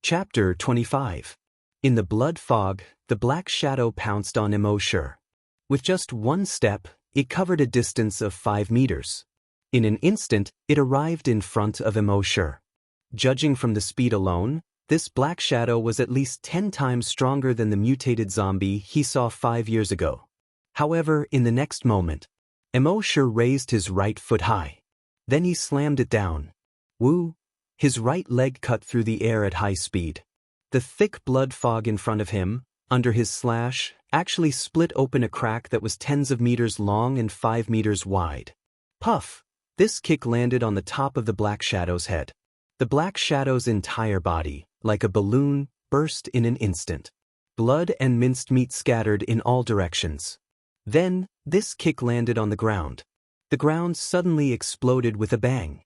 Chapter 25. In the blood fog, the black shadow pounced on Emosure. With just one step, it covered a distance of 5 meters. In an instant, it arrived in front of Emosure. Judging from the speed alone, this black shadow was at least 10 times stronger than the mutated zombie he saw 5 years ago. However, in the next moment, Emosure raised his right foot high. Then he slammed it down. Woo! His right leg cut through the air at high speed. The thick blood fog in front of him, under his slash, actually split open a crack that was tens of meters long and 5 meters wide. Puff! This kick landed on the top of the black shadow's head. The black shadow's entire body, like a balloon, burst in an instant. Blood and minced meat scattered in all directions. Then, this kick landed on the ground. The ground suddenly exploded with a bang.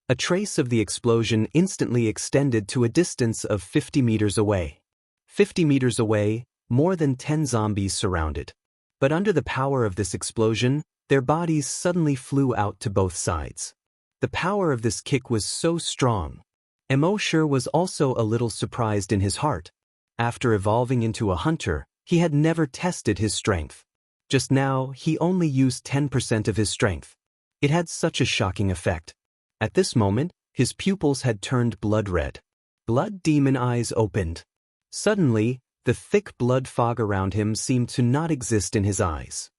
A trace of the explosion instantly extended to a distance of 50 meters away. 50 meters away, more than 10 zombies surrounded. But under the power of this explosion, their bodies suddenly flew out to both sides. The power of this kick was so strong. Emosure was also a little surprised in his heart. After evolving into a hunter, he had never tested his strength. Just now, he only used 10% of his strength. It had such a shocking effect. At this moment, his pupils had turned blood red. Blood demon eyes opened. Suddenly, the thick blood fog around him seemed to not exist in his eyes.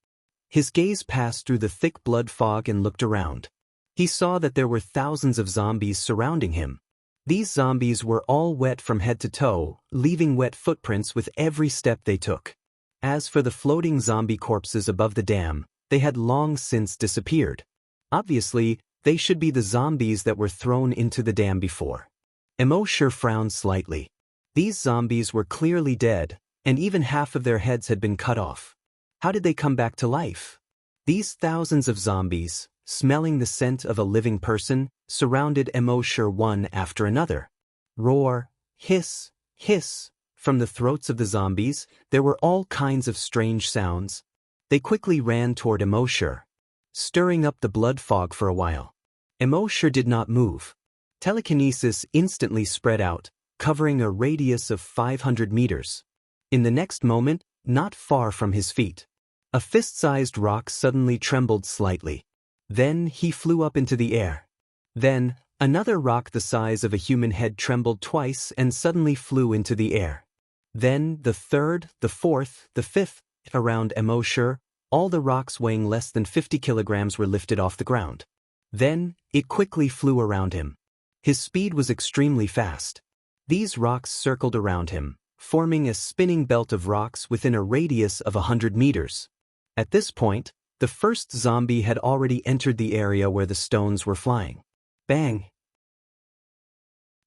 His gaze passed through the thick blood fog and looked around. He saw that there were thousands of zombies surrounding him. These zombies were all wet from head to toe, leaving wet footprints with every step they took. As for the floating zombie corpses above the dam, they had long since disappeared. Obviously, they should be the zombies that were thrown into the dam before. Emosure frowned slightly. These zombies were clearly dead, and even half of their heads had been cut off. How did they come back to life? These thousands of zombies, smelling the scent of a living person, surrounded Emosure one after another. Roar, hiss, hiss. From the throats of the zombies, there were all kinds of strange sounds. They quickly ran toward Emosure, stirring up the blood fog for a while. Emosure did not move. Telekinesis instantly spread out, covering a radius of 500 meters. In the next moment, not far from his feet, a fist-sized rock suddenly trembled slightly. Then he flew up into the air. Then, another rock the size of a human head trembled twice and suddenly flew into the air. Then, the third, the fourth, the fifth, around Emosure, all the rocks weighing less than 50 kilograms were lifted off the ground. Then, it quickly flew around him. His speed was extremely fast. These rocks circled around him, forming a spinning belt of rocks within a radius of 100 meters. At this point, the first zombie had already entered the area where the stones were flying. Bang!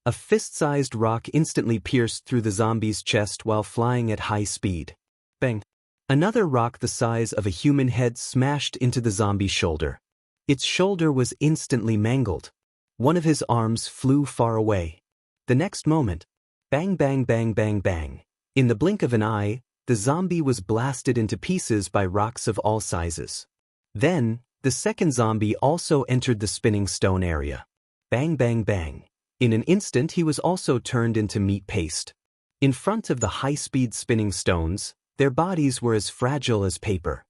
A fist-sized rock instantly pierced through the zombie's chest while flying at high speed. Bang! Another rock the size of a human head smashed into the zombie's shoulder. Its shoulder was instantly mangled. One of his arms flew far away. The next moment, bang bang bang bang bang. In the blink of an eye, the zombie was blasted into pieces by rocks of all sizes. Then, the second zombie also entered the spinning stone area. Bang bang bang. In an instant he was also turned into meat paste. In front of the high-speed spinning stones, their bodies were as fragile as paper.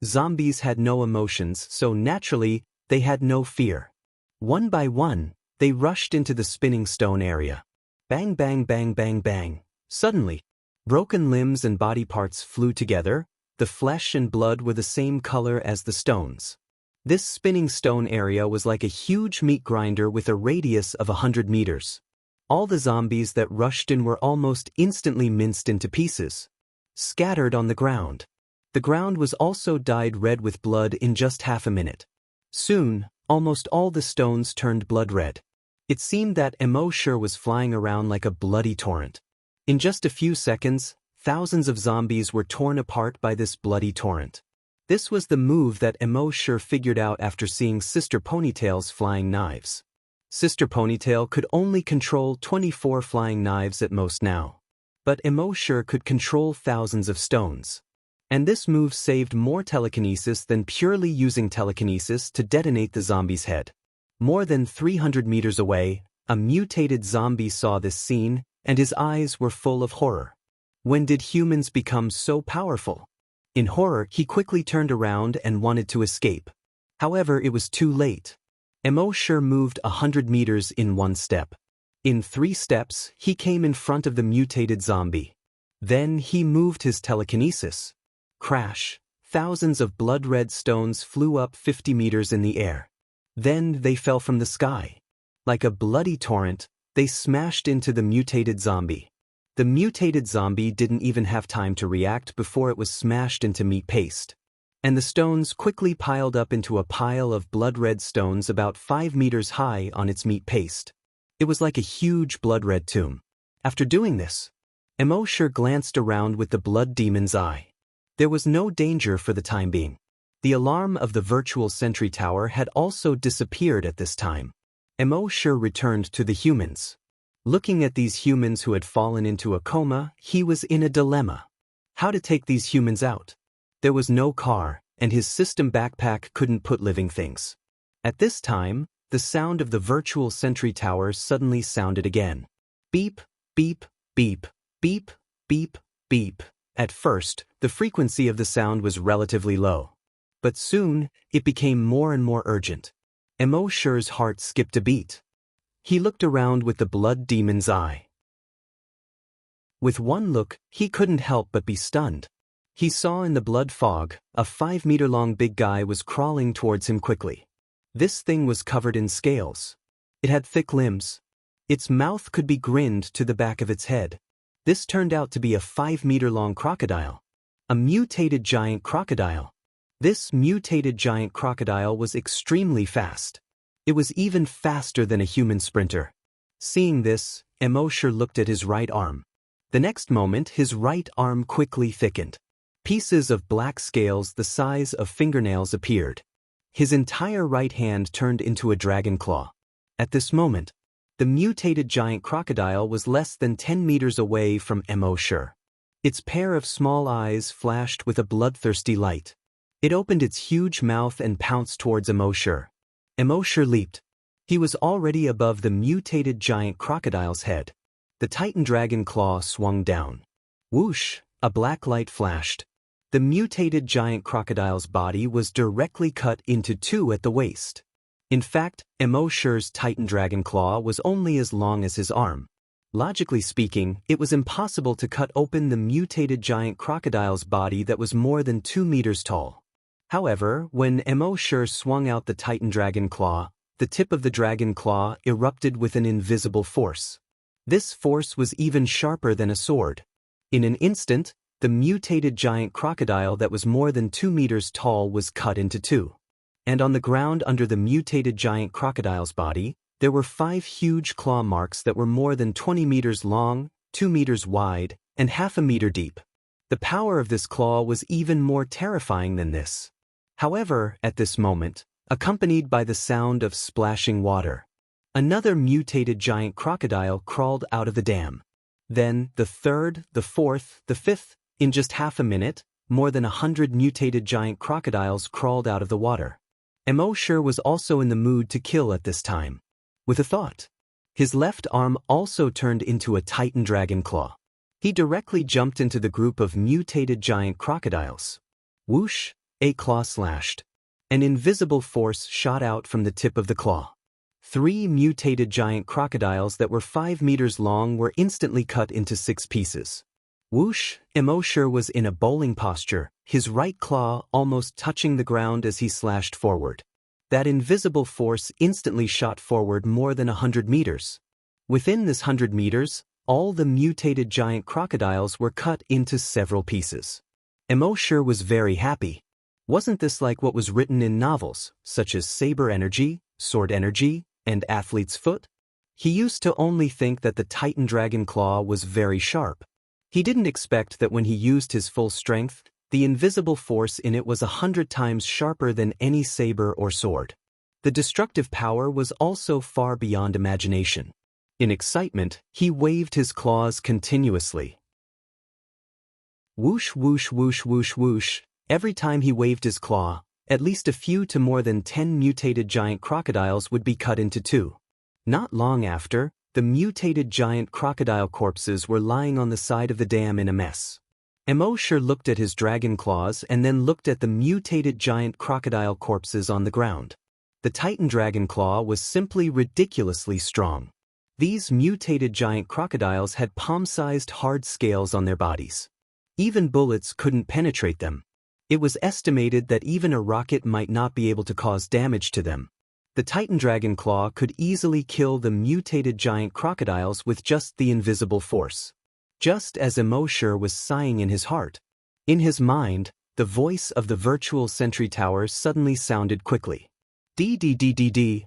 Zombies had no emotions, so naturally, they had no fear. One by one, they rushed into the spinning stone area. Bang bang bang bang bang. Suddenly, broken limbs and body parts flew together. The flesh and blood were the same color as the stones. This spinning stone area was like a huge meat grinder with a radius of 100 meters. All the zombies that rushed in were almost instantly minced into pieces, scattered on the ground. The ground was also dyed red with blood in just half a minute. Soon, almost all the stones turned blood red. It seemed that Emosure was flying around like a bloody torrent. In just a few seconds, thousands of zombies were torn apart by this bloody torrent. This was the move that Emosure figured out after seeing Sister Ponytail's flying knives. Sister Ponytail could only control 24 flying knives at most now. But Emosure could control thousands of stones. And this move saved more telekinesis than purely using telekinesis to detonate the zombie's head. More than 300 meters away, a mutated zombie saw this scene and his eyes were full of horror. When did humans become so powerful? In horror, he quickly turned around and wanted to escape. However, it was too late. Emosher moved 100 meters in one step. In 3 steps, he came in front of the mutated zombie. Then he moved his telekinesis. Crash! Thousands of blood-red stones flew up 50 meters in the air. Then they fell from the sky. Like a bloody torrent, they smashed into the mutated zombie. The mutated zombie didn't even have time to react before it was smashed into meat paste. And the stones quickly piled up into a pile of blood-red stones about 5 meters high on its meat paste. It was like a huge blood-red tomb. After doing this, Emosher glanced around with the blood demon's eye. There was no danger for the time being. The alarm of the virtual sentry tower had also disappeared at this time. Emosher returned to the humans. Looking at these humans who had fallen into a coma, he was in a dilemma. How to take these humans out? There was no car, and his system backpack couldn't put living things. At this time, the sound of the virtual sentry tower suddenly sounded again. Beep, beep, beep, beep, beep, beep. At first, the frequency of the sound was relatively low. But soon, it became more and more urgent. Emosher's heart skipped a beat. He looked around with the blood demon's eye. With one look, he couldn't help but be stunned. He saw in the blood fog, a 5-meter-long big guy was crawling towards him quickly. This thing was covered in scales. It had thick limbs. Its mouth could be grinned to the back of its head. This turned out to be a 5-meter-long crocodile. A mutated giant crocodile. This mutated giant crocodile was extremely fast. It was even faster than a human sprinter. Seeing this, Emosher looked at his right arm. The next moment, his right arm quickly thickened. Pieces of black scales the size of fingernails appeared. His entire right hand turned into a dragon claw. At this moment, the mutated giant crocodile was less than 10 meters away from Emosher. Its pair of small eyes flashed with a bloodthirsty light. It opened its huge mouth and pounced towards Emosher. Emosher leaped. He was already above the mutated giant crocodile's head. The Titan dragon claw swung down. Whoosh! A black light flashed. The mutated giant crocodile's body was directly cut into 2 at the waist. In fact, Emosher's Titan dragon claw was only as long as his arm. Logically speaking, it was impossible to cut open the mutated giant crocodile's body that was more than 2 meters tall. However, when Emosher swung out the Titan dragon claw, the tip of the dragon claw erupted with an invisible force. This force was even sharper than a sword. In an instant, the mutated giant crocodile that was more than 2 meters tall was cut into 2. And on the ground under the mutated giant crocodile's body, there were 5 huge claw marks that were more than 20 meters long, 2 meters wide, and half a meter deep. The power of this claw was even more terrifying than this. However, at this moment, accompanied by the sound of splashing water, another mutated giant crocodile crawled out of the dam. Then, the 3rd, the 4th, the 5th, in just half a minute, more than 100 mutated giant crocodiles crawled out of the water. Emosher was also in the mood to kill at this time. With a thought, his left arm also turned into a Titan dragon claw. He directly jumped into the group of mutated giant crocodiles. Whoosh! A claw slashed. An invisible force shot out from the tip of the claw. 3 mutated giant crocodiles that were 5 meters long were instantly cut into 6 pieces. Whoosh! Emosher was in a bowling posture, his right claw almost touching the ground as he slashed forward. That invisible force instantly shot forward more than 100 meters. Within this 100 meters, all the mutated giant crocodiles were cut into several pieces. Emosher was very happy. Wasn't this like what was written in novels, such as Saber Energy, Sword Energy, and Athlete's Foot? He used to only think that the Titan dragon claw was very sharp. He didn't expect that when he used his full strength, the invisible force in it was 100 times sharper than any saber or sword. The destructive power was also far beyond imagination. In excitement, he waved his claws continuously. Whoosh, whoosh, whoosh, whoosh, whoosh. Every time he waved his claw, at least a few to more than 10 mutated giant crocodiles would be cut into 2. Not long after, the mutated giant crocodile corpses were lying on the side of the dam in a mess. Emosher looked at his dragon claws and then looked at the mutated giant crocodile corpses on the ground. The Titan dragon claw was simply ridiculously strong. These mutated giant crocodiles had palm-sized hard scales on their bodies. Even bullets couldn't penetrate them. It was estimated that even a rocket might not be able to cause damage to them. The Titan dragon claw could easily kill the mutated giant crocodiles with just the invisible force. Just as Emosher was sighing in his heart. In his mind, the voice of the virtual sentry tower suddenly sounded quickly. D.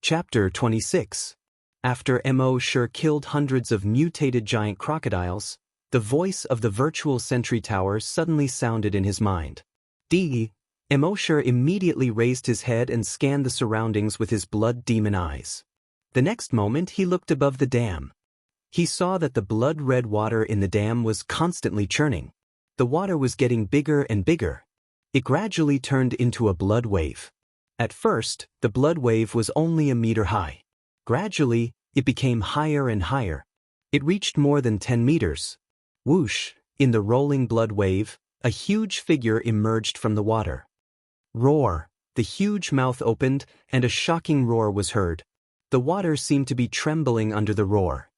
Chapter 26. After Emosher killed hundreds of mutated giant crocodiles, the voice of the virtual sentry tower suddenly sounded in his mind. Emosher immediately raised his head and scanned the surroundings with his blood demon eyes. The next moment he looked above the dam. He saw that the blood-red water in the dam was constantly churning. The water was getting bigger and bigger. It gradually turned into a blood wave. At first, the blood wave was only a meter high. Gradually, it became higher and higher. It reached more than 10 meters. Whoosh! In the rolling blood wave, a huge figure emerged from the water. Roar! The huge mouth opened, and a shocking roar was heard. The water seemed to be trembling under the roar.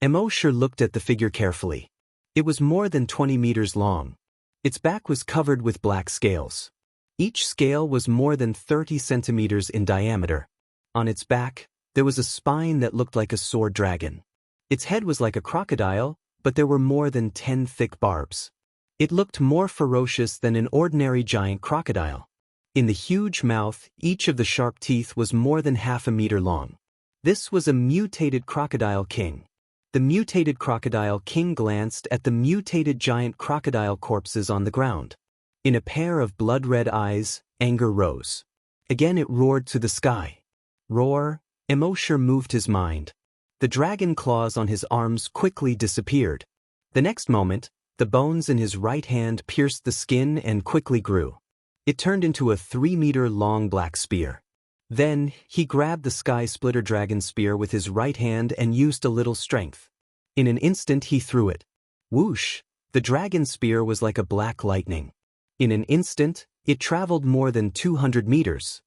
Emosher looked at the figure carefully. It was more than 20 meters long. Its back was covered with black scales. Each scale was more than 30 centimeters in diameter. On its back, there was a spine that looked like a sword dragon. Its head was like a crocodile, but there were more than 10 thick barbs. It looked more ferocious than an ordinary giant crocodile. In the huge mouth, each of the sharp teeth was more than half a meter long. This was a mutated crocodile king. The mutated crocodile king glanced at the mutated giant crocodile corpses on the ground. In a pair of blood-red eyes, anger rose. Again it roared to the sky. Roar! Emosher moved his mind. The dragon claws on his arms quickly disappeared. The next moment, the bones in his right hand pierced the skin and quickly grew. It turned into a 3-meter-long black spear. Then, he grabbed the sky splitter dragon spear with his right hand and used a little strength. In an instant he threw it. Whoosh! The dragon spear was like a black lightning. In an instant, it traveled more than 200 meters.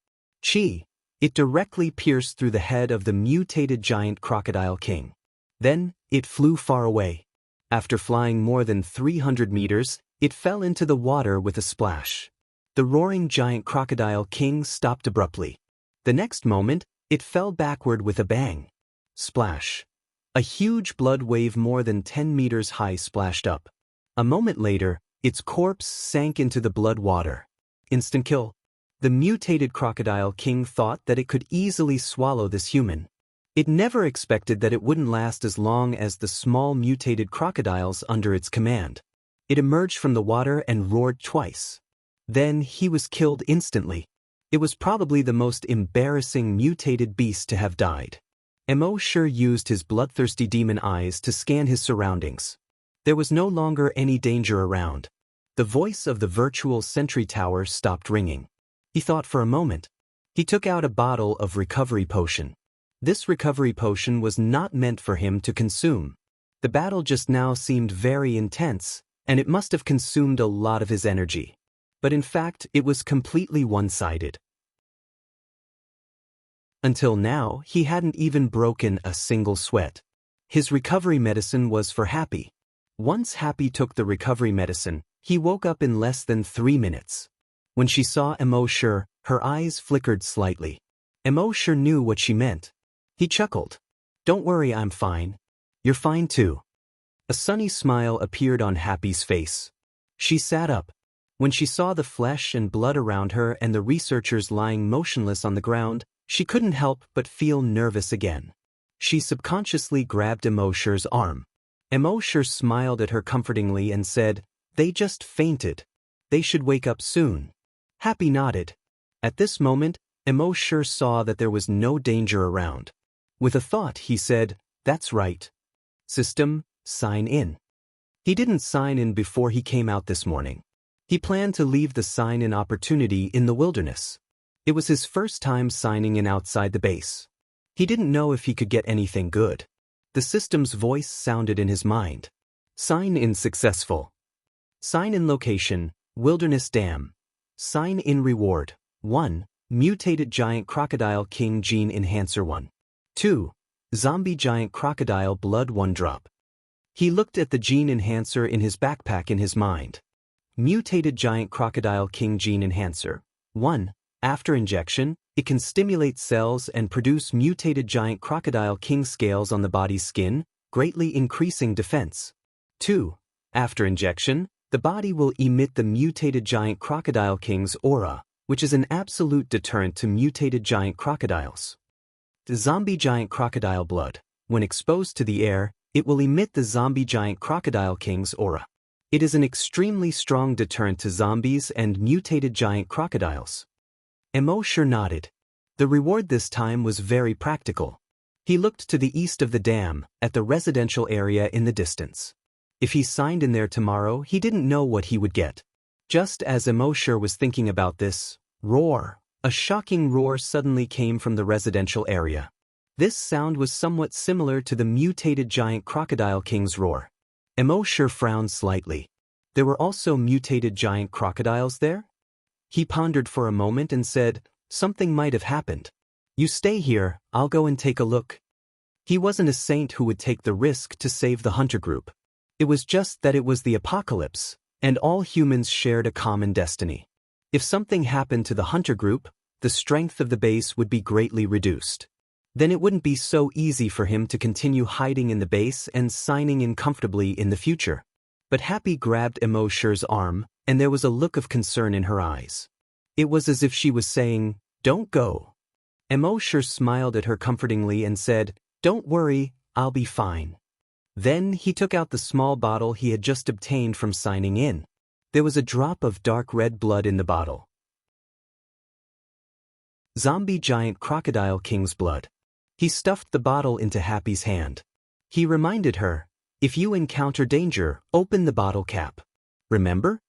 Chi! It directly pierced through the head of the mutated giant crocodile king. Then, it flew far away. After flying more than 300 meters, it fell into the water with a splash. The roaring giant crocodile king stopped abruptly. The next moment, it fell backward with a bang. Splash! A huge blood wave more than 10 meters high splashed up. A moment later, its corpse sank into the blood water. Instant kill. The mutated crocodile king thought that it could easily swallow this human. It never expected that it wouldn't last as long as the small mutated crocodiles under its command. It emerged from the water and roared twice. Then he was killed instantly. It was probably the most embarrassing mutated beast to have died. Emosher used his bloodthirsty demon eyes to scan his surroundings. There was no longer any danger around. The voice of the virtual sentry tower stopped ringing. He thought for a moment. He took out a bottle of recovery potion. This recovery potion was not meant for him to consume. The battle just now seemed very intense, and it must have consumed a lot of his energy. But in fact, it was completely one-sided. Until now, he hadn't even broken a single sweat. His recovery medicine was for Happy. Once Happy took the recovery medicine, he woke up in less than 3 minutes. When she saw Emosher, her eyes flickered slightly. Emosher knew what she meant. He chuckled. "Don't worry, I'm fine. You're fine too." A sunny smile appeared on Happy's face. She sat up. When she saw the flesh and blood around her and the researchers lying motionless on the ground, she couldn't help but feel nervous again. She subconsciously grabbed Emosher's arm. Emosher smiled at her comfortingly and said, "They just fainted. They should wake up soon." Happy nodded. At this moment, Emosher saw that there was no danger around. With a thought, he said, "That's right. System, sign in." He didn't sign in before he came out this morning. He planned to leave the sign-in opportunity in the wilderness. It was his first time signing in outside the base. He didn't know if he could get anything good. The system's voice sounded in his mind. Sign in successful. Sign in location, Wilderness Dam. Sign in reward, 1. Mutated Giant Crocodile King Gene Enhancer 1. 2. Zombie Giant Crocodile Blood 1 drop. He looked at the gene enhancer in his backpack in his mind. Mutated Giant Crocodile King Gene Enhancer. 1. After injection, it can stimulate cells and produce mutated Giant Crocodile King scales on the body's skin, greatly increasing defense. 2. After injection, the body will emit the mutated Giant Crocodile King's aura, which is an absolute deterrent to mutated giant crocodiles. The Zombie Giant Crocodile Blood. When exposed to the air, it will emit the Zombie Giant Crocodile King's aura. It is an extremely strong deterrent to zombies and mutated giant crocodiles. Emosher nodded. The reward this time was very practical. He looked to the east of the dam, at the residential area in the distance. If he signed in there tomorrow, he didn't know what he would get. Just as Emosher was thinking about this, roar! A shocking roar suddenly came from the residential area. This sound was somewhat similar to the mutated giant crocodile king's roar. Emosher frowned slightly. There were also mutated giant crocodiles there? He pondered for a moment and said, something might have happened. You stay here, I'll go and take a look. He wasn't a saint who would take the risk to save the hunter group. It was just that it was the apocalypse, and all humans shared a common destiny. If something happened to the hunter group, the strength of the base would be greatly reduced. Then it wouldn't be so easy for him to continue hiding in the base and signing in comfortably in the future. But Happy grabbed Emosher's arm, and there was a look of concern in her eyes. It was as if she was saying, don't go. Emosher smiled at her comfortingly and said, don't worry, I'll be fine. Then he took out the small bottle he had just obtained from signing in. There was a drop of dark red blood in the bottle. Zombie Giant Crocodile King's blood. He stuffed the bottle into Happy's hand. He reminded her, if you encounter danger, open the bottle cap. Remember?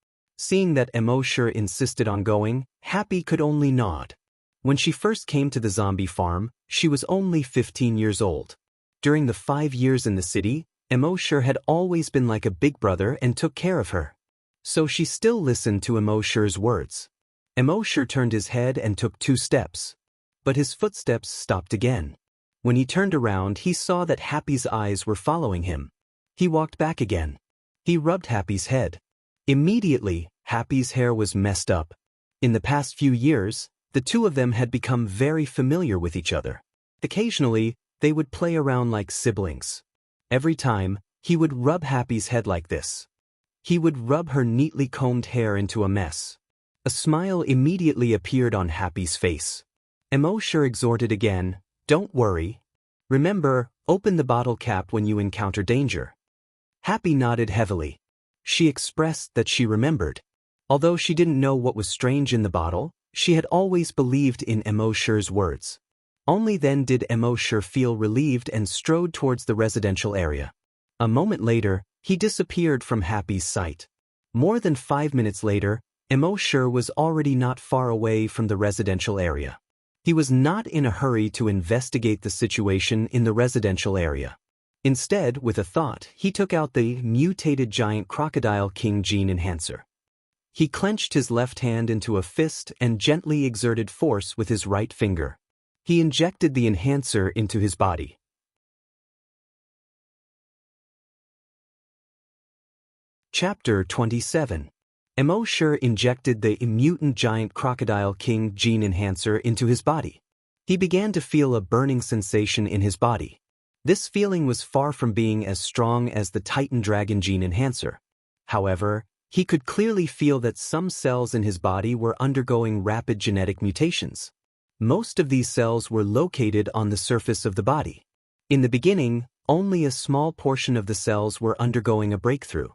Seeing that Emosher insisted on going, Happy could only nod. When she first came to the zombie farm, she was only 15 years old. During the 5 years in the city, Emosher had always been like a big brother and took care of her. So she still listened to Emosher's words. Emosher turned his head and took 2 steps. But his footsteps stopped again. When he turned around, he saw that Happy's eyes were following him. He walked back again. He rubbed Happy's head. Immediately, Happy's hair was messed up. In the past few years, the two of them had become very familiar with each other. Occasionally, they would play around like siblings. Every time, he would rub Happy's head like this. He would rub her neatly combed hair into a mess. A smile immediately appeared on Happy's face. Emosher exhorted again, don't worry. Remember, open the bottle cap when you encounter danger. Happy nodded heavily. She expressed that she remembered. Although she didn't know what was strange in the bottle, she had always believed in Emosher's words. Only then did Emosher feel relieved and strode towards the residential area. A moment later, he disappeared from Happy's sight. More than 5 minutes later, Emosher was already not far away from the residential area. He was not in a hurry to investigate the situation in the residential area. Instead, with a thought, he took out the mutated giant crocodile king gene enhancer. He clenched his left hand into a fist and gently exerted force with his right finger. He injected the enhancer into his body. Chapter 27. Emosher injected the mutant giant crocodile king gene enhancer into his body. He began to feel a burning sensation in his body. This feeling was far from being as strong as the Titan Dragon gene enhancer. However, he could clearly feel that some cells in his body were undergoing rapid genetic mutations. Most of these cells were located on the surface of the body. In the beginning, only a small portion of the cells were undergoing a breakthrough.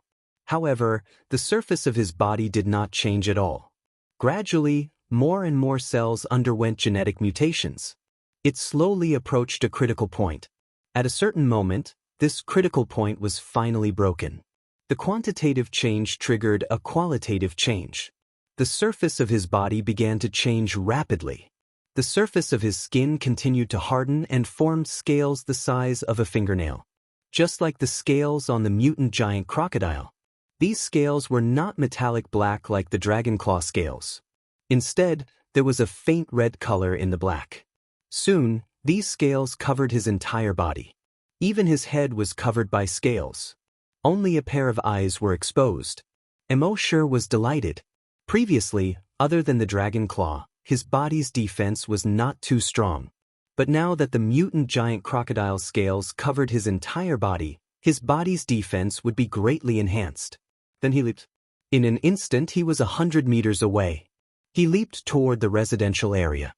However, the surface of his body did not change at all. Gradually, more and more cells underwent genetic mutations. It slowly approached a critical point. At a certain moment, this critical point was finally broken. The quantitative change triggered a qualitative change. The surface of his body began to change rapidly. The surface of his skin continued to harden and formed scales the size of a fingernail. Just like the scales on the mutant giant crocodile. These scales were not metallic black like the dragonclaw scales. Instead, there was a faint red color in the black. Soon, these scales covered his entire body. Even his head was covered by scales. Only a pair of eyes were exposed. Emosure was delighted. Previously, other than the dragonclaw, his body's defense was not too strong. But now that the mutant giant crocodile's scales covered his entire body, his body's defense would be greatly enhanced. Then he leaped. In an instant he was 100 meters away. He leaped toward the residential area.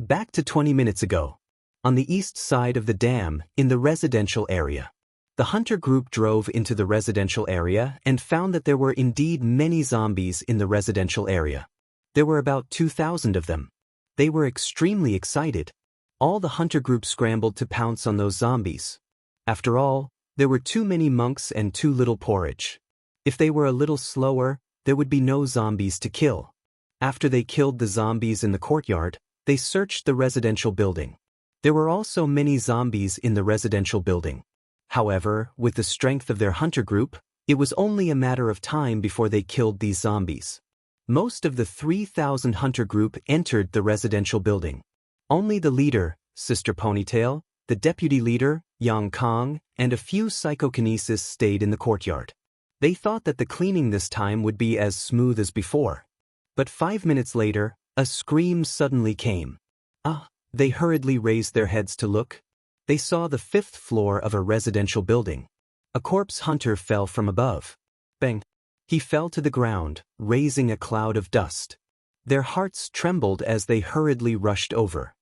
Back to 20 minutes ago. On the east side of the dam, in the residential area. The hunter group drove into the residential area and found that there were indeed many zombies in the residential area. There were about 2,000 of them. They were extremely excited. All the hunter group scrambled to pounce on those zombies. After all, there were too many monks and too little porridge. If they were a little slower, there would be no zombies to kill. After they killed the zombies in the courtyard, they searched the residential building. There were also many zombies in the residential building. However, with the strength of their hunter group, it was only a matter of time before they killed these zombies. Most of the 3,000 hunter group entered the residential building. Only the leader, Sister Ponytail, the deputy leader, Yang Kong, and a few psychokinesis stayed in the courtyard. They thought that the cleaning this time would be as smooth as before. But 5 minutes later, a scream suddenly came. They hurriedly raised their heads to look. They saw the 5th floor of a residential building. A corpse hunter fell from above. Bang! He fell to the ground, raising a cloud of dust. Their hearts trembled as they hurriedly rushed over.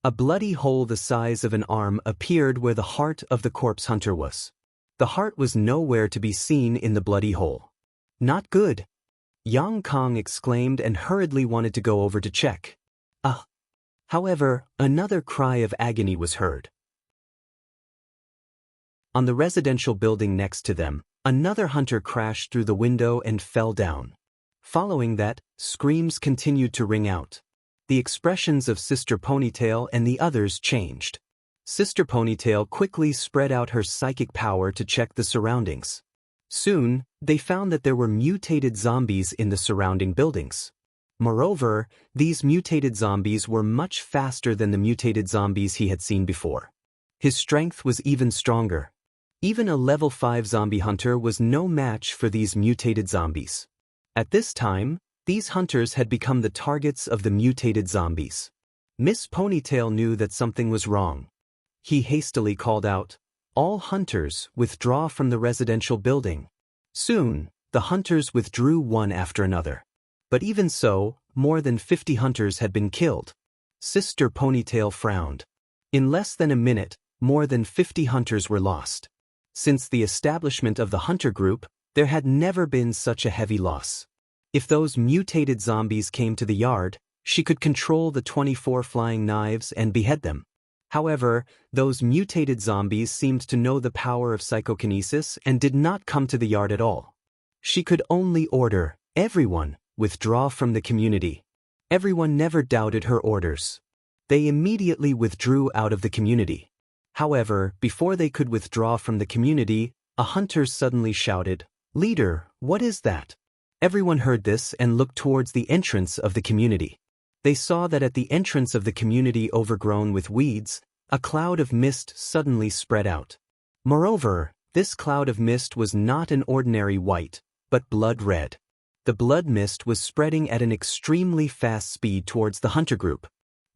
A bloody hole the size of an arm appeared where the heart of the corpse hunter was. The heart was nowhere to be seen in the bloody hole. Not good! Yang Kong exclaimed and hurriedly wanted to go over to check. However, another cry of agony was heard. On the residential building next to them, another hunter crashed through the window and fell down. Following that, screams continued to ring out. The expressions of Sister Ponytail and the others changed. Sister Ponytail quickly spread out her psychic power to check the surroundings. Soon, they found that there were mutated zombies in the surrounding buildings. Moreover, these mutated zombies were much faster than the mutated zombies he had seen before. His strength was even stronger. Even a level 5 zombie hunter was no match for these mutated zombies. At this time, these hunters had become the targets of the mutated zombies. Miss Ponytail knew that something was wrong. He hastily called out, "All hunters, withdraw from the residential building." Soon, the hunters withdrew one after another. But even so, more than 50 hunters had been killed. Sister Ponytail frowned. In less than a minute, more than 50 hunters were lost. Since the establishment of the hunter group, there had never been such a heavy loss. If those mutated zombies came to the yard, she could control the 24 flying knives and behead them. However, those mutated zombies seemed to know the power of psychokinesis and did not come to the yard at all. She could only order, "Everyone, withdraw from the community." Everyone never doubted her orders. They immediately withdrew out of the community. However, before they could withdraw from the community, a hunter suddenly shouted, "Leader, what is that?" Everyone heard this and looked towards the entrance of the community. They saw that at the entrance of the community overgrown with weeds, a cloud of mist suddenly spread out. Moreover, this cloud of mist was not an ordinary white, but blood red. The blood mist was spreading at an extremely fast speed towards the hunter group.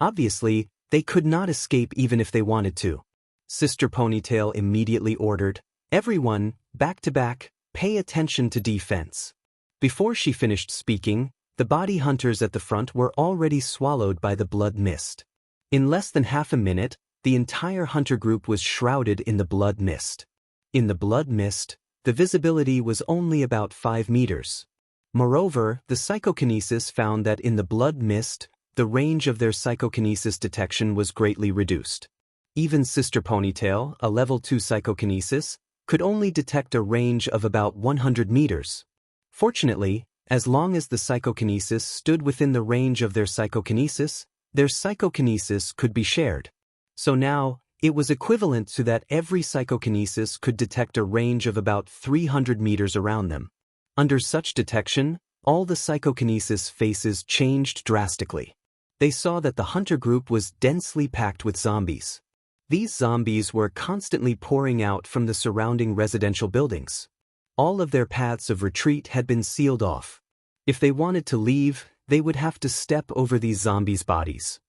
Obviously, they could not escape even if they wanted to. Sister Ponytail immediately ordered, "Everyone, back to back, pay attention to defense." Before she finished speaking, the body hunters at the front were already swallowed by the blood mist. In less than half a minute, the entire hunter group was shrouded in the blood mist. In the blood mist, the visibility was only about 5 meters. Moreover, the psychokinesis found that in the blood mist, the range of their psychokinesis detection was greatly reduced. Even Sister Ponytail, a level 2 psychokinesis, could only detect a range of about 100 meters. Fortunately, as long as the psychokinesis stood within the range of their psychokinesis, Their psychokinesis could be shared. So now, it was equivalent to that every psychokinesis could detect a range of about 300 meters around them. Under such detection, all the psychokinesis faces changed drastically. They saw that the hunter group was densely packed with zombies. These zombies were constantly pouring out from the surrounding residential buildings. All of their paths of retreat had been sealed off. If they wanted to leave, they would have to step over these zombies' bodies.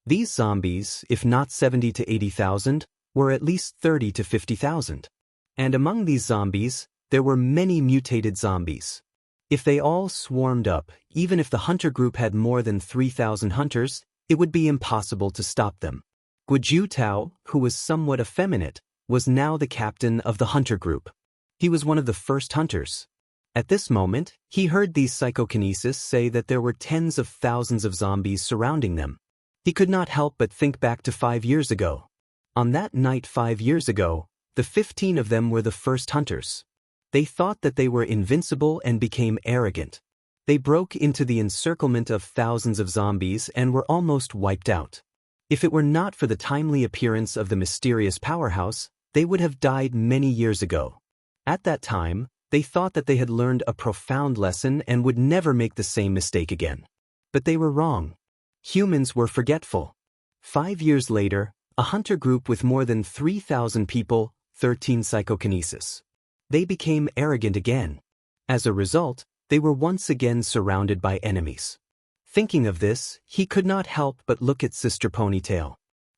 These zombies, if not 70 to 80,000, were at least 30 to 50,000. And among these zombies, there were many mutated zombies. If they all swarmed up, even if the hunter group had more than 3,000 hunters, it would be impossible to stop them. Guizhou Tao, who was somewhat effeminate, was now the captain of the hunter group. He was one of the first hunters. At this moment, he heard these psychokinesis say that there were tens of thousands of zombies surrounding them. He could not help but think back to 5 years ago. On that night 5 years ago, the 15 of them were the first hunters. They thought that they were invincible and became arrogant. They broke into the encirclement of thousands of zombies and were almost wiped out. If it were not for the timely appearance of the mysterious powerhouse, they would have died many years ago. At that time, they thought that they had learned a profound lesson and would never make the same mistake again. But they were wrong. Humans were forgetful. 5 years later, a hunter group with more than 3,000 people, 13 psychokinesis. They became arrogant again. As a result, they were once again surrounded by enemies. Thinking of this, he could not help but look at Sister Ponytail.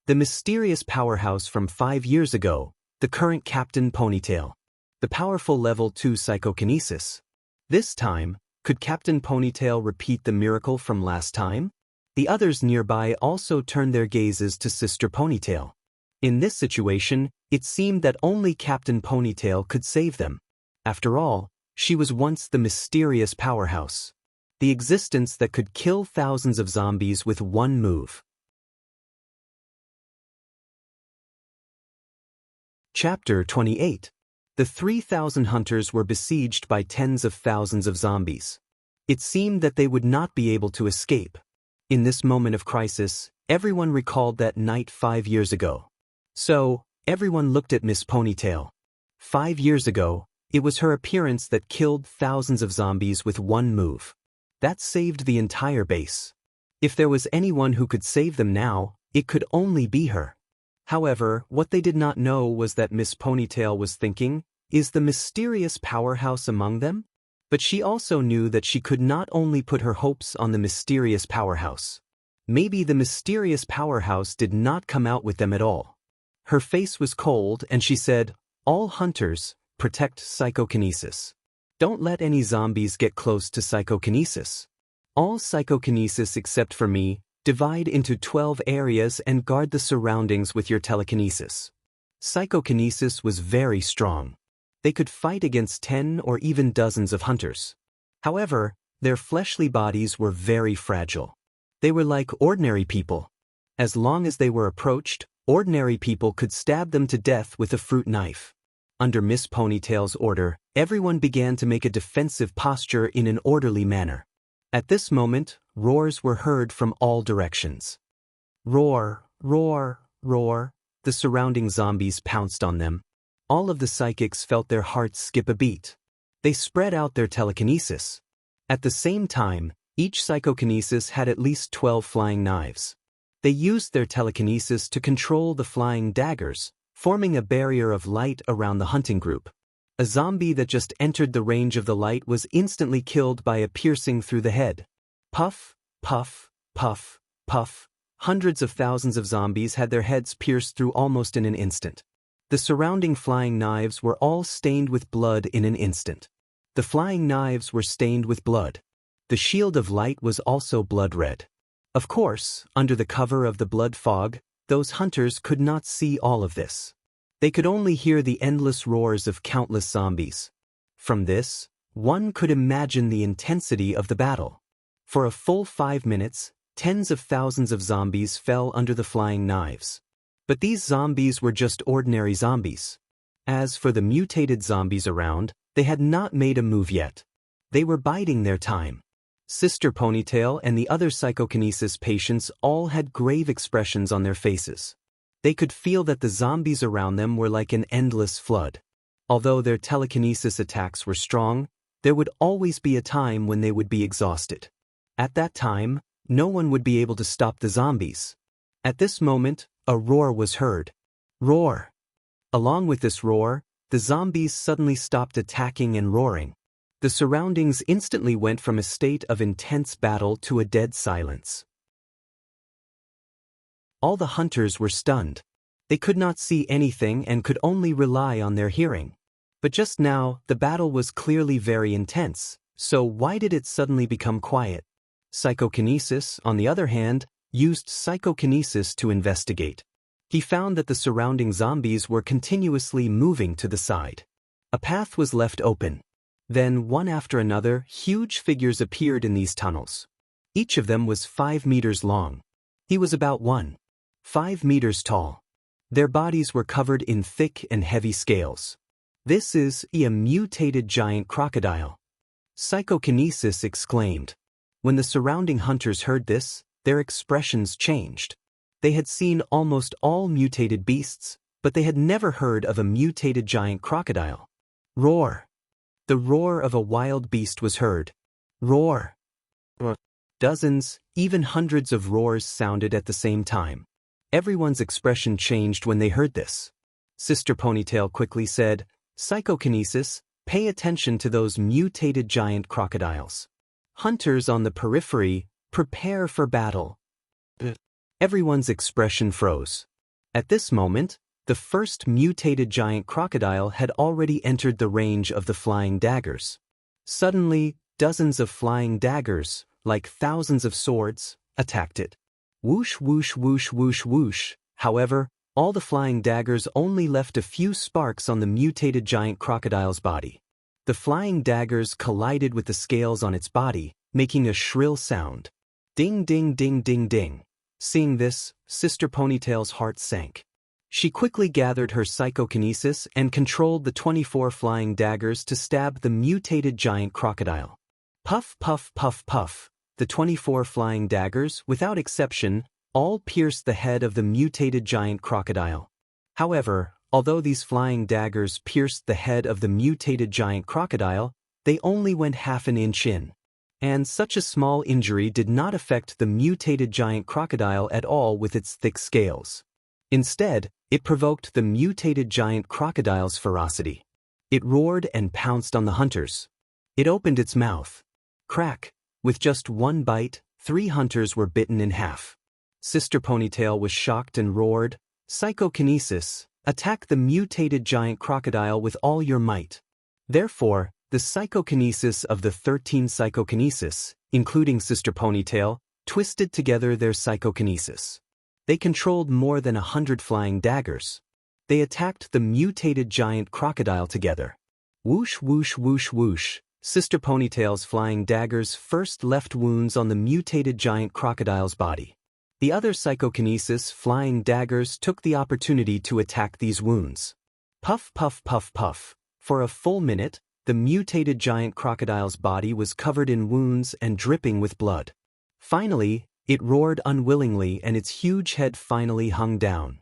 The mysterious powerhouse from 5 years ago, the current Captain Ponytail. The powerful level 2 psychokinesis. This time, could Captain Ponytail repeat the miracle from last time? The others nearby also turned their gazes to Sister Ponytail. In this situation, it seemed that only Captain Ponytail could save them. After all, she was once the mysterious powerhouse. The existence that could kill thousands of zombies with one move. Chapter 28. The 3,000 hunters were besieged by tens of thousands of zombies. It seemed that they would not be able to escape. In this moment of crisis, everyone recalled that night 5 years ago. So, everyone looked at Miss Ponytail. 5 years ago, it was her appearance that killed thousands of zombies with one move. That saved the entire base. If there was anyone who could save them now, it could only be her. However, what they did not know was that Miss Ponytail was thinking, is the mysterious powerhouse among them? But she also knew that she could not only put her hopes on the mysterious powerhouse. Maybe the mysterious powerhouse did not come out with them at all. Her face was cold and she said, "All hunters, protect psychokinesis. Don't let any zombies get close to psychokinesis. All psychokinesis except for me, divide into 12 areas and guard the surroundings with your telekinesis." Psychokinesis was very strong. They could fight against 10 or even dozens of hunters. However, their fleshly bodies were very fragile. They were like ordinary people. As long as they were approached, ordinary people could stab them to death with a fruit knife. Under Miss Ponytail's order, everyone began to make a defensive posture in an orderly manner. At this moment, roars were heard from all directions. Roar, roar, roar. The surrounding zombies pounced on them. All of the psychics felt their hearts skip a beat. They spread out their telekinesis. At the same time, each psychokinesis had at least 12 flying knives. They used their telekinesis to control the flying daggers, forming a barrier of light around the hunting group. A zombie that just entered the range of the light was instantly killed by a piercing through the head. Puff, puff, puff, puff. Hundreds of thousands of zombies had their heads pierced through almost in an instant. The surrounding flying knives were all stained with blood in an instant. The flying knives were stained with blood. The shield of light was also blood red. Of course, under the cover of the blood fog, those hunters could not see all of this. They could only hear the endless roars of countless zombies. From this, one could imagine the intensity of the battle. For a full 5 minutes, tens of thousands of zombies fell under the flying knives. But these zombies were just ordinary zombies. As for the mutated zombies around, they had not made a move yet. They were biding their time. Sister Ponytail and the other psychokinesis patients all had grave expressions on their faces. They could feel that the zombies around them were like an endless flood. Although their telekinesis attacks were strong, there would always be a time when they would be exhausted. At that time, no one would be able to stop the zombies. At this moment, a roar was heard. Roar! Along with this roar, the zombies suddenly stopped attacking and roaring. The surroundings instantly went from a state of intense battle to a dead silence. All the hunters were stunned. They could not see anything and could only rely on their hearing. But just now, the battle was clearly very intense, so why did it suddenly become quiet? Psychokinesis, on the other hand, used psychokinesis to investigate. He found that the surrounding zombies were continuously moving to the side. A path was left open. Then, one after another, huge figures appeared in these tunnels. Each of them was 5 meters long. He was about 1.5 meters tall. Their bodies were covered in thick and heavy scales. This is a mutated giant crocodile. Psychokinesis exclaimed. When the surrounding hunters heard this, their expressions changed. They had seen almost all mutated beasts, but they had never heard of a mutated giant crocodile. Roar! The roar of a wild beast was heard. Roar! Dozens, even hundreds of roars sounded at the same time. Everyone's expression changed when they heard this. Sister Ponytail quickly said, "Psychokinesis, pay attention to those mutated giant crocodiles. Hunters on the periphery, prepare for battle." Everyone's expression froze. At this moment, the first mutated giant crocodile had already entered the range of the flying daggers. Suddenly, dozens of flying daggers, like thousands of swords, attacked it. Whoosh, whoosh, whoosh, whoosh, whoosh. However, all the flying daggers only left a few sparks on the mutated giant crocodile's body. The flying daggers collided with the scales on its body, making a shrill sound. Ding, ding, ding, ding, ding. Seeing this, Sister Ponytail's heart sank. She quickly gathered her psychokinesis and controlled the 24 flying daggers to stab the mutated giant crocodile. Puff, puff, puff, puff. The 24 flying daggers, without exception, all pierced the head of the mutated giant crocodile. However, although these flying daggers pierced the head of the mutated giant crocodile, they only went half an inch in. And such a small injury did not affect the mutated giant crocodile at all with its thick scales. Instead, it provoked the mutated giant crocodile's ferocity. It roared and pounced on the hunters. It opened its mouth. Crack! With just one bite, 3 hunters were bitten in half. Sister Ponytail was shocked and roared, "Psychokinesis, attack the mutated giant crocodile with all your might." Therefore, the psychokinesis of the 13 psychokinesis, including Sister Ponytail, twisted together their psychokinesis. They controlled more than 100 flying daggers. They attacked the mutated giant crocodile together. Whoosh, whoosh, whoosh, whoosh. Sister Ponytail's flying daggers first left wounds on the mutated giant crocodile's body. The other psychokinesis flying daggers took the opportunity to attack these wounds. Puff, puff, puff, puff. For a full minute, the mutated giant crocodile's body was covered in wounds and dripping with blood. Finally, it roared unwillingly and its huge head finally hung down.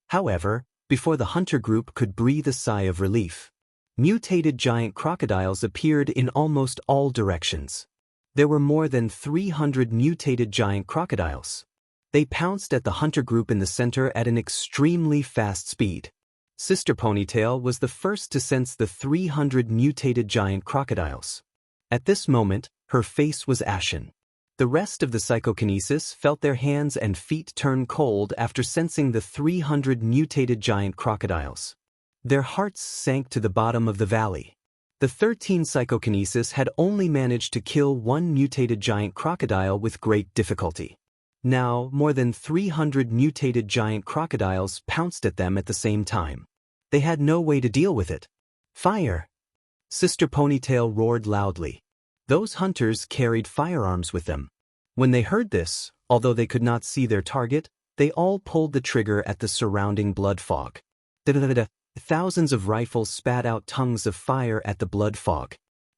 However, before the hunter group could breathe a sigh of relief, mutated giant crocodiles appeared in almost all directions. There were more than 300 mutated giant crocodiles. They pounced at the hunter group in the center at an extremely fast speed. Sister Ponytail was the first to sense the 300 mutated giant crocodiles. At this moment, her face was ashen. The rest of the psychokinesis felt their hands and feet turn cold after sensing the 300 mutated giant crocodiles. Their hearts sank to the bottom of the valley. The 13 psychokinesis had only managed to kill one mutated giant crocodile with great difficulty. Now, more than 300 mutated giant crocodiles pounced at them at the same time. They had no way to deal with it. Fire! Sister Ponytail roared loudly. Those hunters carried firearms with them. When they heard this, although they could not see their target, they all pulled the trigger at the surrounding blood fog. Da-da-da-da. Thousands of rifles spat out tongues of fire at the blood fog.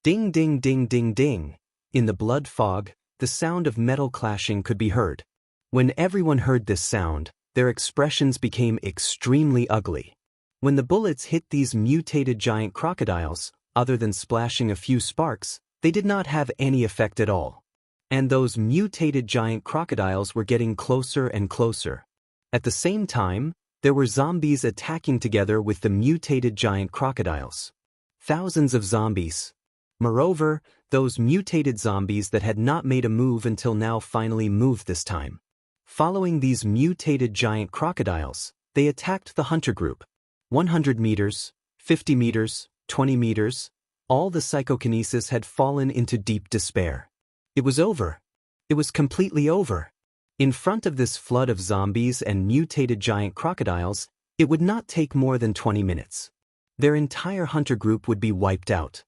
Ding ding ding ding ding. In the blood fog, the sound of metal clashing could be heard. When everyone heard this sound, their expressions became extremely ugly. When the bullets hit these mutated giant crocodiles, other than splashing a few sparks, they did not have any effect at all. And those mutated giant crocodiles were getting closer and closer. At the same time, there were zombies attacking together with the mutated giant crocodiles. Thousands of zombies. Moreover, those mutated zombies that had not made a move until now finally moved this time. Following these mutated giant crocodiles, they attacked the hunter group. 100 meters, 50 meters, 20 meters, all the psychokinesis had fallen into deep despair. It was over. It was completely over. In front of this flood of zombies and mutated giant crocodiles, it would not take more than 20 minutes. Their entire hunter group would be wiped out.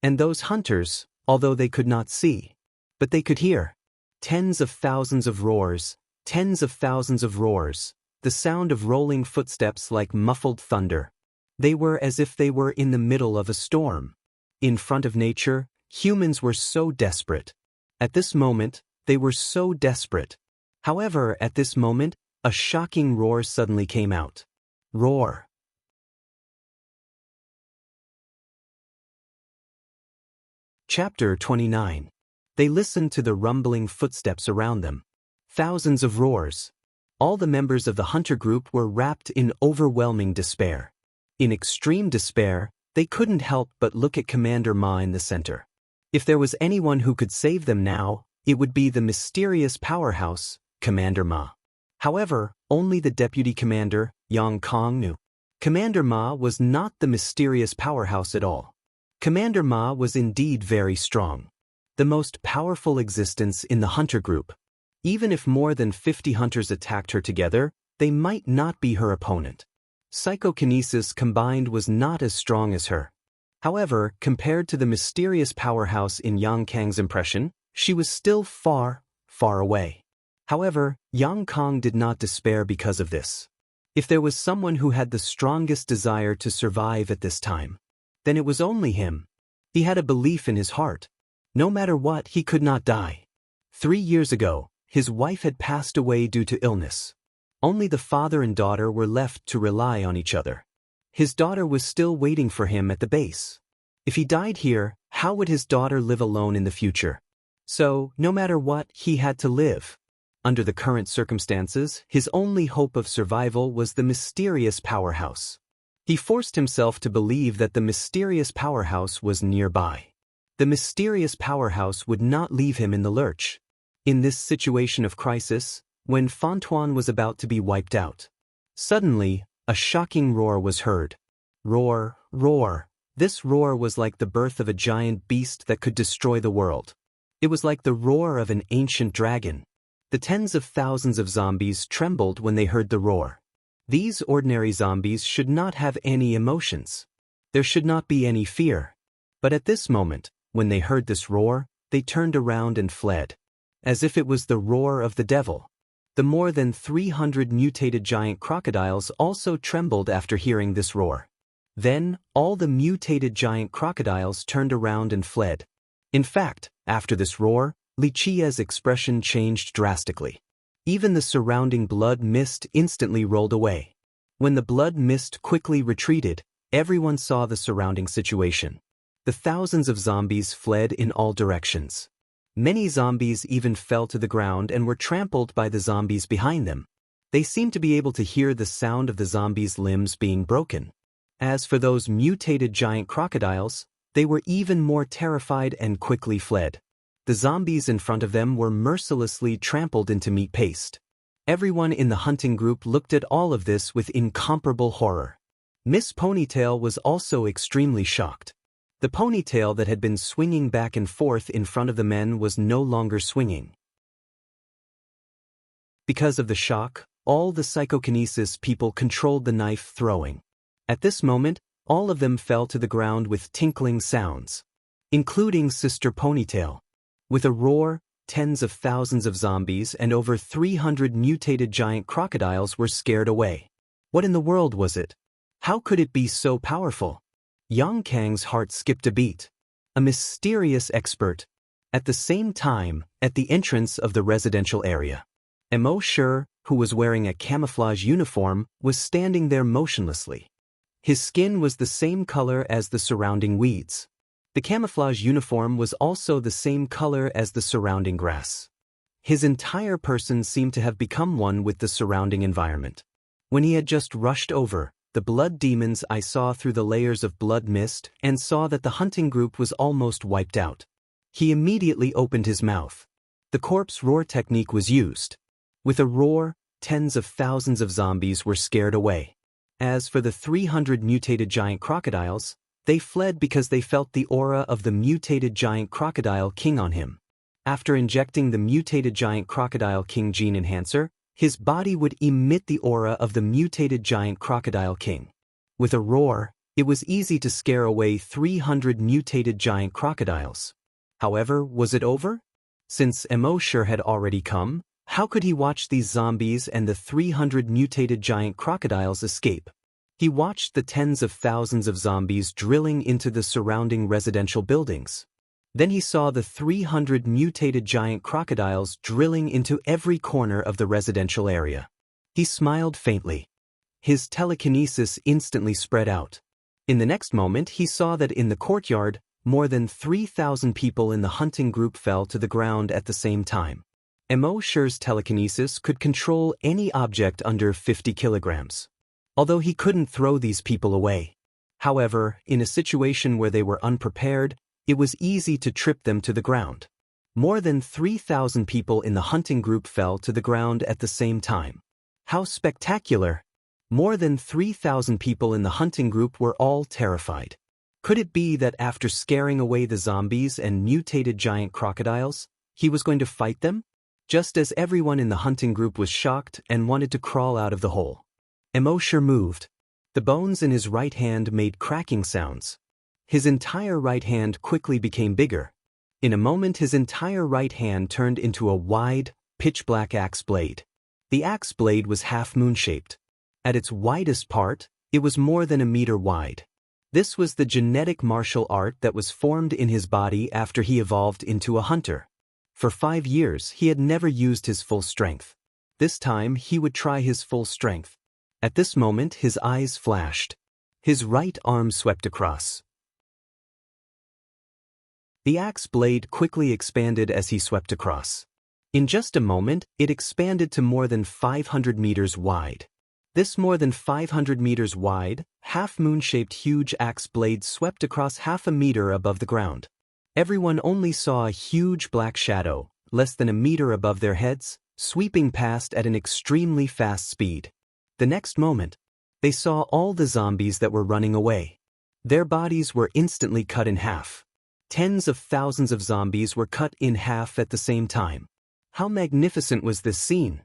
And those hunters, although they could not see, but they could hear. Tens of thousands of roars, the sound of rolling footsteps like muffled thunder. They were as if they were in the middle of a storm. In front of nature, humans were so desperate. At this moment, they were so desperate. However, at this moment, a shocking roar suddenly came out. Roar. Chapter 29. They listened to the rumbling footsteps around them. Thousands of roars. All the members of the hunter group were wrapped in overwhelming despair. In extreme despair, they couldn't help but look at Commander Ma in the center. If there was anyone who could save them now, it would be the mysterious powerhouse, Commander Ma. However, only the deputy commander, Yang Kong, knew. Commander Ma was not the mysterious powerhouse at all. Commander Ma was indeed very strong. The most powerful existence in the hunter group. Even if more than 50 hunters attacked her together, they might not be her opponent. Psychokinesis combined was not as strong as her. However, compared to the mysterious powerhouse in Yang Kang's impression, she was still far, far away. However, Yang Kang did not despair because of this. If there was someone who had the strongest desire to survive at this time, then it was only him. He had a belief in his heart. No matter what, he could not die. 3 years ago, his wife had passed away due to illness. Only the father and daughter were left to rely on each other. His daughter was still waiting for him at the base. If he died here, how would his daughter live alone in the future? So, no matter what, he had to live. Under the current circumstances, his only hope of survival was the mysterious powerhouse. He forced himself to believe that the mysterious powerhouse was nearby. The mysterious powerhouse would not leave him in the lurch. In this situation of crisis, when Fontuan was about to be wiped out, suddenly, a shocking roar was heard. Roar, roar. This roar was like the birth of a giant beast that could destroy the world. It was like the roar of an ancient dragon. The tens of thousands of zombies trembled when they heard the roar. These ordinary zombies should not have any emotions. There should not be any fear. But at this moment, when they heard this roar, they turned around and fled. As if it was the roar of the devil. The more than 300 mutated giant crocodiles also trembled after hearing this roar. Then, all the mutated giant crocodiles turned around and fled. In fact, after this roar, Li Qia's expression changed drastically. Even the surrounding blood mist instantly rolled away. When the blood mist quickly retreated, everyone saw the surrounding situation. The thousands of zombies fled in all directions. Many zombies even fell to the ground and were trampled by the zombies behind them. They seemed to be able to hear the sound of the zombies' limbs being broken. As for those mutated giant crocodiles, they were even more terrified and quickly fled. The zombies in front of them were mercilessly trampled into meat paste. Everyone in the hunting group looked at all of this with incomparable horror. Miss Ponytail was also extremely shocked. The ponytail that had been swinging back and forth in front of the men was no longer swinging. Because of the shock, all the psychokinesis people controlled the knife throwing. At this moment, all of them fell to the ground with tinkling sounds, including Sister Ponytail. With a roar, tens of thousands of zombies and over 300 mutated giant crocodiles were scared away. What in the world was it? How could it be so powerful? Yang Kang's heart skipped a beat. a mysterious expert. At the same time, at the entrance of the residential area, embark, who was wearing a camouflage uniform, was standing there motionlessly. His skin was the same color as the surrounding weeds. The camouflage uniform was also the same color as the surrounding grass. His entire person seemed to have become one with the surrounding environment. When he had just rushed over the blood demons, I saw through the layers of blood mist and saw that the hunting group was almost wiped out. He immediately opened his mouth. The corpse roar technique was used. With a roar, tens of thousands of zombies were scared away. As for the 300 mutated giant crocodiles, they fled because they felt the aura of the mutated giant crocodile king on him. After injecting the mutated giant crocodile king gene enhancer, his body would emit the aura of the mutated giant crocodile king. With a roar, it was easy to scare away 300 mutated giant crocodiles. However, was it over? Since embark had already come, how could he watch these zombies and the 300 mutated giant crocodiles escape? He watched the tens of thousands of zombies drilling into the surrounding residential buildings. Then he saw the 300 mutated giant crocodiles drilling into every corner of the residential area. He smiled faintly. His telekinesis instantly spread out. In the next moment, he saw that in the courtyard, more than 3,000 people in the hunting group fell to the ground at the same time. embark's telekinesis could control any object under 50 kilograms. Although he couldn't throw these people away. However, in a situation where they were unprepared, it was easy to trip them to the ground. More than 3,000 people in the hunting group fell to the ground at the same time. How spectacular! More than 3,000 people in the hunting group were all terrified. Could it be that after scaring away the zombies and mutated giant crocodiles, he was going to fight them? Just as everyone in the hunting group was shocked and wanted to crawl out of the hole. embark moved. The bones in his right hand made cracking sounds. His entire right hand quickly became bigger. In a moment, his entire right hand turned into a wide, pitch-black axe blade. The axe blade was half moon-shaped. At its widest part, it was more than a meter wide. This was the genetic martial art that was formed in his body after he evolved into a hunter. For 5 years, he had never used his full strength. This time, he would try his full strength. At this moment, his eyes flashed. His right arm swept across. The axe blade quickly expanded as he swept across. In just a moment, it expanded to more than 500 meters wide. This more than 500 meters wide, half-moon-shaped huge axe blade swept across half a meter above the ground. Everyone only saw a huge black shadow, less than a meter above their heads, sweeping past at an extremely fast speed. The next moment, they saw all the zombies that were running away. Their bodies were instantly cut in half. Tens of thousands of zombies were cut in half at the same time. How magnificent was this scene!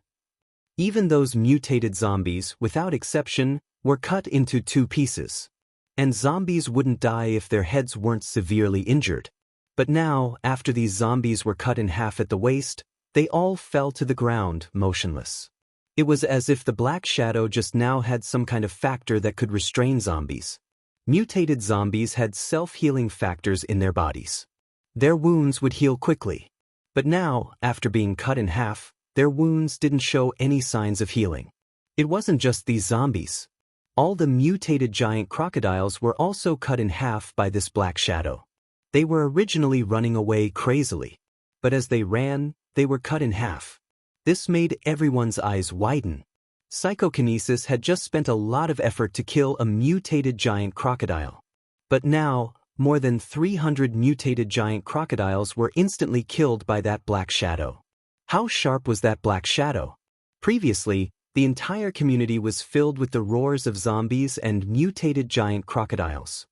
Even those mutated zombies, without exception, were cut into 2 pieces. And zombies wouldn't die if their heads weren't severely injured. But now, after these zombies were cut in half at the waist, they all fell to the ground, motionless. It was as if the black shadow just now had some kind of factor that could restrain zombies. Mutated zombies had self-healing factors in their bodies. Their wounds would heal quickly. But now, after being cut in half, their wounds didn't show any signs of healing. It wasn't just these zombies. All the mutated giant crocodiles were also cut in half by this black shadow. They were originally running away crazily. But as they ran, they were cut in half. This made everyone's eyes widen. Psychokinesis had just spent a lot of effort to kill a mutated giant crocodile. But now, more than 300 mutated giant crocodiles were instantly killed by that black shadow. How sharp was that black shadow? Previously, the entire community was filled with the roars of zombies and mutated giant crocodiles.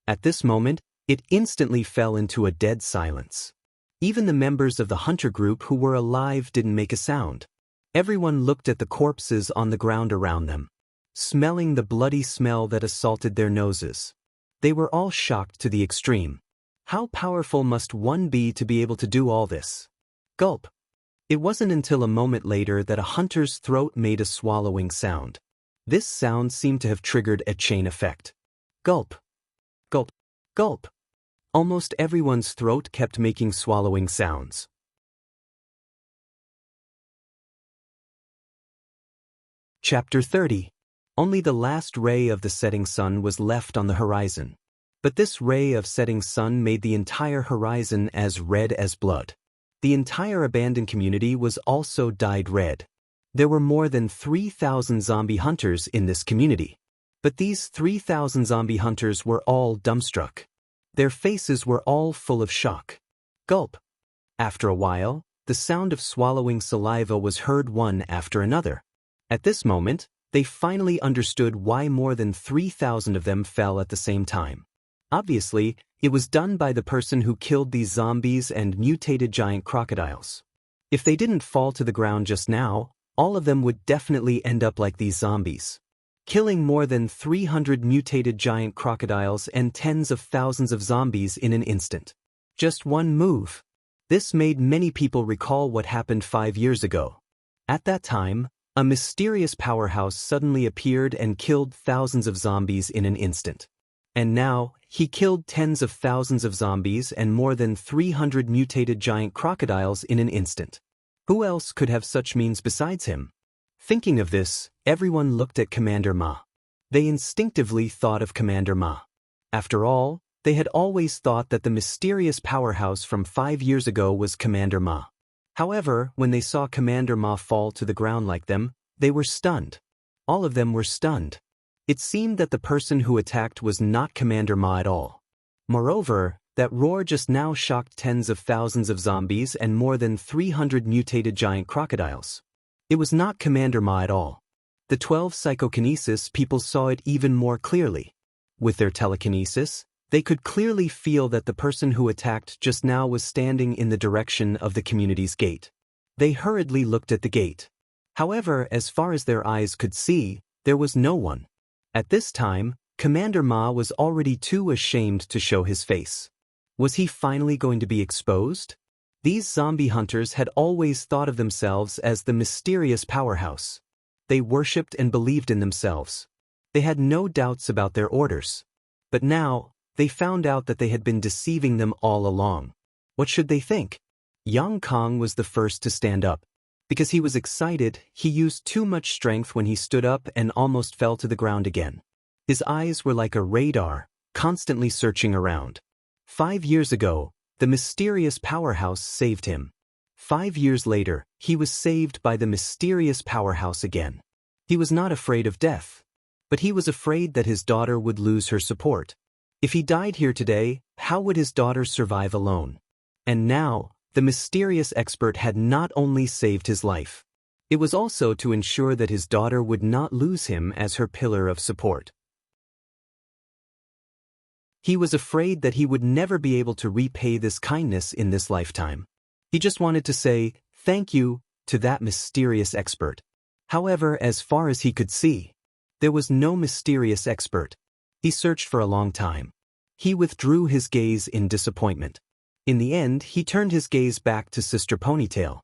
At this moment, it instantly fell into a dead silence. Even the members of the hunter group who were alive didn't make a sound. Everyone looked at the corpses on the ground around them, smelling the bloody smell that assaulted their noses. They were all shocked to the extreme. How powerful must one be to be able to do all this? Gulp. It wasn't until a moment later that a hunter's throat made a swallowing sound. This sound seemed to have triggered a chain effect. Gulp. Gulp. Gulp. Almost everyone's throat kept making swallowing sounds. Chapter 30. Only the last ray of the setting sun was left on the horizon. But this ray of setting sun made the entire horizon as red as blood. The entire abandoned community was also dyed red. There were more than 3,000 zombie hunters in this community. But these 3,000 zombie hunters were all dumbstruck. Their faces were all full of shock. Gulp. After a while, the sound of swallowing saliva was heard one after another. At this moment, they finally understood why more than 3,000 of them fell at the same time. Obviously, it was done by the person who killed these zombies and mutated giant crocodiles. If they didn't fall to the ground just now, all of them would definitely end up like these zombies. Killing more than 300 mutated giant crocodiles and tens of thousands of zombies in an instant. Just one move. This made many people recall what happened 5 years ago. At that time, a mysterious powerhouse suddenly appeared and killed thousands of zombies in an instant. And now, he killed tens of thousands of zombies and more than 300 mutated giant crocodiles in an instant. Who else could have such means besides him? Thinking of this, everyone looked at Commander Ma. They instinctively thought of Commander Ma. After all, they had always thought that the mysterious powerhouse from 5 years ago was Commander Ma. However, when they saw Commander Ma fall to the ground like them, they were stunned. All of them were stunned. It seemed that the person who attacked was not Commander Ma at all. Moreover, that roar just now shocked tens of thousands of zombies and more than 300 mutated giant crocodiles. It was not Commander Ma at all. The 12 psychokinesis people saw it even more clearly. With their telekinesis, they could clearly feel that the person who attacked just now was standing in the direction of the community's gate. They hurriedly looked at the gate. However, as far as their eyes could see, there was no one. At this time, Commander Ma was already too ashamed to show his face. Was he finally going to be exposed? These zombie hunters had always thought of themselves as the mysterious powerhouse. They worshipped and believed in themselves. They had no doubts about their orders. But now, they found out that they had been deceiving them all along. What should they think? Yang Kong was the first to stand up. Because he was excited, he used too much strength when he stood up and almost fell to the ground again. His eyes were like a radar, constantly searching around. 5 years ago, the mysterious powerhouse saved him. 5 years later, he was saved by the mysterious powerhouse again. He was not afraid of death. But he was afraid that his daughter would lose her support. If he died here today, how would his daughter survive alone? And now, the mysterious expert had not only saved his life. It was also to ensure that his daughter would not lose him as her pillar of support. He was afraid that he would never be able to repay this kindness in this lifetime. He just wanted to say, thank you, to that mysterious expert. However, as far as he could see, there was no mysterious expert. He searched for a long time. He withdrew his gaze in disappointment. In the end, he turned his gaze back to Sister Ponytail.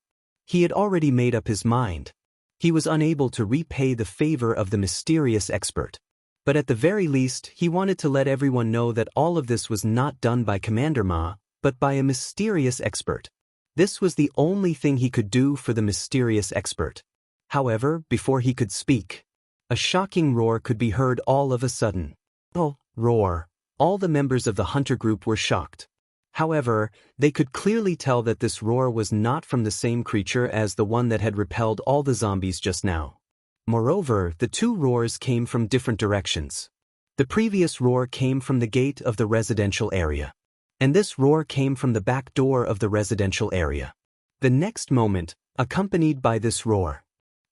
He had already made up his mind. He was unable to repay the favor of the mysterious expert. But at the very least, he wanted to let everyone know that all of this was not done by Commander Ma, but by a mysterious expert. This was the only thing he could do for the mysterious expert. However, before he could speak, a shocking roar could be heard all of a sudden. Oh, roar. All the members of the hunter group were shocked. However, they could clearly tell that this roar was not from the same creature as the one that had repelled all the zombies just now. Moreover, the two roars came from different directions. The previous roar came from the gate of the residential area. And this roar came from the back door of the residential area. The next moment, accompanied by this roar,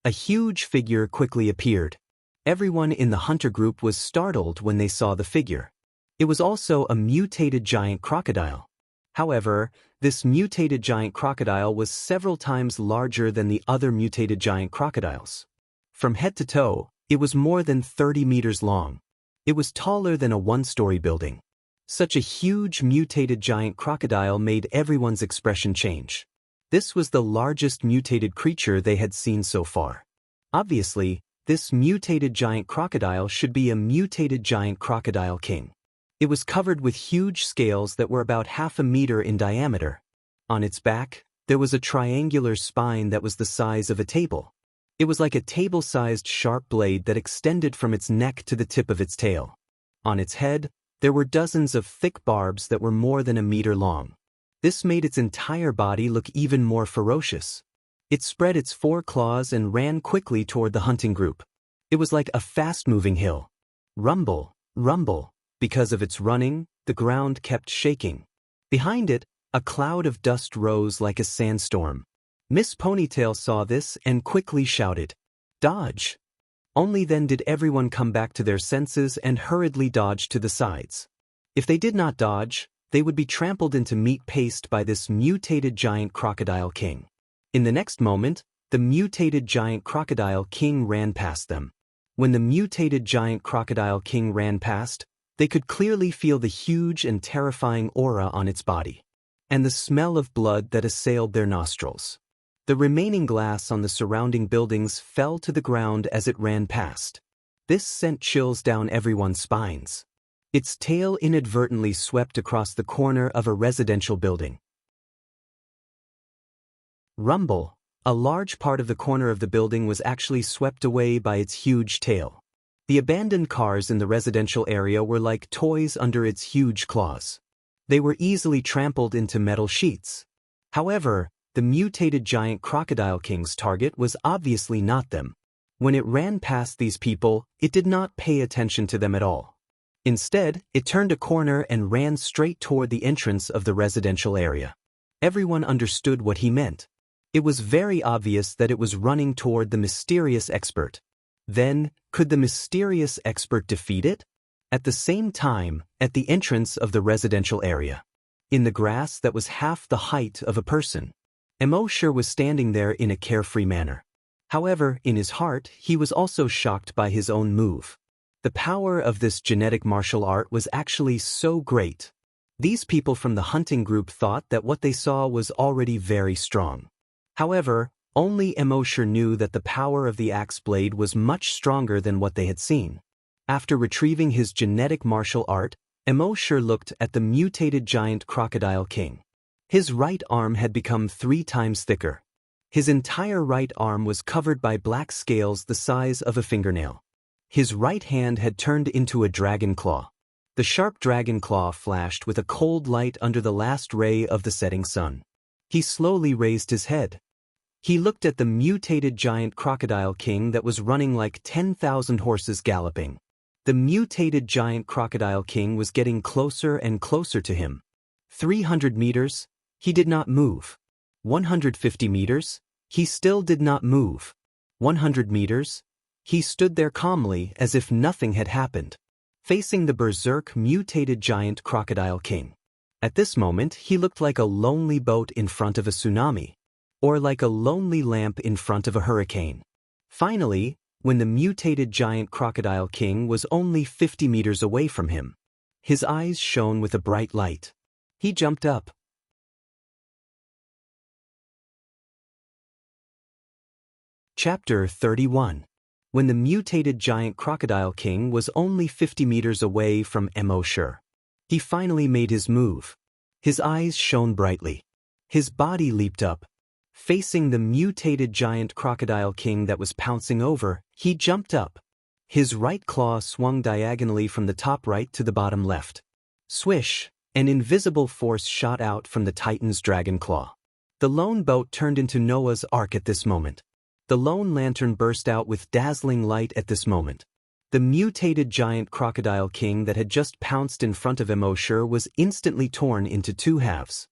a huge figure quickly appeared. Everyone in the hunter group was startled when they saw the figure. It was also a mutated giant crocodile. However, this mutated giant crocodile was several times larger than the other mutated giant crocodiles. From head to toe, it was more than 30 meters long. It was taller than a one-story building. Such a huge mutated giant crocodile made everyone's expression change. This was the largest mutated creature they had seen so far. Obviously, this mutated giant crocodile should be a mutated giant crocodile king. It was covered with huge scales that were about half a meter in diameter. On its back, there was a triangular spine that was the size of a table. It was like a table-sized sharp blade that extended from its neck to the tip of its tail. On its head, there were dozens of thick barbs that were more than a meter long. This made its entire body look even more ferocious. It spread its 4 claws and ran quickly toward the hunting group. It was like a fast-moving hill. Rumble, rumble. Because of its running, the ground kept shaking. Behind it, a cloud of dust rose like a sandstorm. Miss Ponytail saw this and quickly shouted, "Dodge!" Only then did everyone come back to their senses and hurriedly dodge to the sides. If they did not dodge, they would be trampled into meat paste by this mutated giant crocodile king. In the next moment, the mutated giant crocodile king ran past them. When the mutated giant crocodile king ran past, they could clearly feel the huge and terrifying aura on its body, and the smell of blood that assailed their nostrils. The remaining glass on the surrounding buildings fell to the ground as it ran past. This sent chills down everyone's spines. Its tail inadvertently swept across the corner of a residential building. Rumble, a large part of the corner of the building was actually swept away by its huge tail. The abandoned cars in the residential area were like toys under its huge claws. They were easily trampled into metal sheets. However, the mutated giant crocodile king's target was obviously not them. When it ran past these people, it did not pay attention to them at all. Instead, it turned a corner and ran straight toward the entrance of the residential area. Everyone understood what he meant. It was very obvious that it was running toward the mysterious expert. Then, could the mysterious expert defeat it? At the same time, at the entrance of the residential area, in the grass that was half the height of a person, Emosher was standing there in a carefree manner. However, in his heart, he was also shocked by his own move. The power of this genetic martial art was actually so great. These people from the hunting group thought that what they saw was already very strong. However, only Emosher knew that the power of the axe blade was much stronger than what they had seen. After retrieving his genetic martial art, Emosher looked at the mutated giant crocodile king. His right arm had become 3 times thicker. His entire right arm was covered by black scales the size of a fingernail. His right hand had turned into a dragon claw. The sharp dragon claw flashed with a cold light under the last ray of the setting sun. He slowly raised his head. He looked at the mutated giant crocodile king that was running like 10,000 horses galloping. The mutated giant crocodile king was getting closer and closer to him. 300 meters, he did not move. 150 meters, he still did not move. 100 meters, he stood there calmly as if nothing had happened, facing the berserk mutated giant crocodile king. At this moment, he looked like a lonely boat in front of a tsunami, or like a lonely lamp in front of a hurricane. Finally, when the mutated giant crocodile king was only 50 meters away from him, his eyes shone with a bright light. He jumped up. Chapter 31. When the mutated giant crocodile king was only 50 meters away from Emosher, he finally made his move. His eyes shone brightly. His body leaped up. Facing the mutated giant crocodile king that was pouncing over, he jumped up. His right claw swung diagonally from the top right to the bottom left. Swish! An invisible force shot out from the Titan's dragon claw. The lone boat turned into Noah's Ark at this moment. The lone lantern burst out with dazzling light at this moment. The mutated giant crocodile king that had just pounced in front of Emosher was instantly torn into 2 halves.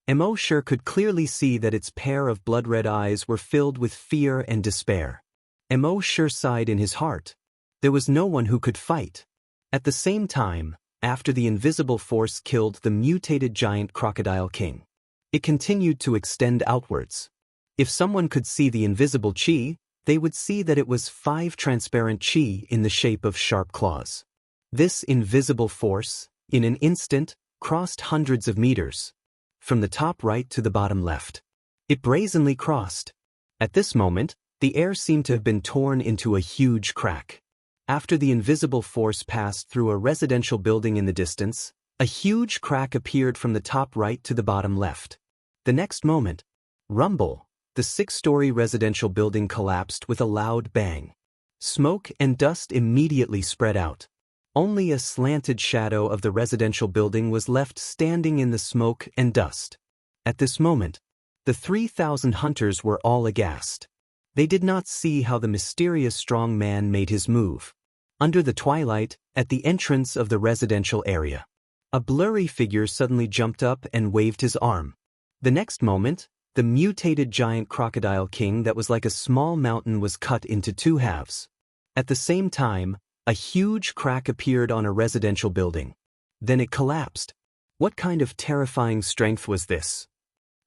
Emosher could clearly see that its pair of blood-red eyes were filled with fear and despair. Emosher sighed in his heart. There was no one who could fight. At the same time, after the invisible force killed the mutated giant crocodile king, it continued to extend outwards. If someone could see the invisible chi, they would see that it was 5 transparent chi in the shape of sharp claws. This invisible force, in an instant, crossed hundreds of meters, from the top right to the bottom left. It brazenly crossed. At this moment, the air seemed to have been torn into a huge crack. After the invisible force passed through a residential building in the distance, a huge crack appeared from the top right to the bottom left. The next moment, rumble, the 6-story residential building collapsed with a loud bang. Smoke and dust immediately spread out. Only a slanted shadow of the residential building was left standing in the smoke and dust. At this moment, the 3,000 hunters were all aghast. They did not see how the mysterious strong man made his move. Under the twilight, at the entrance of the residential area, a blurry figure suddenly jumped up and waved his arm. The next moment, the mutated giant crocodile king that was like a small mountain was cut into 2 halves. At the same time, a huge crack appeared on a residential building. Then it collapsed. What kind of terrifying strength was this?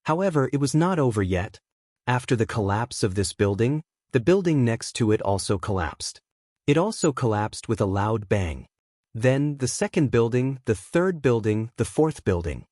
However, it was not over yet. After the collapse of this building, the building next to it also collapsed. It also collapsed with a loud bang. Then the second building, the third building, the fourth building.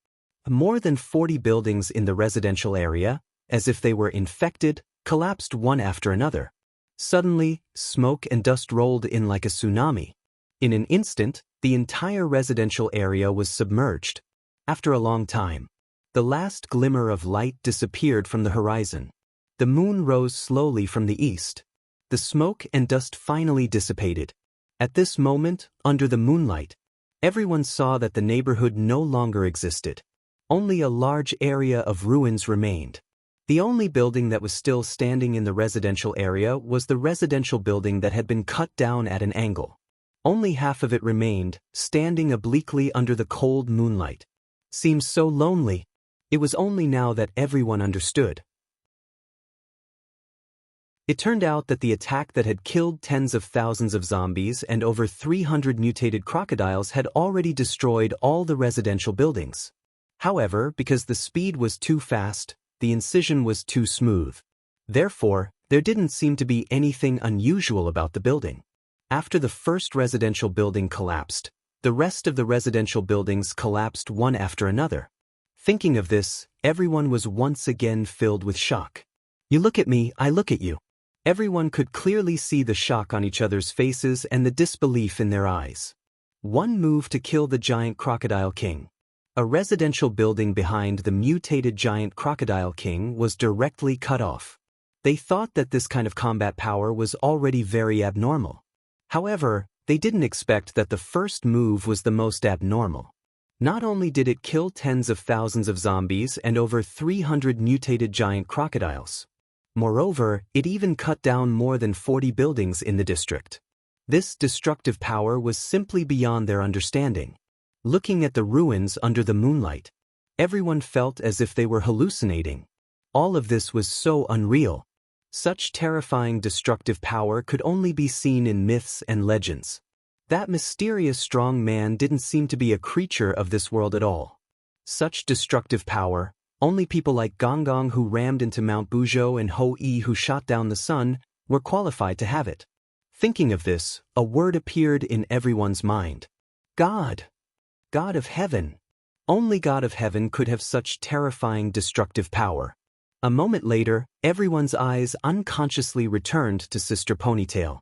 More than 40 buildings in the residential area, as if they were infected, collapsed one after another. Suddenly, smoke and dust rolled in like a tsunami. In an instant, the entire residential area was submerged. After a long time, the last glimmer of light disappeared from the horizon. The moon rose slowly from the east. The smoke and dust finally dissipated. At this moment, under the moonlight, everyone saw that the neighborhood no longer existed. Only a large area of ruins remained. The only building that was still standing in the residential area was the residential building that had been cut down at an angle. Only half of it remained, standing obliquely under the cold moonlight. Seems so lonely. It was only now that everyone understood. It turned out that the attack that had killed tens of thousands of zombies and over 300 mutated crocodiles had already destroyed all the residential buildings. However, because the speed was too fast, the incision was too smooth. Therefore, there didn't seem to be anything unusual about the building. After the first residential building collapsed, the rest of the residential buildings collapsed one after another. Thinking of this, everyone was once again filled with shock. You look at me, I look at you. Everyone could clearly see the shock on each other's faces and the disbelief in their eyes. One move to kill the giant crocodile king. A residential building behind the mutated giant crocodile king was directly cut off. They thought that this kind of combat power was already very abnormal. However, they didn't expect that the first move was the most abnormal. Not only did it kill tens of thousands of zombies and over 300 mutated giant crocodiles. Moreover, it even cut down more than 40 buildings in the district. This destructive power was simply beyond their understanding. Looking at the ruins under the moonlight, everyone felt as if they were hallucinating. All of this was so unreal. Such terrifying destructive power could only be seen in myths and legends. That mysterious strong man didn't seem to be a creature of this world at all. Such destructive power, only people like Gong Gong who rammed into Mount Buzhou and Ho Yi who shot down the sun were qualified to have it. Thinking of this, a word appeared in everyone's mind. God. God of heaven. Only God of heaven could have such terrifying destructive power. A moment later, everyone's eyes unconsciously returned to Sister Ponytail.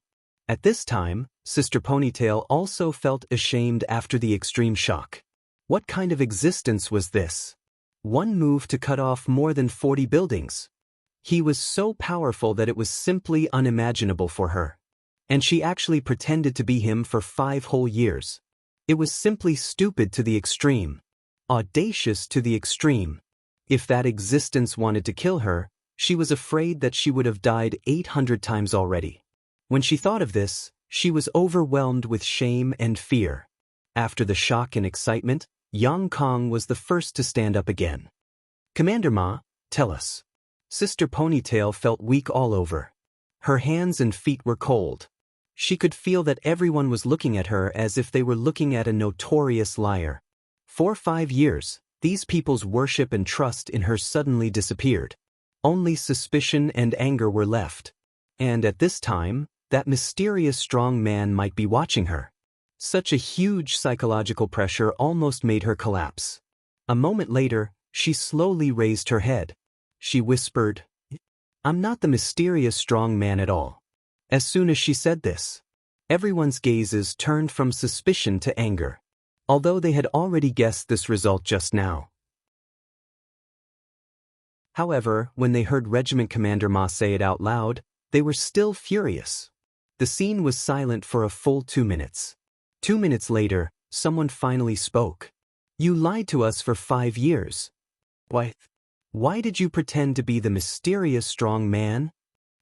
At this time, Sister Ponytail also felt ashamed after the extreme shock. What kind of existence was this? One move to cut off more than 40 buildings. He was so powerful that it was simply unimaginable for her. And she actually pretended to be him for 5 whole years. It was simply stupid to the extreme. Audacious to the extreme. If that existence wanted to kill her, she was afraid that she would have died 800 times already. When she thought of this, she was overwhelmed with shame and fear. After the shock and excitement, Yang Kong was the first to stand up again. Commander Ma, tell us. Sister Ponytail felt weak all over. Her hands and feet were cold. She could feel that everyone was looking at her as if they were looking at a notorious liar. For 5 years, these people's worship and trust in her suddenly disappeared. Only suspicion and anger were left. And at this time, that mysterious strong man might be watching her. Such a huge psychological pressure almost made her collapse. A moment later, she slowly raised her head. She whispered, "I'm not the mysterious strong man at all." As soon as she said this, Everyone's gazes turned from suspicion to anger, although they had already guessed this result just now. However, when they heard Regiment Commander Ma say it out loud, they were still furious. The scene was silent for a full 2 minutes. 2 minutes later, someone finally spoke. "You lied to us for 5 years. Why did you pretend to be the mysterious strong man?"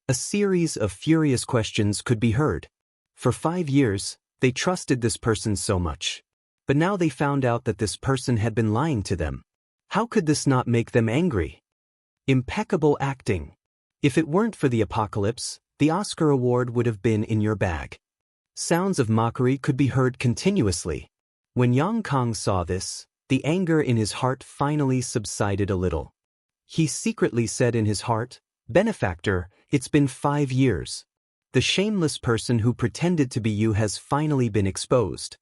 A series of furious questions could be heard. For 5 years, they trusted this person so much. But now they found out that this person had been lying to them. How could this not make them angry? Impeccable acting. If it weren't for the apocalypse, the Oscar award would have been in your bag. Sounds of mockery could be heard continuously. When Yang Kong saw this, the anger in his heart finally subsided a little. He secretly said in his heart, "Benefactor, it's been 5 years. The shameless person who pretended to be you has finally been exposed."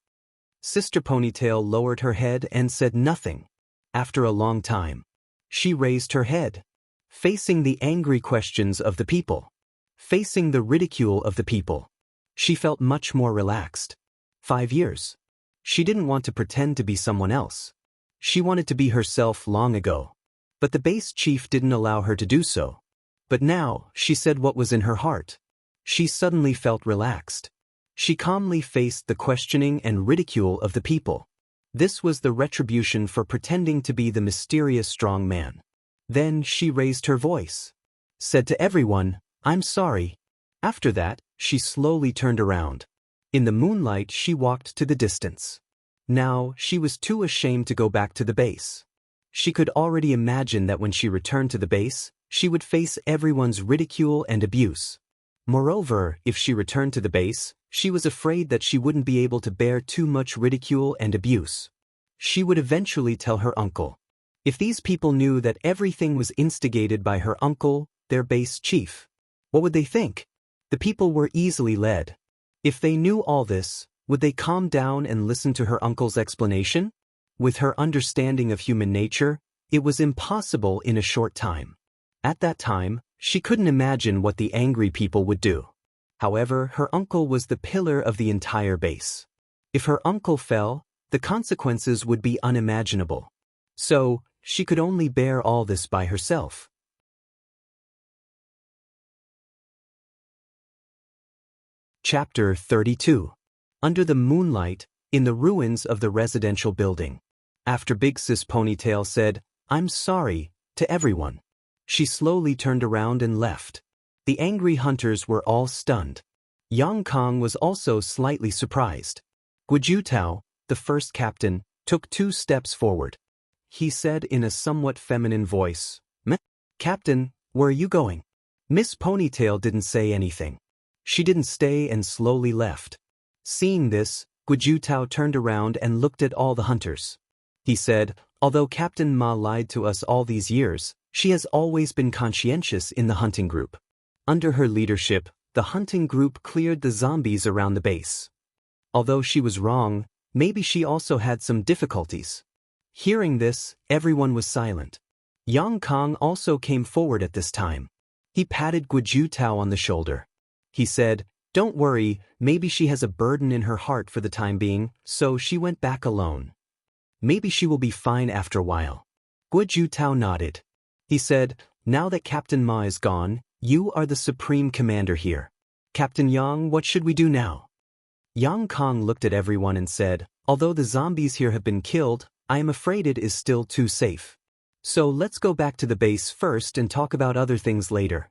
Sister Ponytail lowered her head and said nothing. After a long time, she raised her head, facing the angry questions of the people, facing the ridicule of the people. She felt much more relaxed. 5 years. She didn't want to pretend to be someone else. She wanted to be herself long ago. But the base chief didn't allow her to do so. But now, she said what was in her heart. She suddenly felt relaxed. She calmly faced the questioning and ridicule of the people. This was the retribution for pretending to be the mysterious strong man. Then she raised her voice, said to everyone, "I'm sorry." After that, she slowly turned around. In the moonlight, she walked to the distance. Now, she was too ashamed to go back to the base. She could already imagine that when she returned to the base, she would face everyone's ridicule and abuse. Moreover, if she returned to the base, she was afraid that she wouldn't be able to bear too much ridicule and abuse. She would eventually tell her uncle. If these people knew that everything was instigated by her uncle, their base chief, what would they think? The people were easily led. If they knew all this, would they calm down and listen to her uncle's explanation? With her understanding of human nature, it was impossible in a short time. At that time, she couldn't imagine what the angry people would do. However, her uncle was the pillar of the entire base. If her uncle fell, the consequences would be unimaginable. So, she could only bear all this by herself. Chapter 32. Under the moonlight, in the ruins of the residential building. After Big Sis Ponytail said, "I'm sorry," to everyone, she slowly turned around and left. The angry hunters were all stunned. Yang Kong was also slightly surprised. Guojutao, the first captain, took 2 steps forward. He said in a somewhat feminine voice, "Meh, Captain, where are you going?" Miss Ponytail didn't say anything. She didn't stay and slowly left. Seeing this, Guojutao turned around and looked at all the hunters. He said, "Although Captain Ma lied to us all these years, she has always been conscientious in the hunting group. Under her leadership, the hunting group cleared the zombies around the base. Although she was wrong, maybe she also had some difficulties." Hearing this, everyone was silent. Yang Kong also came forward at this time. He patted Guojutao on the shoulder. He said, "Don't worry, maybe she has a burden in her heart for the time being, so she went back alone. Maybe she will be fine after a while." Guojutao nodded. He said, "Now that Captain Ma is gone, you are the supreme commander here. Captain Yang, what should we do now?" Yang Kong looked at everyone and said, "Although the zombies here have been killed, I am afraid it is still too safe. So let's go back to the base first and talk about other things later."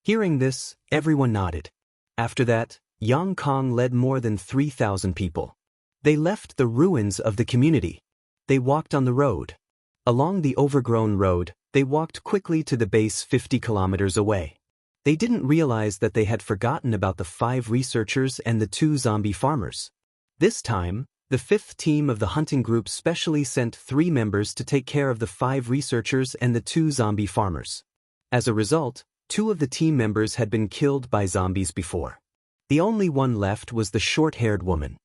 Hearing this, everyone nodded. After that, Yang Kong led more than 3,000 people. They left the ruins of the community. They walked on the road. Along the overgrown road, they walked quickly to the base 50 kilometers away. They didn't realize that they had forgotten about the 5 researchers and the 2 zombie farmers. This time, the 5th team of the hunting group specially sent 3 members to take care of the 5 researchers and the 2 zombie farmers. As a result, 2 of the team members had been killed by zombies before. The only one left was the short-haired woman.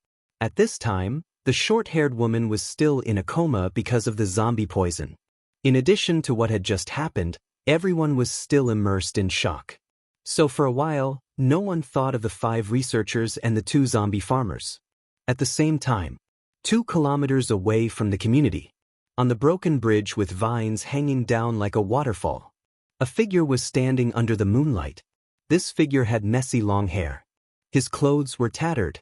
At this time, the short-haired woman was still in a coma because of the zombie poison. In addition to what had just happened, everyone was still immersed in shock. So for a while, no one thought of the 5 researchers and the 2 zombie farmers. At the same time, 2 kilometers away from the community, on the broken bridge with vines hanging down like a waterfall, a figure was standing under the moonlight. This figure had messy long hair. His clothes were tattered.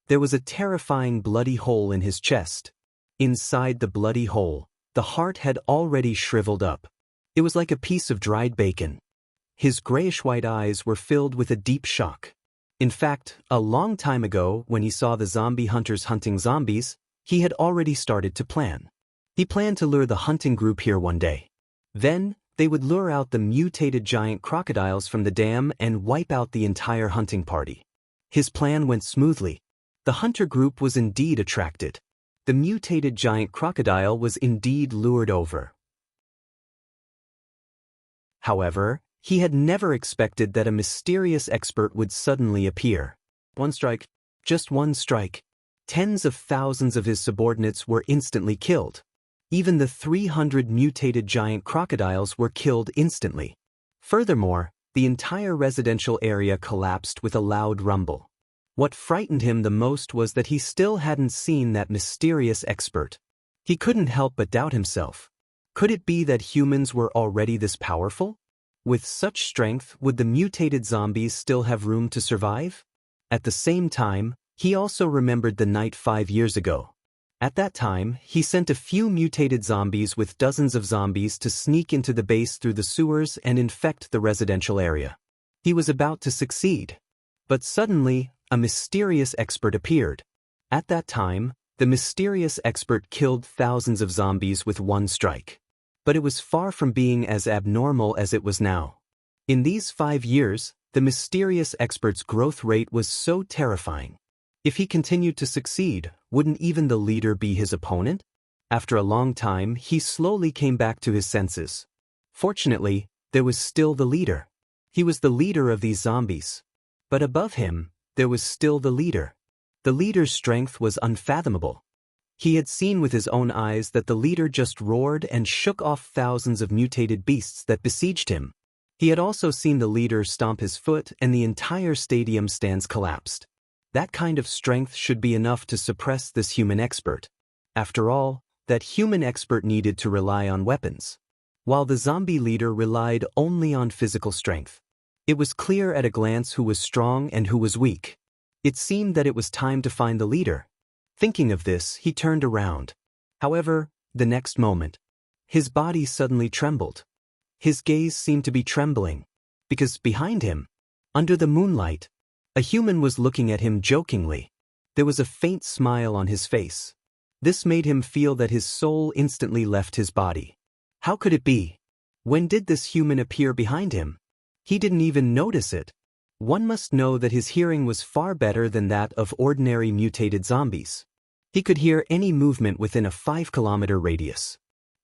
There was a terrifying bloody hole in his chest. Inside the bloody hole, the heart had already shriveled up. It was like a piece of dried bacon. His grayish-white eyes were filled with a deep shock. In fact, a long time ago, when he saw the zombie hunters hunting zombies, he had already started to plan. He planned to lure the hunting group here one day. Then, they would lure out the mutated giant crocodiles from the dam and wipe out the entire hunting party. His plan went smoothly. The hunter group was indeed attracted. The mutated giant crocodile was indeed lured over. However, he had never expected that a mysterious expert would suddenly appear. One strike, just one strike. Tens of thousands of his subordinates were instantly killed. Even the 300 mutated giant crocodiles were killed instantly. Furthermore, the entire residential area collapsed with a loud rumble. What frightened him the most was that he still hadn't seen that mysterious expert. He couldn't help but doubt himself. Could it be that humans were already this powerful? With such strength, would the mutated zombies still have room to survive? At the same time, he also remembered the night 5 years ago. At that time, he sent a few mutated zombies with dozens of zombies to sneak into the base through the sewers and infect the residential area. He was about to succeed. But suddenly, a mysterious expert appeared. At that time, the mysterious expert killed thousands of zombies with one strike. But it was far from being as abnormal as it was now. In these 5 years, the mysterious expert's growth rate was so terrifying. If he continued to succeed, wouldn't even the leader be his opponent? After a long time, he slowly came back to his senses. Fortunately, there was still the leader. He was the leader of these zombies. But above him, there was still the leader. The leader's strength was unfathomable. He had seen with his own eyes that the leader just roared and shook off thousands of mutated beasts that besieged him. He had also seen the leader stomp his foot and the entire stadium stands collapsed. That kind of strength should be enough to suppress this human expert. After all, that human expert needed to rely on weapons, while the zombie leader relied only on physical strength. It was clear at a glance who was strong and who was weak. It seemed that it was time to find the leader. Thinking of this, he turned around. However, the next moment, his body suddenly trembled. His gaze seemed to be trembling, because behind him, under the moonlight, a human was looking at him jokingly. There was a faint smile on his face. This made him feel that his soul instantly left his body. How could it be? When did this human appear behind him? He didn't even notice it. One must know that his hearing was far better than that of ordinary mutated zombies. He could hear any movement within a 5-kilometer radius.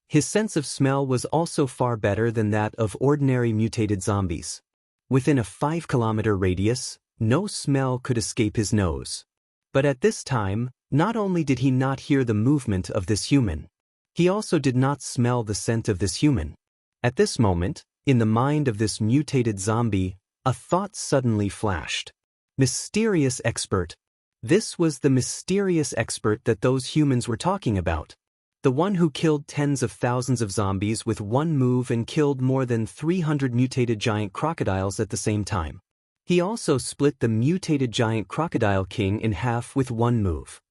His sense of smell was also far better than that of ordinary mutated zombies. Within a 5-kilometer radius, no smell could escape his nose. But at this time, not only did he not hear the movement of this human, he also did not smell the scent of this human. At this moment, in the mind of this mutated zombie, a thought suddenly flashed. Mysterious expert. This was the mysterious expert that those humans were talking about. The one who killed tens of thousands of zombies with one move and killed more than 300 mutated giant crocodiles at the same time. He also split the mutated giant crocodile king in half with one move,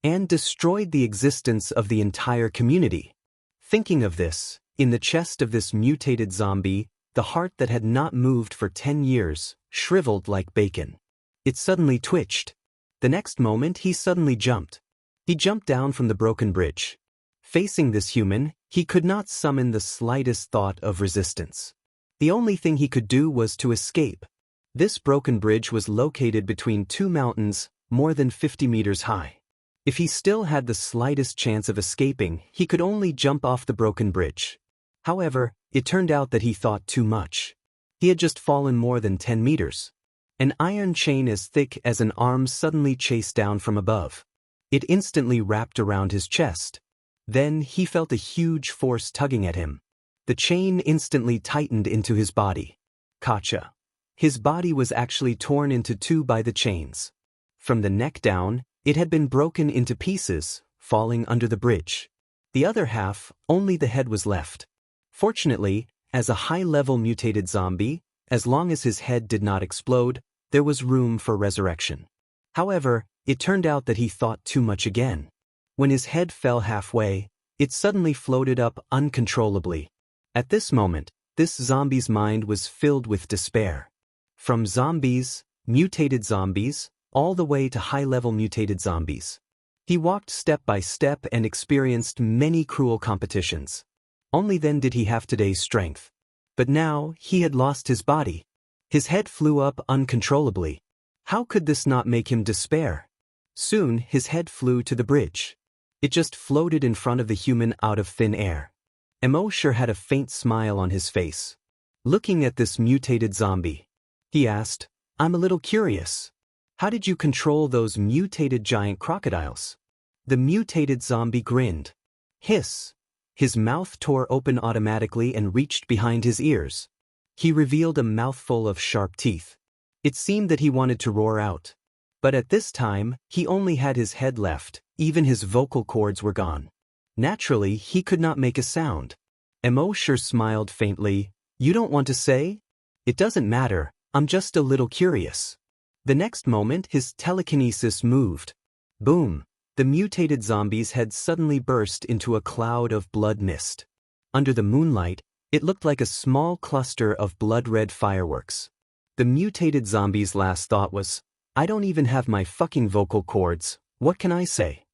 and destroyed the existence of the entire community. Thinking of this, in the chest of this mutated zombie, the heart that had not moved for 10 years, shriveled like bacon. It suddenly twitched. The next moment he suddenly jumped. He jumped down from the broken bridge. Facing this human, he could not summon the slightest thought of resistance. The only thing he could do was to escape. This broken bridge was located between 2 mountains, more than 50 meters high. If he still had the slightest chance of escaping, he could only jump off the broken bridge. However, it turned out that he thought too much. He had just fallen more than 10 meters. An iron chain as thick as an arm suddenly chased down from above. It instantly wrapped around his chest. Then he felt a huge force tugging at him. The chain instantly tightened into his body. Gotcha. His body was actually torn into two by the chains. From the neck down, it had been broken into pieces, falling under the bridge. The other half, only the head was left. Fortunately, as a high-level mutated zombie, as long as his head did not explode, there was room for resurrection. However, it turned out that he thought too much again. When his head fell halfway, it suddenly floated up uncontrollably. At this moment, this zombie's mind was filled with despair. From zombies, mutated zombies, all the way to high-level mutated zombies. He walked step by step and experienced many cruel competitions. Only then did he have today's strength. But now, he had lost his body. His head flew up uncontrollably. How could this not make him despair? Soon, his head flew to the bridge. It just floated in front of the human out of thin air. Emosure had a faint smile on his face. Looking at this mutated zombie, he asked, "I'm a little curious. How did you control those mutated giant crocodiles?" The mutated zombie grinned. Hiss. His mouth tore open automatically and reached behind his ears. He revealed a mouthful of sharp teeth. It seemed that he wanted to roar out. But at this time, he only had his head left, even his vocal cords were gone. Naturally, he could not make a sound. Emosure smiled faintly. "You don't want to say? It doesn't matter, I'm just a little curious." The next moment, his telekinesis moved. Boom! The mutated zombie's head suddenly burst into a cloud of blood mist. Under the moonlight, it looked like a small cluster of blood-red fireworks. The mutated zombie's last thought was, "I don't even have my fucking vocal cords, what can I say?"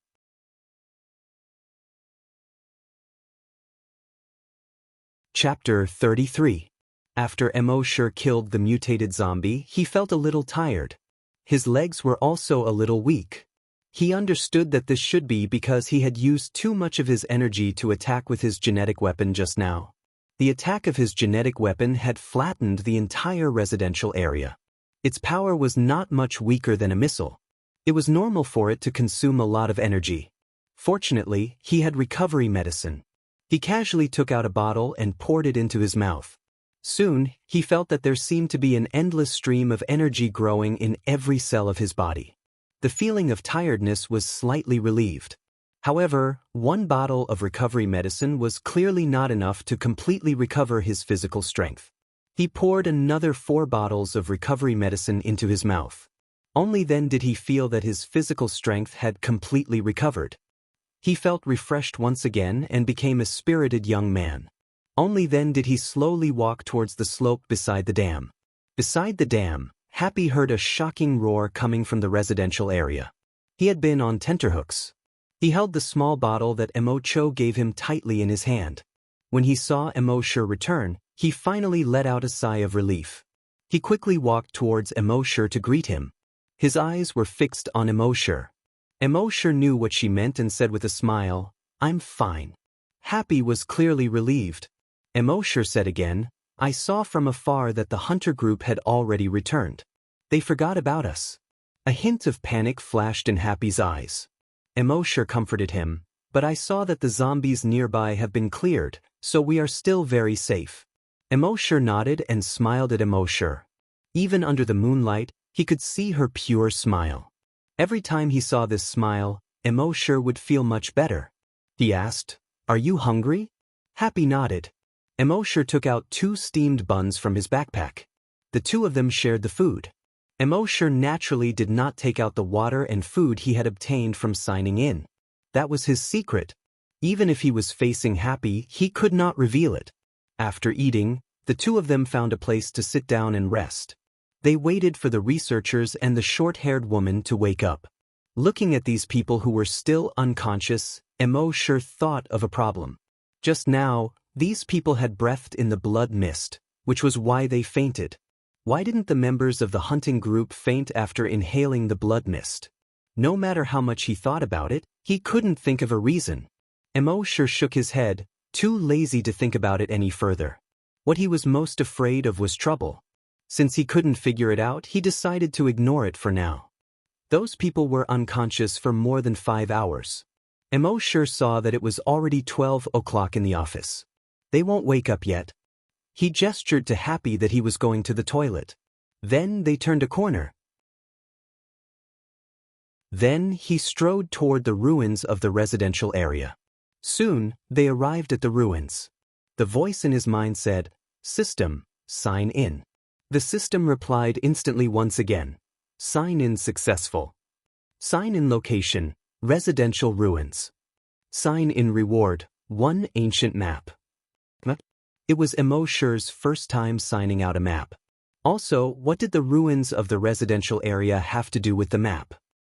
Chapter 33. After Emosure killed the mutated zombie, he felt a little tired. His legs were also a little weak. He understood that this should be because he had used too much of his energy to attack with his genetic weapon just now. The attack of his genetic weapon had flattened the entire residential area. Its power was not much weaker than a missile. It was normal for it to consume a lot of energy. Fortunately, he had recovery medicine. He casually took out a bottle and poured it into his mouth. Soon, he felt that there seemed to be an endless stream of energy growing in every cell of his body. The feeling of tiredness was slightly relieved. However, one bottle of recovery medicine was clearly not enough to completely recover his physical strength. He poured another 4 bottles of recovery medicine into his mouth. Only then did he feel that his physical strength had completely recovered. He felt refreshed once again and became a spirited young man. Only then did he slowly walk towards the slope beside the dam. Beside the dam, Happy heard a shocking roar coming from the residential area. He had been on tenterhooks. He held the small bottle that Emosure gave him tightly in his hand. When he saw Emosure return, he finally let out a sigh of relief. He quickly walked towards Emosure to greet him. His eyes were fixed on Emosure. Emosure knew what she meant and said with a smile, "I'm fine." Happy was clearly relieved. Emosure said again, "I saw from afar that the hunter group had already returned. They forgot about us." A hint of panic flashed in Happy's eyes. Emosure comforted him, "But I saw that the zombies nearby have been cleared, so we are still very safe." Emosure nodded and smiled at Emosure. Even under the moonlight, he could see her pure smile. Every time he saw this smile, Emosure would feel much better. He asked, "Are you hungry?" Happy nodded. Emosure took out 2 steamed buns from his backpack. The 2 of them shared the food. Emosure naturally did not take out the water and food he had obtained from signing in. That was his secret. Even if he was facing Happy, he could not reveal it. After eating, the 2 of them found a place to sit down and rest. They waited for the researchers and the short-haired woman to wake up. Looking at these people who were still unconscious, Emosure thought of a problem. Just now, these people had breathed in the blood mist, which was why they fainted. Why didn't the members of the hunting group faint after inhaling the blood mist? No matter how much he thought about it, he couldn't think of a reason. Emosure shook his head, too lazy to think about it any further. What he was most afraid of was trouble. Since he couldn't figure it out, he decided to ignore it for now. Those people were unconscious for more than 5 hours. Emosure saw that it was already 12 o'clock in the office. They won't wake up yet. He gestured to Happy that he was going to the toilet. Then they turned a corner. Then he strode toward the ruins of the residential area. Soon, they arrived at the ruins. The voice in his mind said, "System, sign in." The system replied instantly once again, "Sign in successful." Sign in location, residential ruins. Sign in reward, one ancient map. It was Emosher's first time signing out a map. Also, what did the ruins of the residential area have to do with the map?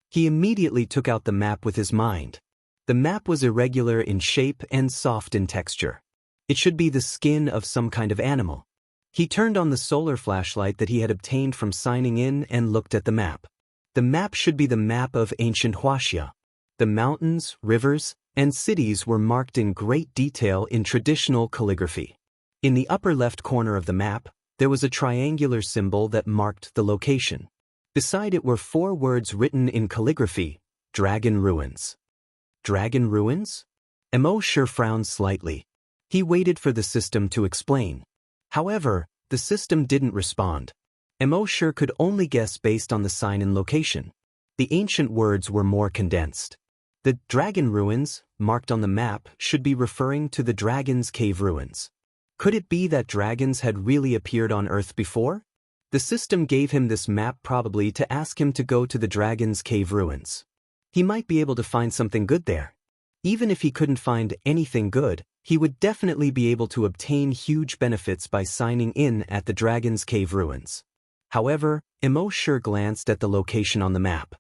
He immediately took out the map with his mind. The map was irregular in shape and soft in texture. It should be the skin of some kind of animal. He turned on the solar flashlight that he had obtained from signing in and looked at the map. The map should be the map of ancient Huaxia. The mountains, rivers, and cities were marked in great detail in traditional calligraphy. In the upper left corner of the map, there was a triangular symbol that marked the location. Beside it were 4 words written in calligraphy, Dragon Ruins. Dragon Ruins? Emosher frowned slightly. He waited for the system to explain. However, the system didn't respond. Emosher could only guess based on the sign and location. The ancient words were more condensed. The Dragon Ruins, marked on the map, should be referring to the Dragon's Cave ruins. Could it be that dragons had really appeared on Earth before? The system gave him this map probably to ask him to go to the Dragon's Cave ruins. He might be able to find something good there. Even if he couldn't find anything good, he would definitely be able to obtain huge benefits by signing in at the Dragon's Cave ruins. However, Emosher glanced at the location on the map.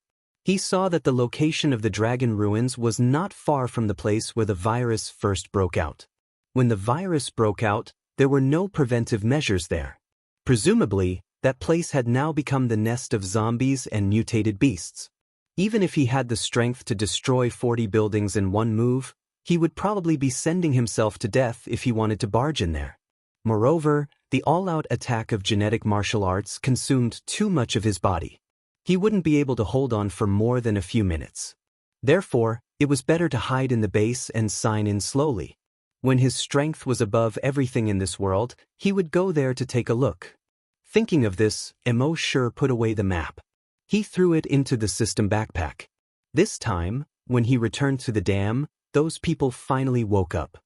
He saw that the location of the Dragon Ruins was not far from the place where the virus first broke out. When the virus broke out, there were no preventive measures there. Presumably, that place had now become the nest of zombies and mutated beasts. Even if he had the strength to destroy 40 buildings in one move, he would probably be sending himself to death if he wanted to barge in there. Moreover, the all-out attack of genetic martial arts consumed too much of his body. He wouldn't be able to hold on for more than a few minutes. Therefore, it was better to hide in the base and sign in slowly. When his strength was above everything in this world, he would go there to take a look. Thinking of this, Emosher put away the map. He threw it into the system backpack. This time, when he returned to the dam, those people finally woke up.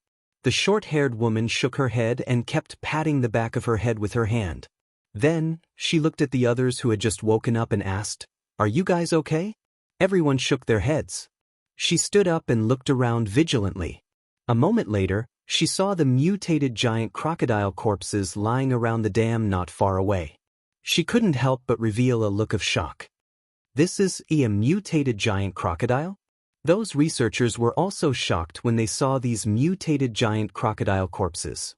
The short-haired woman shook her head and kept patting the back of her head with her hand. Then, she looked at the others who had just woken up and asked, "Are you guys okay?" Everyone shook their heads. She stood up and looked around vigilantly. A moment later, she saw the mutated giant crocodile corpses lying around the dam not far away. She couldn't help but reveal a look of shock. This is a mutated giant crocodile? Those researchers were also shocked when they saw these mutated giant crocodile corpses.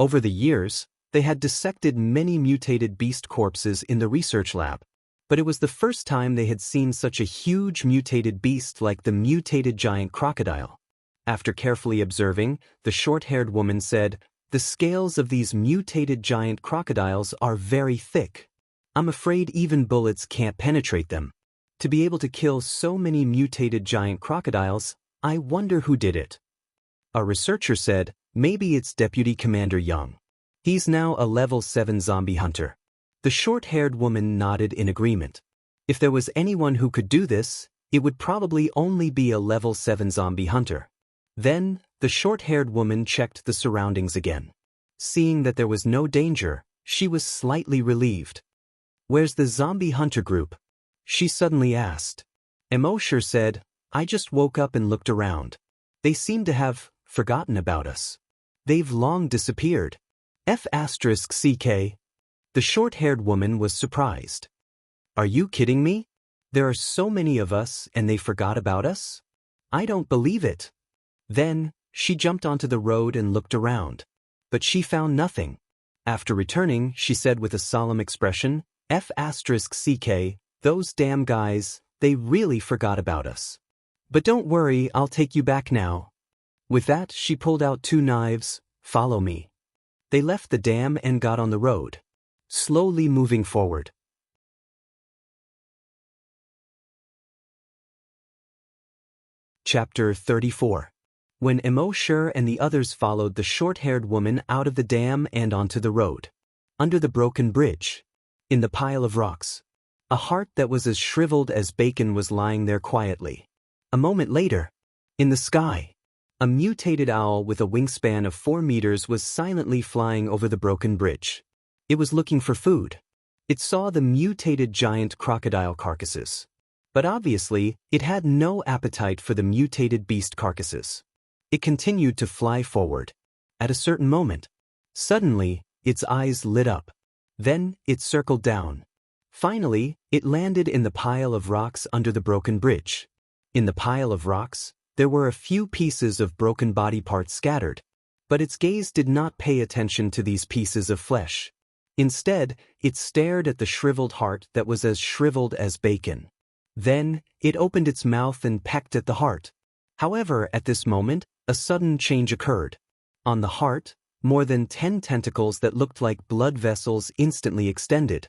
Over the years, they had dissected many mutated beast corpses in the research lab, but it was the first time they had seen such a huge mutated beast like the mutated giant crocodile. After carefully observing, the short-haired woman said, "The scales of these mutated giant crocodiles are very thick. I'm afraid even bullets can't penetrate them. To be able to kill so many mutated giant crocodiles, I wonder who did it." A researcher said, "Maybe it's Deputy Commander Young. He's now a level 7 zombie hunter." The short-haired woman nodded in agreement. If there was anyone who could do this, it would probably only be a level 7 zombie hunter. Then, the short-haired woman checked the surroundings again. Seeing that there was no danger, she was slightly relieved. "Where's the zombie hunter group?" she suddenly asked. Emosher said, "I just woke up and looked around. They seem to have forgotten about us. They've long disappeared." F***CK. The short-haired woman was surprised. "Are you kidding me? There are so many of us and they forgot about us? I don't believe it." Then, she jumped onto the road and looked around. But she found nothing. After returning, she said with a solemn expression, F***CK, those damn guys, they really forgot about us. But don't worry, I'll take you back now. With that, she pulled out 2 knives. "Follow me." They left the dam and got on the road, slowly moving forward. Chapter 34. when embark and the others followed the short-haired woman out of the dam and onto the road. Under the broken bridge, in the pile of rocks, a heart that was as shriveled as bacon was lying there quietly. A moment later, in the sky, a mutated owl with a wingspan of 4 meters was silently flying over the broken bridge. It was looking for food. It saw the mutated giant crocodile carcasses. But obviously, it had no appetite for the mutated beast carcasses. It continued to fly forward. At a certain moment, suddenly, its eyes lit up. Then, it circled down. Finally, it landed in the pile of rocks under the broken bridge. In the pile of rocks, there were a few pieces of broken body parts scattered, but its gaze did not pay attention to these pieces of flesh. Instead, it stared at the shriveled heart that was as shriveled as bacon. Then, it opened its mouth and pecked at the heart. However, at this moment, a sudden change occurred. On the heart, more than 10 tentacles that looked like blood vessels instantly extended.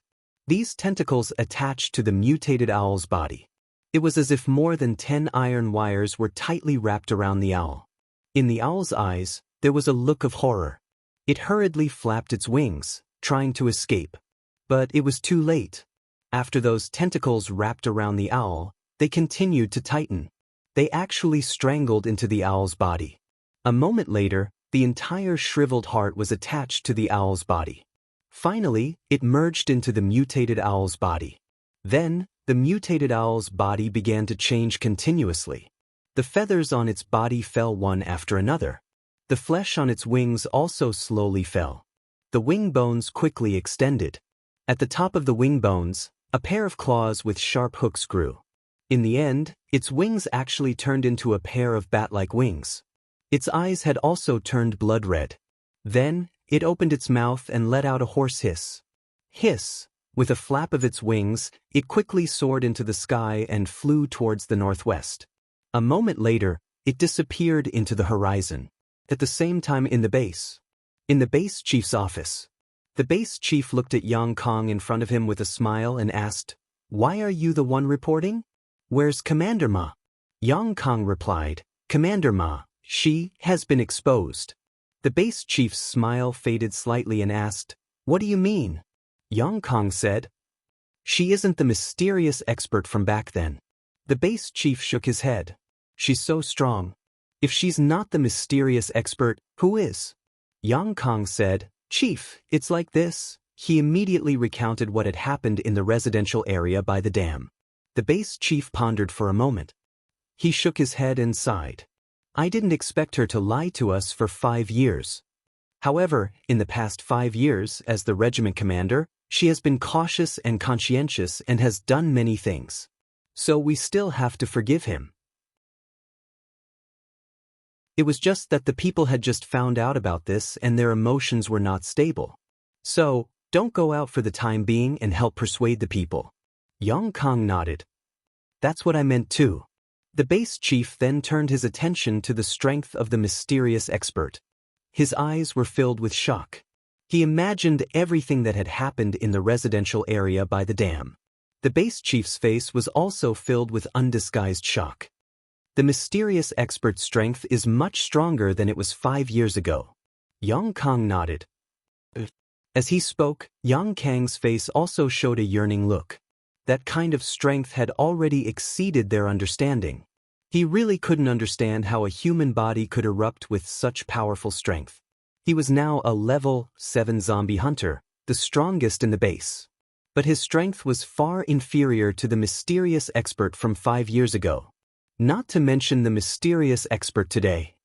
These tentacles attached to the mutated owl's body. It was as if more than 10 iron wires were tightly wrapped around the owl. In the owl's eyes, there was a look of horror. It hurriedly flapped its wings, trying to escape. But it was too late. After those tentacles wrapped around the owl, they continued to tighten. They actually strangled into the owl's body. A moment later, the entire shriveled heart was attached to the owl's body. Finally, it merged into the mutated owl's body. Then, the mutated owl's body began to change continuously. The feathers on its body fell one after another. The flesh on its wings also slowly fell. The wing bones quickly extended. At the top of the wing bones, a pair of claws with sharp hooks grew. In the end, its wings actually turned into a pair of bat-like wings. Its eyes had also turned blood red. Then, it opened its mouth and let out a hoarse hiss. Hiss! With a flap of its wings, it quickly soared into the sky and flew towards the northwest. A moment later, it disappeared into the horizon. At the same time in the base chief's office. The base chief looked at Yang Kong in front of him with a smile and asked, "Why are you the one reporting? Where's Commander Ma?" Yang Kong replied, "Commander Ma, she has been exposed." The base chief's smile faded slightly and asked, "What do you mean?" Yang Kong said, "She isn't the mysterious expert from back then." The base chief shook his head. "She's so strong. If she's not the mysterious expert, who is?" Yang Kong said, "Chief, it's like this." He immediately recounted what had happened in the residential area by the dam. The base chief pondered for a moment. He shook his head and sighed. "I didn't expect her to lie to us for 5 years. However, in the past 5 years, as the regiment commander, she has been cautious and conscientious and has done many things. So we still have to forgive him." It was just that the people had just found out about this and their emotions were not stable. So, don't go out for the time being and help persuade the people. Yang Kong nodded. "That's what I meant too." The base chief then turned his attention to the strength of the mysterious expert. His eyes were filled with shock. He imagined everything that had happened in the residential area by the dam. The base chief's face was also filled with undisguised shock. The mysterious expert's strength is much stronger than it was 5 years ago. Yang Kong nodded. As he spoke, Yang Kang's face also showed a yearning look. That kind of strength had already exceeded their understanding. He really couldn't understand how a human body could erupt with such powerful strength. He was now a level 7 zombie hunter, the strongest in the base. But his strength was far inferior to the mysterious expert from 5 years ago. Not to mention the mysterious expert today.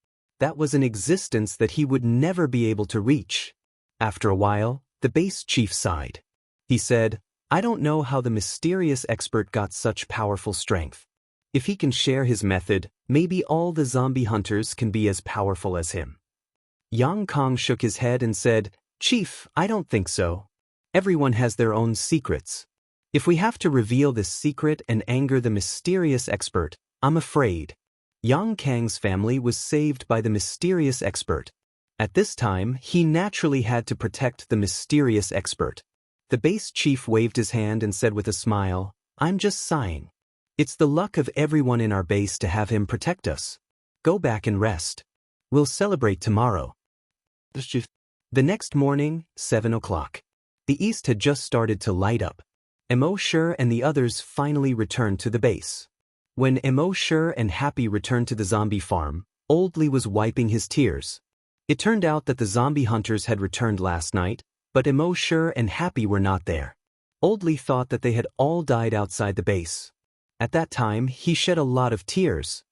That was an existence that he would never be able to reach. After a while, the base chief sighed. He said, "I don't know how the mysterious expert got such powerful strength. If he can share his method, maybe all the zombie hunters can be as powerful as him." Yang Kong shook his head and said, "Chief, I don't think so. Everyone has their own secrets. If we have to reveal this secret and anger the mysterious expert, I'm afraid." Yang Kang's family was saved by the mysterious expert. At this time, he naturally had to protect the mysterious expert. The base chief waved his hand and said with a smile, "I'm just sighing. It's the luck of everyone in our base to have him protect us. Go back and rest." We'll celebrate tomorrow. The next morning, 7 o'clock. The east had just started to light up. Emosher and the others finally returned to the base. When Emosher and Happy returned to the zombie farm, Old Lee was wiping his tears. It turned out that the zombie hunters had returned last night, but Emosher and Happy were not there. Old Lee thought that they had all died outside the base. At that time, he shed a lot of tears.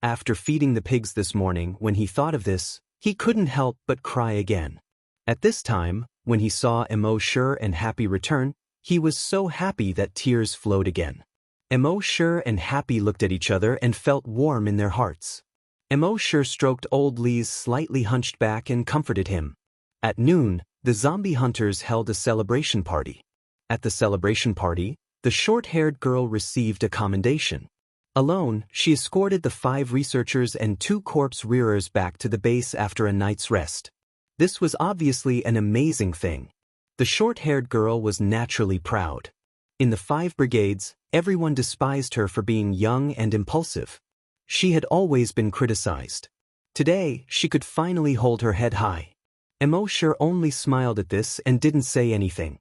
After feeding the pigs this morning, when he thought of this, he couldn't help but cry again. At this time, when he saw Emosher and Happy return, he was so happy that tears flowed again. Emosher and Happy looked at each other and felt warm in their hearts. Emosher stroked Old Lee's slightly hunched back and comforted him. At noon, the zombie hunters held a celebration party. At the celebration party, the short-haired girl received a commendation. Alone, she escorted the 5 researchers and 2 corpse rearers back to the base after a night's rest. This was obviously an amazing thing. The short-haired girl was naturally proud. In the 5 brigades, everyone despised her for being young and impulsive. She had always been criticized. Today, she could finally hold her head high. Emosher only smiled at this and didn't say anything.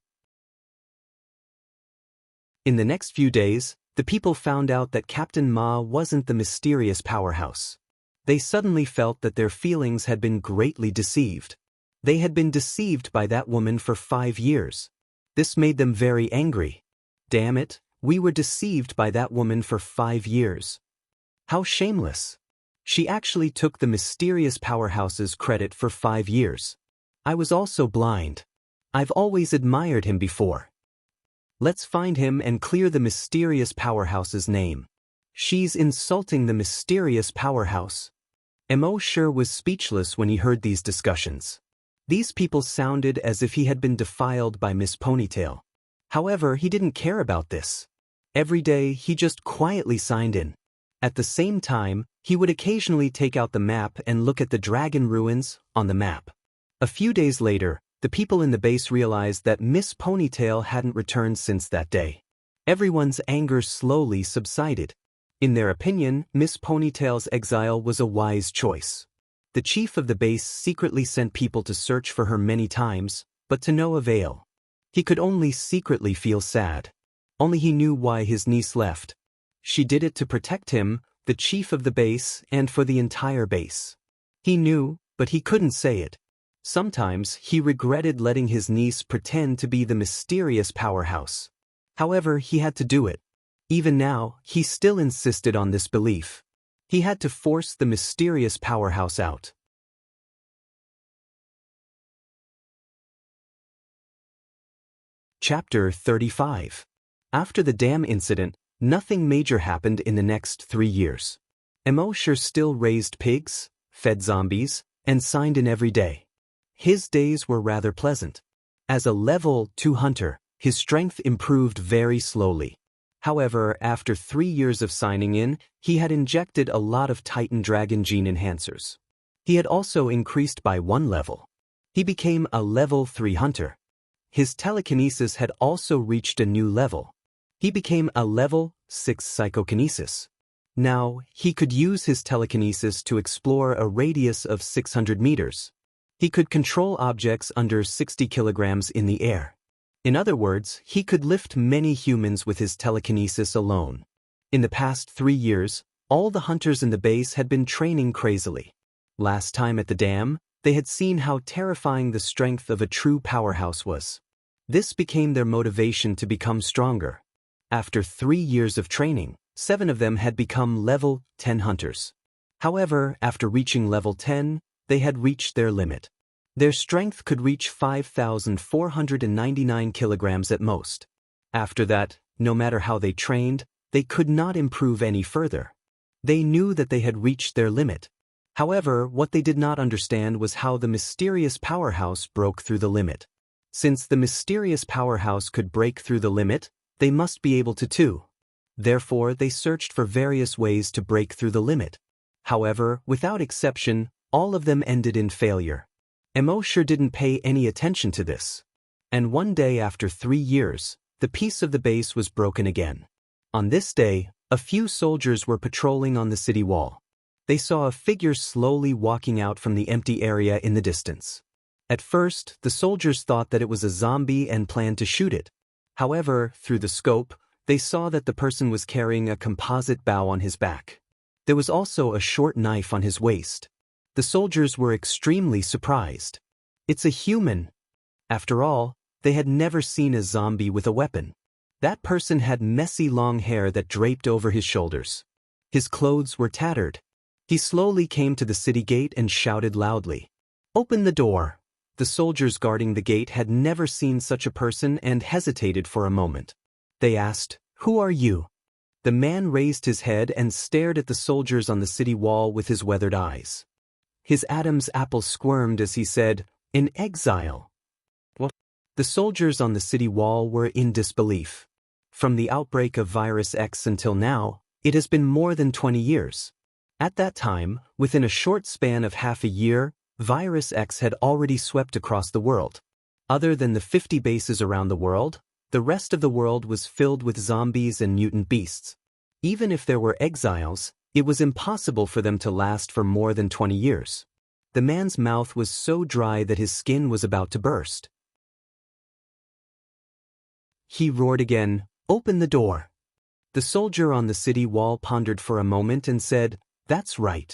In the next few days, the people found out that Captain Ma wasn't the mysterious powerhouse. They suddenly felt that their feelings had been greatly deceived. They had been deceived by that woman for 5 years. This made them very angry. Damn it, we were deceived by that woman for 5 years. How shameless. She actually took the mysterious powerhouse's credit for 5 years. I was also blind. I've always admired him before. Let's find him and clear the mysterious powerhouse's name. She's insulting the mysterious powerhouse. Emosher was speechless when he heard these discussions. These people sounded as if he had been defiled by Miss Ponytail. However, he didn't care about this. Every day, he just quietly signed in. At the same time, he would occasionally take out the map and look at the dragon ruins on the map. A few days later, the people in the base realized that Miss Ponytail hadn't returned since that day. Everyone's anger slowly subsided. In their opinion, Miss Ponytail's exile was a wise choice. The chief of the base secretly sent people to search for her many times, but to no avail. He could only secretly feel sad. Only he knew why his niece left. She did it to protect him, the chief of the base, and for the entire base. He knew, but he couldn't say it. Sometimes he regretted letting his niece pretend to be the mysterious powerhouse. However, he had to do it. Even now, he still insisted on this belief. He had to force the mysterious powerhouse out. Chapter 35. After the dam incident, nothing major happened in the next 3 years. Emosher still raised pigs, fed zombies, and signed in every day. His days were rather pleasant. As a level 2 hunter, his strength improved very slowly. However, after 3 years of signing in, he had injected a lot of Titan Dragon gene enhancers. He had also increased by 1 level. He became a level 3 hunter. His telekinesis had also reached a new level. He became a level 6 psychokinesis. Now, he could use his telekinesis to explore a radius of 600 meters. He could control objects under 60 kilograms in the air. In other words, he could lift many humans with his telekinesis alone. In the past 3 years, all the hunters in the base had been training crazily. Last time at the dam, they had seen how terrifying the strength of a true powerhouse was. This became their motivation to become stronger. After 3 years of training, 7 of them had become level 10 hunters. However, after reaching level 10, they had reached their limit. Their strength could reach 5,499 kilograms at most. After that, no matter how they trained, they could not improve any further. They knew that they had reached their limit. However, what they did not understand was how the mysterious powerhouse broke through the limit. Since the mysterious powerhouse could break through the limit, they must be able to too. Therefore, they searched for various ways to break through the limit. However, without exception, all of them ended in failure. Emosher didn't pay any attention to this. And one day after 3 years, the peace of the base was broken again. On this day, a few soldiers were patrolling on the city wall. they saw a figure slowly walking out from the empty area in the distance. At first, the soldiers thought that it was a zombie and planned to shoot it. However, through the scope, they saw that the person was carrying a composite bow on his back. There was also a short knife on his waist. The soldiers were extremely surprised. It's a human. After all, they had never seen a zombie with a weapon. That person had messy long hair that draped over his shoulders. His clothes were tattered. He slowly came to the city gate and shouted loudly, "Open the door!" The soldiers guarding the gate had never seen such a person and hesitated for a moment. They asked, "Who are you?" The man raised his head and stared at the soldiers on the city wall with his weathered eyes. His Adam's apple squirmed as he said, "In exile." What? The soldiers on the city wall were in disbelief. From the outbreak of Virus X until now, it has been more than 20 years. At that time, within a short span of half a year, Virus X had already swept across the world. Other than the 50 bases around the world, the rest of the world was filled with zombies and mutant beasts. Even if there were exiles, it was impossible for them to last for more than 20 years. The man's mouth was so dry that his skin was about to burst. He roared again, "Open the door." The soldier on the city wall pondered for a moment and said, "That's right.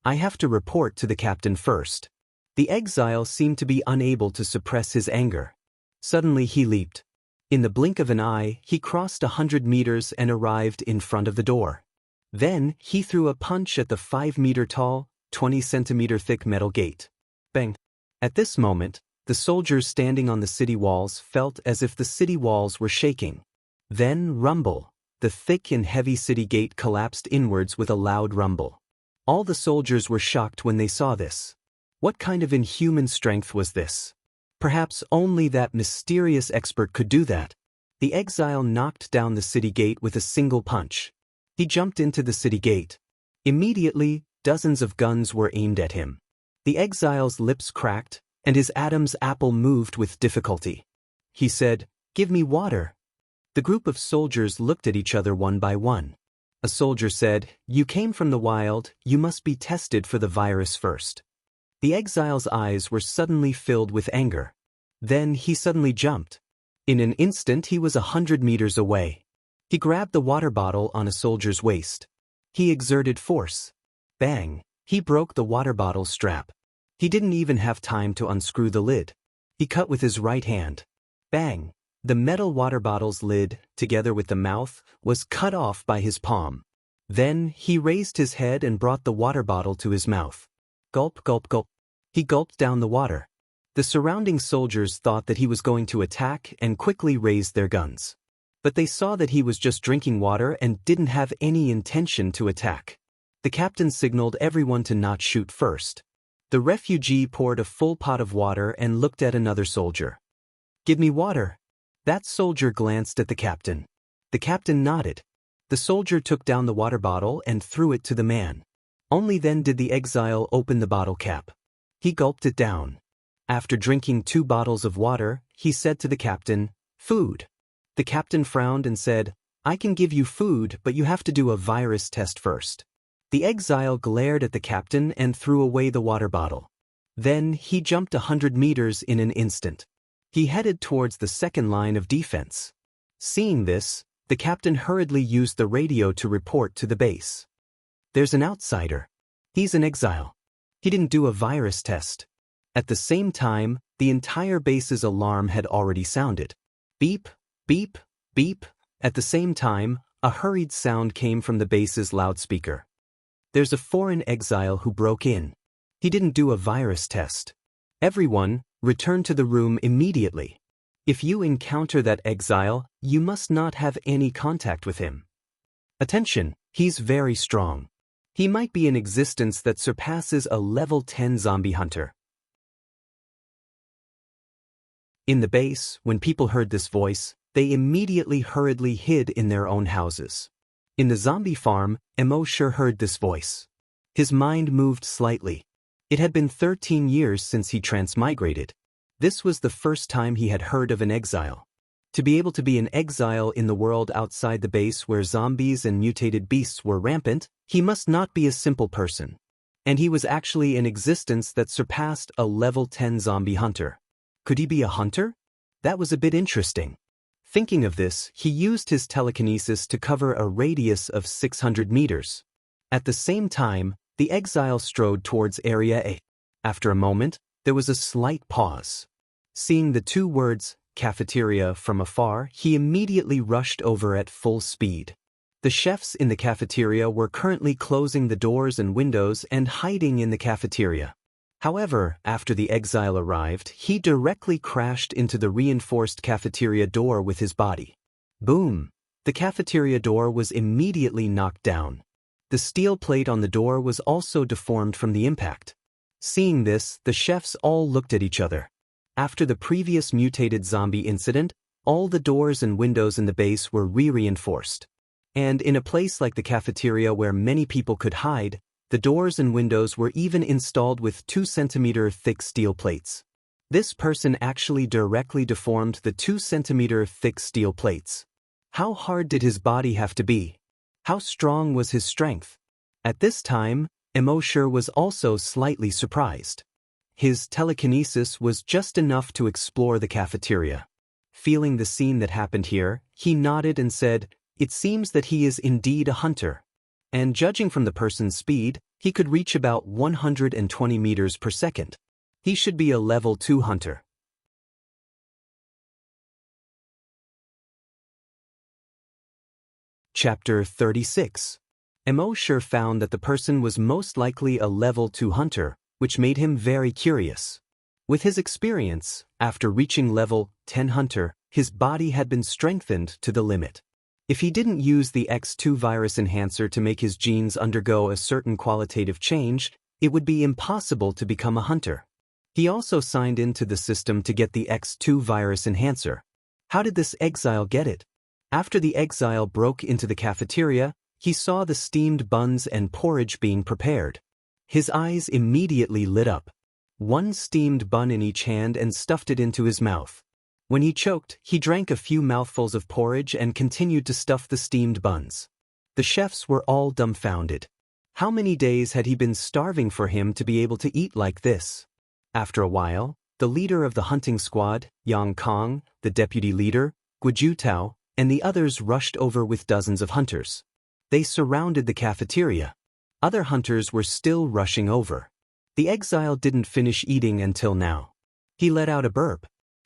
I have to report to the captain first." The exile seemed to be unable to suppress his anger. Suddenly he leaped. In the blink of an eye, he crossed 100 meters and arrived in front of the door. Then, he threw a punch at the 5-meter-tall, 20-centimeter-thick metal gate. Bang! At this moment, the soldiers standing on the city walls felt as if the city walls were shaking. Then, rumble! The thick and heavy city gate collapsed inwards with a loud rumble. All the soldiers were shocked when they saw this. What kind of inhuman strength was this? Perhaps only that mysterious expert could do that. The exile knocked down the city gate with a single punch. He jumped into the city gate. Immediately, dozens of guns were aimed at him. The exile's lips cracked, and his Adam's apple moved with difficulty. He said, "Give me water." The group of soldiers looked at each other one by one. A soldier said, "You came from the wild, you must be tested for the virus first." The exile's eyes were suddenly filled with anger. Then he suddenly jumped. In an instant he was 100 meters away. He grabbed the water bottle on a soldier's waist. He exerted force. Bang! He broke the water bottle's strap. He didn't even have time to unscrew the lid. He cut with his right hand. Bang! The metal water bottle's lid, together with the mouth, was cut off by his palm. Then he raised his head and brought the water bottle to his mouth. Gulp, gulp, gulp. He gulped down the water. The surrounding soldiers thought that he was going to attack and quickly raised their guns. But they saw that he was just drinking water and didn't have any intention to attack. The captain signaled everyone to not shoot first. The refugee poured a full pot of water and looked at another soldier. "Give me water." That soldier glanced at the captain. The captain nodded. The soldier took down the water bottle and threw it to the man. Only then did the exile open the bottle cap. He gulped it down. After drinking 2 bottles of water, he said to the captain, "Food." The captain frowned and said, "I can give you food, but you have to do a virus test first." The exile glared at the captain and threw away the water bottle. Then he jumped 100 meters in an instant. He headed towards the second line of defense. Seeing this, the captain hurriedly used the radio to report to the base. "There's an outsider. He's an exile. He didn't do a virus test." At the same time, the entire base's alarm had already sounded. Beep, beep, beep. At the same time, a hurried sound came from the base's loudspeaker. "There's a foreign exile who broke in. He didn't do a virus test. Everyone, return to the room immediately. If you encounter that exile, you must not have any contact with him. Attention, he's very strong. He might be an existence that surpasses a level 10 zombie hunter." In the base, when people heard this voice, they immediately hurriedly hid in their own houses. In the zombie farm, Emo sure heard this voice. His mind moved slightly. It had been 13 years since he transmigrated. This was the first time he had heard of an exile. To be able to be an exile in the world outside the base where zombies and mutated beasts were rampant, he must not be a simple person. And he was actually an existence that surpassed a level 10 zombie hunter. Could he be a hunter? That was a bit interesting. Thinking of this, he used his telekinesis to cover a radius of 600 meters. At the same time, the exile strode towards Area A. After a moment, there was a slight pause. Seeing the two words, cafeteria, from afar, he immediately rushed over at full speed. The chefs in the cafeteria were currently closing the doors and windows and hiding in the cafeteria. However, after the exile arrived, he directly crashed into the reinforced cafeteria door with his body. Boom! The cafeteria door was immediately knocked down. The steel plate on the door was also deformed from the impact. Seeing this, the chefs all looked at each other. After the previous mutated zombie incident, all the doors and windows in the base were re-reinforced. And in a place like the cafeteria where many people could hide, the doors and windows were even installed with 2-centimeter thick steel plates. This person actually directly deformed the 2-centimeter thick steel plates. How hard did his body have to be? How strong was his strength? At this time, Emosher was also slightly surprised. His telekinesis was just enough to explore the cafeteria. Feeling the scene that happened here, he nodded and said, "It seems that he is indeed a hunter." And judging from the person's speed, he could reach about 120 meters per second. He should be a level 2 hunter. Chapter 36. Emosher found that the person was most likely a level 2 hunter, which made him very curious. With his experience, after reaching level 10 hunter, his body had been strengthened to the limit. If he didn't use the X2 virus enhancer to make his genes undergo a certain qualitative change, it would be impossible to become a hunter. He also signed into the system to get the X2 virus enhancer. How did this exile get it? After the exile broke into the cafeteria, he saw the steamed buns and porridge being prepared. His eyes immediately lit up. One steamed bun in each hand and stuffed it into his mouth. When he choked, he drank a few mouthfuls of porridge and continued to stuff the steamed buns. The chefs were all dumbfounded. How many days had he been starving for him to be able to eat like this? After a while, the leader of the hunting squad, Yang Kong, the deputy leader, Guijutao, and the others rushed over with dozens of hunters. They surrounded the cafeteria. Other hunters were still rushing over. The exile didn't finish eating until now. He let out a burp.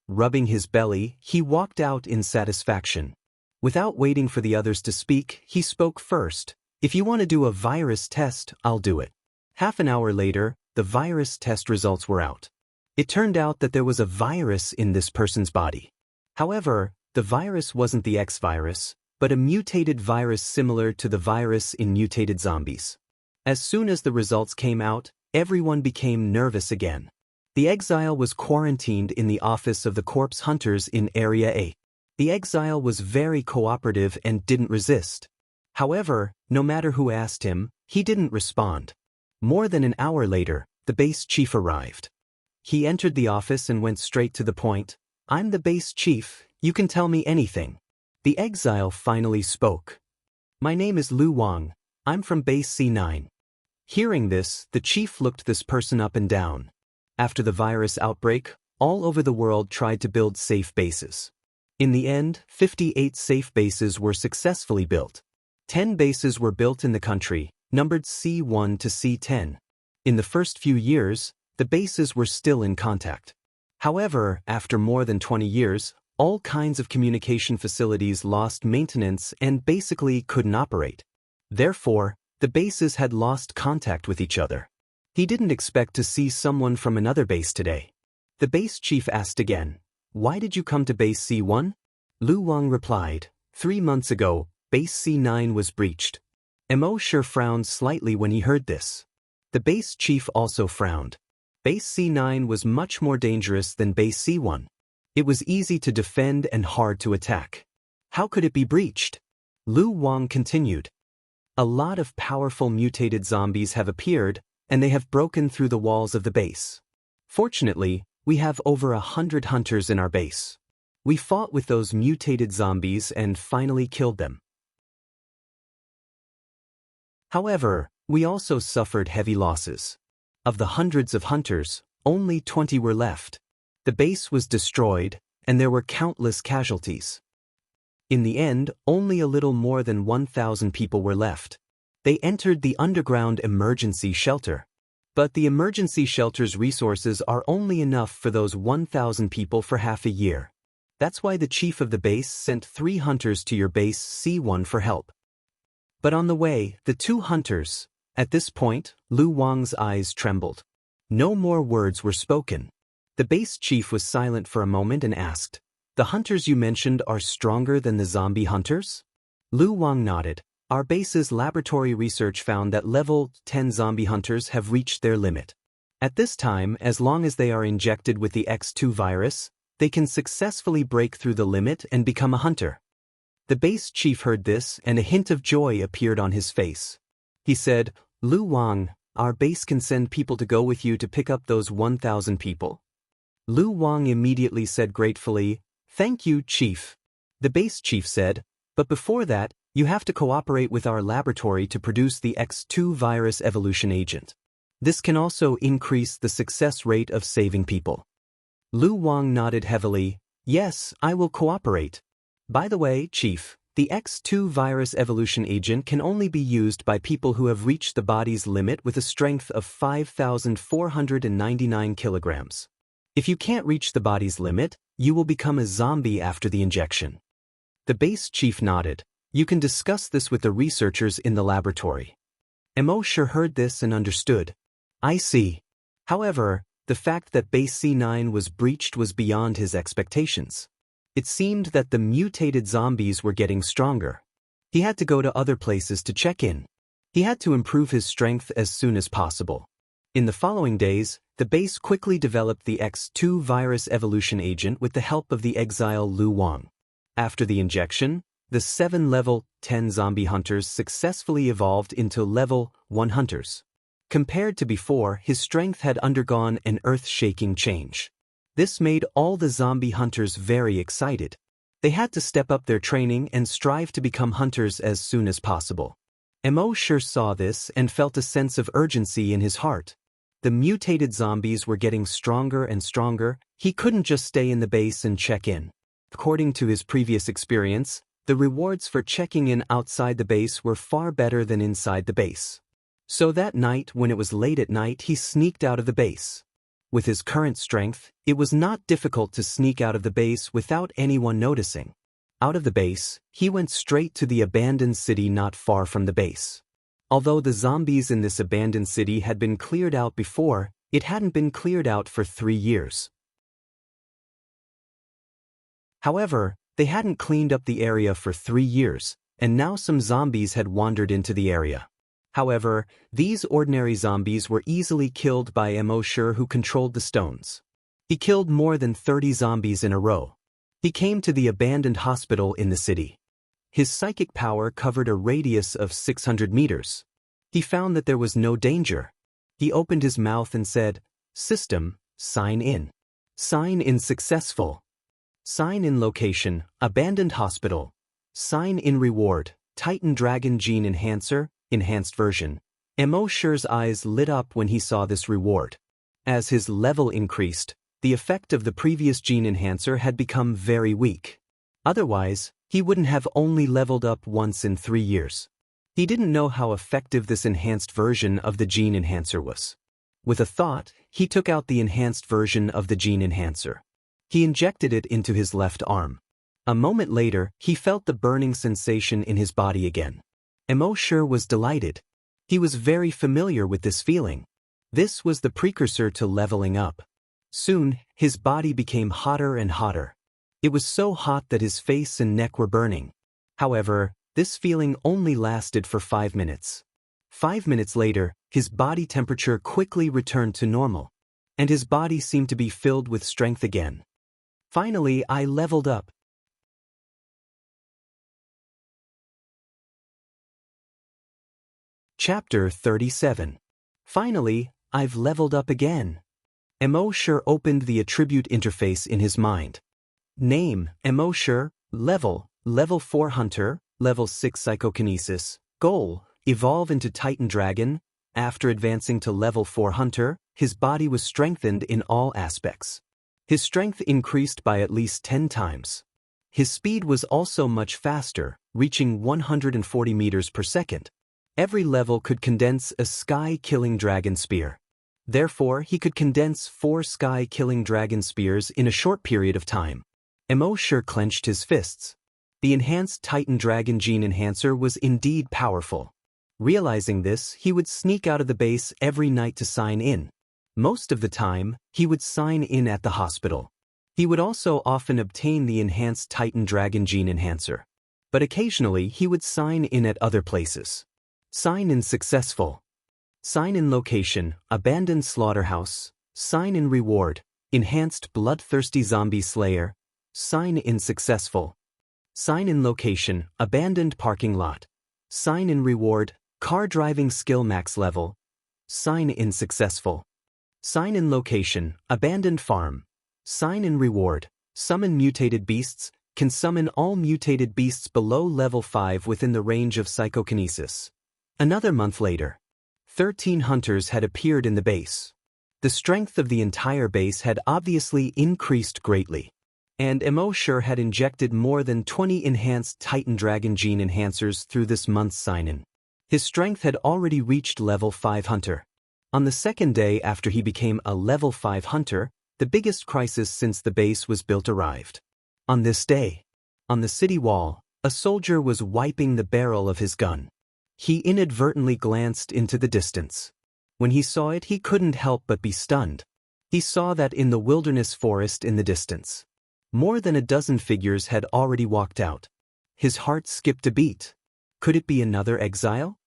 Rubbing his belly, he walked out in satisfaction. Without waiting for the others to speak, he spoke first. "If you want to do a virus test, I'll do it." Half an hour later, the virus test results were out. It turned out that there was a virus in this person's body. However, the virus wasn't the X virus, but a mutated virus similar to the virus in mutated zombies. As soon as the results came out, everyone became nervous again. The exile was quarantined in the office of the corpse hunters in Area A. The exile was very cooperative and didn't resist. However, no matter who asked him, he didn't respond. More than an hour later, the base chief arrived. He entered the office and went straight to the point. "I'm the base chief, you can tell me anything." The exile finally spoke. "My name is Lu Wang, I'm from base C9. Hearing this, the chief looked this person up and down. After the virus outbreak, all over the world tried to build safe bases. In the end, 58 safe bases were successfully built. 10 bases were built in the country, numbered C1 to C10. In the first few years, the bases were still in contact. However, after more than 20 years, all kinds of communication facilities lost maintenance and basically couldn't operate. Therefore, the bases had lost contact with each other. He didn't expect to see someone from another base today. The base chief asked again, "Why did you come to base C1? Lu Wang replied, 3 months ago, base C9 was breached. Emosher frowned slightly when he heard this. The base chief also frowned. Base C9 was much more dangerous than base C1. It was easy to defend and hard to attack. How could it be breached? Lu Wang continued. A lot of powerful mutated zombies have appeared, and they have broken through the walls of the base. Fortunately, we have over 100 hunters in our base. We fought with those mutated zombies and finally killed them. However, we also suffered heavy losses. Of the hundreds of hunters, only 20 were left. The base was destroyed, and there were countless casualties. In the end, only a little more than 1,000 people were left. They entered the underground emergency shelter. But the emergency shelter's resources are only enough for those 1,000 people for half a year. That's why the chief of the base sent 3 hunters to your base C1 for help. But on the way, the 2 hunters. At this point, Lu Wang's eyes trembled. No more words were spoken. The base chief was silent for a moment and asked, "The hunters you mentioned are stronger than the zombie hunters?" Lu Wang nodded. "Our base's laboratory research found that level 10 zombie hunters have reached their limit. At this time, as long as they are injected with the X2 virus, they can successfully break through the limit and become a hunter." The base chief heard this, and a hint of joy appeared on his face. He said, "Lu Wang, our base can send people to go with you to pick up those 1,000 people." Lu Wang immediately said gratefully, "Thank you, Chief." The base chief said, "But before that, you have to cooperate with our laboratory to produce the X2 virus evolution agent. This can also increase the success rate of saving people." Lu Wang nodded heavily. "Yes, I will cooperate. By the way, Chief, the X2 virus evolution agent can only be used by people who have reached the body's limit with a strength of 5,499 kilograms. If you can't reach the body's limit, you will become a zombie after the injection." The base chief nodded. "You can discuss this with the researchers in the laboratory." Emosher heard this and understood. "I see." However, the fact that base C9 was breached was beyond his expectations. It seemed that the mutated zombies were getting stronger. He had to go to other places to check in. He had to improve his strength as soon as possible. In the following days, the base quickly developed the X2 virus evolution agent with the help of the exile Lu Wang. After the injection, the 7 level 10 zombie hunters successfully evolved into level 1 hunters. Compared to before, his strength had undergone an earth-shaking change. This made all the zombie hunters very excited. They had to step up their training and strive to become hunters as soon as possible. Emosher saw this and felt a sense of urgency in his heart. The mutated zombies were getting stronger and stronger. He couldn't just stay in the base and check in. According to his previous experience, the rewards for checking in outside the base were far better than inside the base. So that night, when it was late at night, he sneaked out of the base. With his current strength, it was not difficult to sneak out of the base without anyone noticing. Out of the base, he went straight to the abandoned city not far from the base. Although the zombies in this abandoned city had been cleared out before, it hadn't been cleared out for 3 years. However, they hadn't cleaned up the area for 3 years, and now some zombies had wandered into the area. However, these ordinary zombies were easily killed by Emosher, who controlled the stones. He killed more than 30 zombies in a row. He came to the abandoned hospital in the city. His psychic power covered a radius of 600 meters. He found that there was no danger. He opened his mouth and said, "System, sign in." Sign in successful. Sign in location, abandoned hospital. Sign in reward, Titan Dragon Gene Enhancer, enhanced version. Emosher's eyes lit up when he saw this reward. As his level increased, the effect of the previous gene enhancer had become very weak. Otherwise, he wouldn't have only leveled up once in 3 years. He didn't know how effective this enhanced version of the gene enhancer was. With a thought, he took out the enhanced version of the gene enhancer. He injected it into his left arm. A moment later, he felt the burning sensation in his body again. Emosher was delighted. He was very familiar with this feeling. This was the precursor to leveling up. Soon, his body became hotter and hotter. It was so hot that his face and neck were burning. However, this feeling only lasted for 5 minutes. 5 minutes later, his body temperature quickly returned to normal, and his body seemed to be filled with strength again. Finally, I leveled up. Chapter 37. Finally, I've leveled up again. Emosher opened the attribute interface in his mind. Name, emosure. Level 4 Hunter, Level 6 Psychokinesis. Goal, evolve into Titan Dragon. After advancing to Level 4 Hunter, his body was strengthened in all aspects. His strength increased by at least 10 times. His speed was also much faster, reaching 140 meters per second. Every level could condense a sky-killing dragon spear. Therefore, he could condense 4 sky-killing dragon spears in a short period of time. Emosure clenched his fists. The enhanced Titan Dragon Gene Enhancer was indeed powerful. Realizing this, he would sneak out of the base every night to sign in. Most of the time, he would sign in at the hospital. He would also often obtain the enhanced Titan Dragon Gene Enhancer. But occasionally, he would sign in at other places. Sign in successful. Sign in location, abandoned slaughterhouse. Sign in reward, enhanced bloodthirsty zombie slayer. Sign in successful. Sign in location, abandoned parking lot. Sign in reward, car driving skill max level. Sign in successful. Sign in location, abandoned farm. Sign in reward, summon mutated beasts, can summon all mutated beasts below level 5 within the range of psychokinesis. Another month later, 13 hunters had appeared in the base. The strength of the entire base had obviously increased greatly. And Emosure had injected more than 20 enhanced Titan Dragon Gene Enhancers through this month's sign-in. His strength had already reached level 5 hunter. On the second day after he became a level 5 hunter, the biggest crisis since the base was built arrived. On this day, on the city wall, a soldier was wiping the barrel of his gun. He inadvertently glanced into the distance. When he saw it, he couldn't help but be stunned. He saw that in the wilderness forest in the distance, more than a dozen figures had already walked out. His heart skipped a beat. Could it be another exile?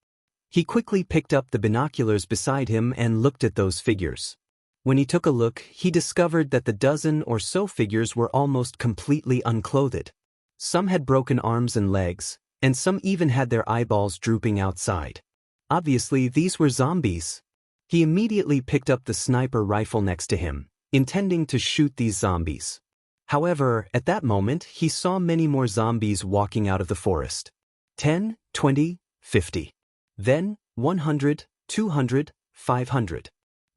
He quickly picked up the binoculars beside him and looked at those figures. When he took a look, he discovered that the dozen or so figures were almost completely unclothed. Some had broken arms and legs, and some even had their eyeballs drooping outside. Obviously, these were zombies. He immediately picked up the sniper rifle next to him, intending to shoot these zombies. However, at that moment, he saw many more zombies walking out of the forest. 10, 20, 50. Then, 100, 200, 500.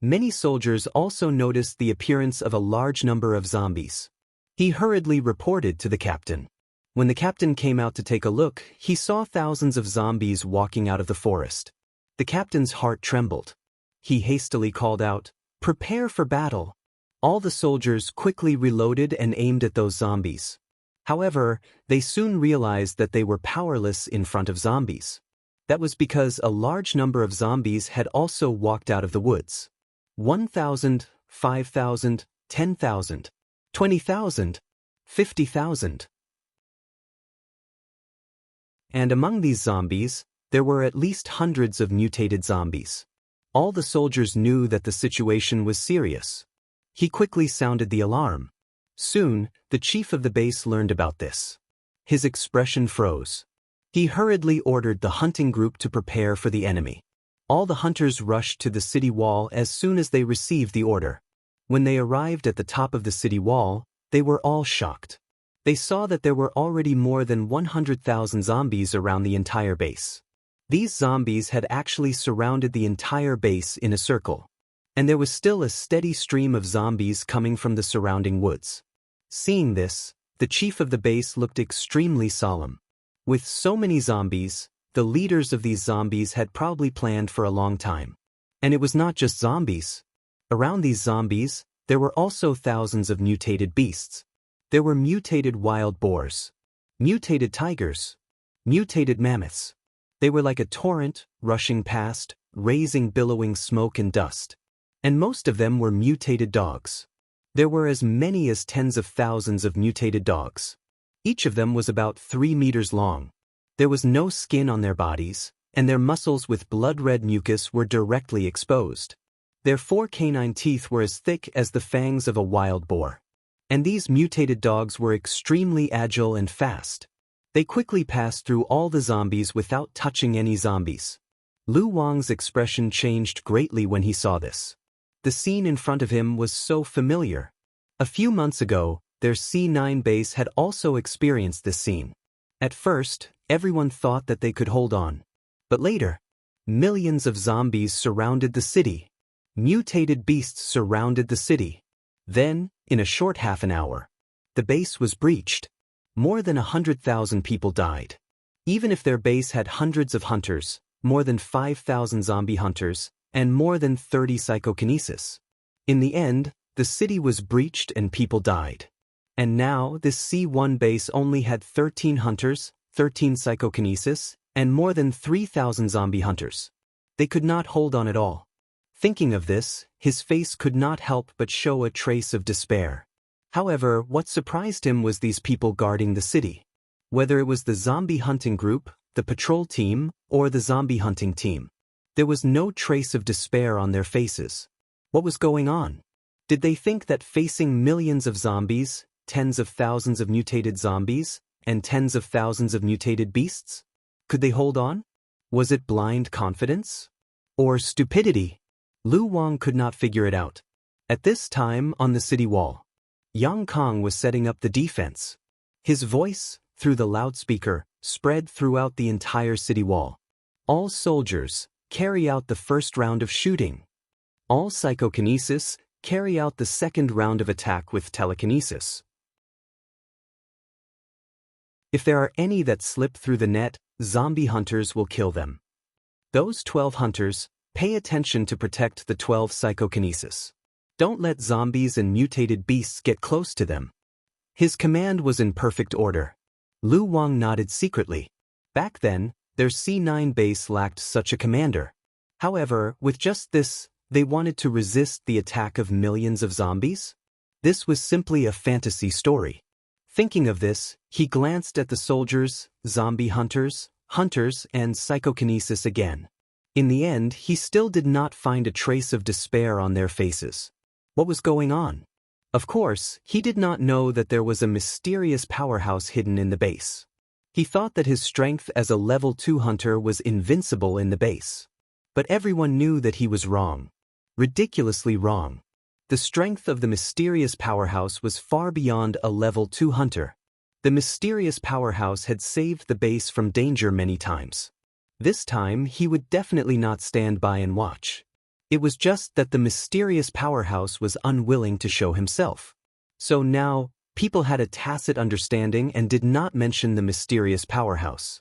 Many soldiers also noticed the appearance of a large number of zombies. He hurriedly reported to the captain. When the captain came out to take a look, he saw thousands of zombies walking out of the forest. The captain's heart trembled. He hastily called out, "Prepare for battle." All the soldiers quickly reloaded and aimed at those zombies. However, they soon realized that they were powerless in front of zombies. That was because a large number of zombies had also walked out of the woods. 1,000, 5,000, 10,000, 20,000, 50,000. And among these zombies, there were at least hundreds of mutated zombies. All the soldiers knew that the situation was serious. He quickly sounded the alarm. Soon, the chief of the base learned about this. His expression froze. He hurriedly ordered the hunting group to prepare for the enemy. All the hunters rushed to the city wall as soon as they received the order. When they arrived at the top of the city wall, they were all shocked. They saw that there were already more than 100,000 zombies around the entire base. These zombies had actually surrounded the entire base in a circle. And there was still a steady stream of zombies coming from the surrounding woods. Seeing this, the chief of the base looked extremely solemn. With so many zombies, the leaders of these zombies had probably planned for a long time. And it was not just zombies. Around these zombies, there were also thousands of mutated beasts. There were mutated wild boars, mutated tigers, mutated mammoths. They were like a torrent, rushing past, raising billowing smoke and dust. And most of them were mutated dogs. There were as many as tens of thousands of mutated dogs. Each of them was about 3 meters long. There was no skin on their bodies, and their muscles with blood-red mucus were directly exposed. Their 4 canine teeth were as thick as the fangs of a wild boar. And these mutated dogs were extremely agile and fast. They quickly passed through all the zombies without touching any zombies. Lu Wang's expression changed greatly when he saw this. The scene in front of him was so familiar. A few months ago, their C9 base had also experienced this scene. At first, everyone thought that they could hold on. But later, millions of zombies surrounded the city. Mutated beasts surrounded the city. Then, in a short half an hour, the base was breached. More than 100,000 people died. Even if their base had hundreds of hunters, more than 5,000 zombie hunters, and more than 30 psychokinesis. In the end, the city was breached and people died. And now, this C1 base only had 13 hunters, 13 psychokinesis, and more than 3,000 zombie hunters. They could not hold on at all. Thinking of this, his face could not help but show a trace of despair. However, what surprised him was these people guarding the city. Whether it was the zombie hunting group, the patrol team, or the zombie hunting team, there was no trace of despair on their faces. What was going on? Did they think that facing millions of zombies, tens of thousands of mutated zombies, and tens of thousands of mutated beasts? Could they hold on? Was it blind confidence? Or stupidity? Lu Wang could not figure it out. At this time, on the city wall, Yang Kong was setting up the defense. His voice, through the loudspeaker, spread throughout the entire city wall. All soldiers, carry out the first round of shooting. All psychokinesis, carry out the second round of attack with telekinesis. If there are any that slip through the net, zombie hunters will kill them. Those 12 hunters, pay attention to protect the 12 psychokinesis. Don't let zombies and mutated beasts get close to them. His command was in perfect order. Lu Wang nodded secretly. Back then, their C9 base lacked such a commander. However, with just this, they wanted to resist the attack of millions of zombies? This was simply a fantasy story. Thinking of this, he glanced at the soldiers, zombie hunters, and psychokinesis again. In the end, he still did not find a trace of despair on their faces. What was going on? Of course, he did not know that there was a mysterious powerhouse hidden in the base. He thought that his strength as a level 2 hunter was invincible in the base. But everyone knew that he was wrong. Ridiculously wrong. The strength of the mysterious powerhouse was far beyond a level 2 hunter. The mysterious powerhouse had saved the base from danger many times. This time, he would definitely not stand by and watch. It was just that the mysterious powerhouse was unwilling to show himself. So now, people had a tacit understanding and did not mention the mysterious powerhouse.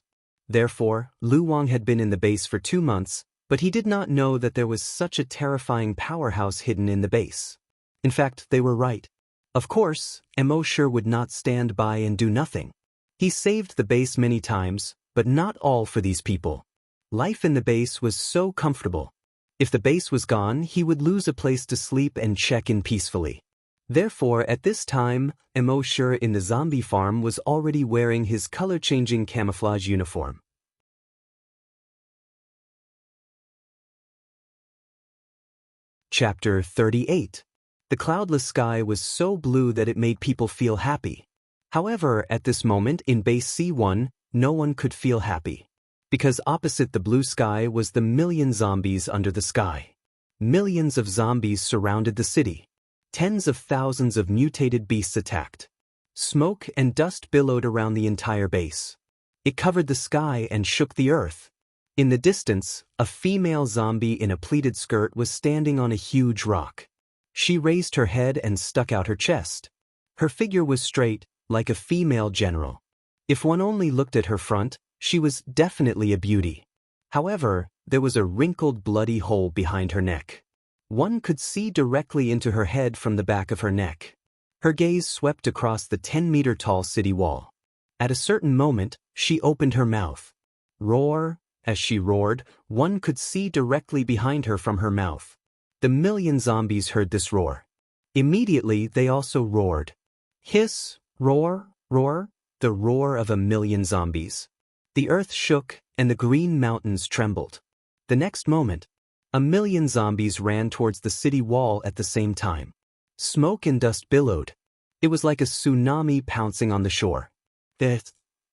Therefore, Lu Wang had been in the base for 2 months, but he did not know that there was such a terrifying powerhouse hidden in the base. In fact, they were right. Of course, Emosher would not stand by and do nothing. He saved the base many times, but not all for these people. Life in the base was so comfortable. If the base was gone, he would lose a place to sleep and check in peacefully. Therefore, at this time, Emosher in the zombie farm was already wearing his color-changing camouflage uniform. Chapter 38. The cloudless sky was so blue that it made people feel happy. However, at this moment in base C1, no one could feel happy. Because opposite the blue sky was the million zombies under the sky. Millions of zombies surrounded the city. Tens of thousands of mutated beasts attacked. Smoke and dust billowed around the entire base. It covered the sky and shook the earth. In the distance, a female zombie in a pleated skirt was standing on a huge rock. She raised her head and stuck out her chest. Her figure was straight, like a female general. If one only looked at her front, she was definitely a beauty. However, there was a wrinkled bloody hole behind her neck. One could see directly into her head from the back of her neck. Her gaze swept across the 10-meter-tall city wall. At a certain moment, she opened her mouth. Roar! As she roared, one could see directly behind her from her mouth. The million zombies heard this roar. Immediately, they also roared. Hiss, roar, roar, the roar of a million zombies. The earth shook, and the green mountains trembled. The next moment, a million zombies ran towards the city wall at the same time. Smoke and dust billowed. It was like a tsunami pouncing on the shore. The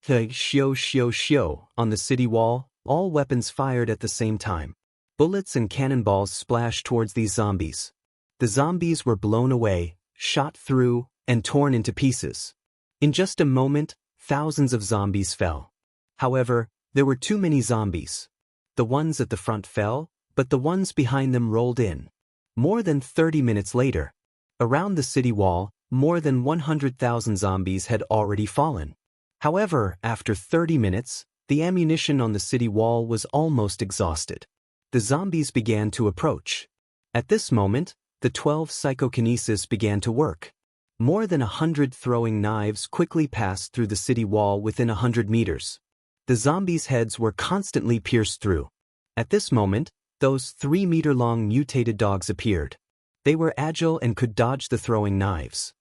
shio on the city wall, all weapons fired at the same time. Bullets and cannonballs splashed towards these zombies. The zombies were blown away, shot through, and torn into pieces. In just a moment, thousands of zombies fell. However, there were too many zombies. The ones at the front fell, but the ones behind them rolled in. More than 30 minutes later, around the city wall, more than 100,000 zombies had already fallen. However, after 30 minutes, the ammunition on the city wall was almost exhausted. The zombies began to approach. At this moment, the 12 psychokinesis began to work. More than 100 throwing knives quickly passed through the city wall within 100 meters. The zombies' heads were constantly pierced through. At this moment, those 3-meter-long mutated dogs appeared. They were agile and could dodge the throwing knives.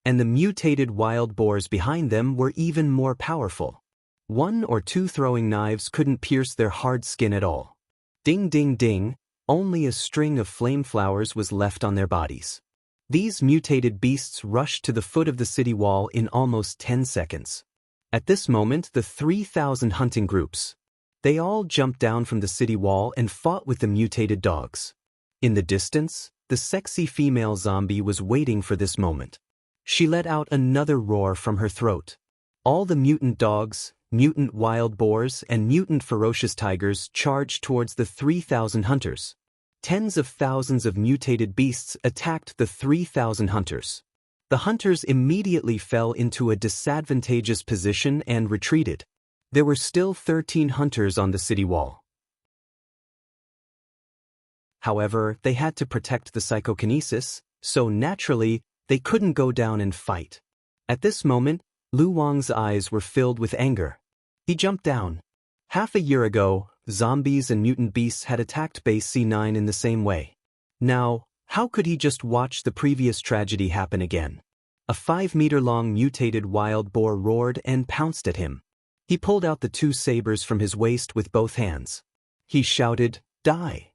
And the mutated wild boars behind them were even more powerful. 1 or 2 throwing knives couldn't pierce their hard skin at all. Ding ding ding, only a string of flame flowers was left on their bodies. These mutated beasts rushed to the foot of the city wall in almost 10 seconds. At this moment, the 3,000 hunting groups. They all jumped down from the city wall and fought with the mutated dogs. In the distance, the sexy female zombie was waiting for this moment. She let out another roar from her throat. All the mutant dogs, mutant wild boars, and mutant ferocious tigers charged towards the 3,000 hunters. Tens of thousands of mutated beasts attacked the 3,000 hunters. The hunters immediately fell into a disadvantageous position and retreated. There were still 13 hunters on the city wall. However, they had to protect the psychokinesis, so naturally, they couldn't go down and fight. At this moment, Lu Wang's eyes were filled with anger. He jumped down. Half a year ago, zombies and mutant beasts had attacked Base C9 in the same way. Now, how could he just watch the previous tragedy happen again? A 5-meter-long mutated wild boar roared and pounced at him. He pulled out the 2 sabers from his waist with both hands. He shouted, "Die!"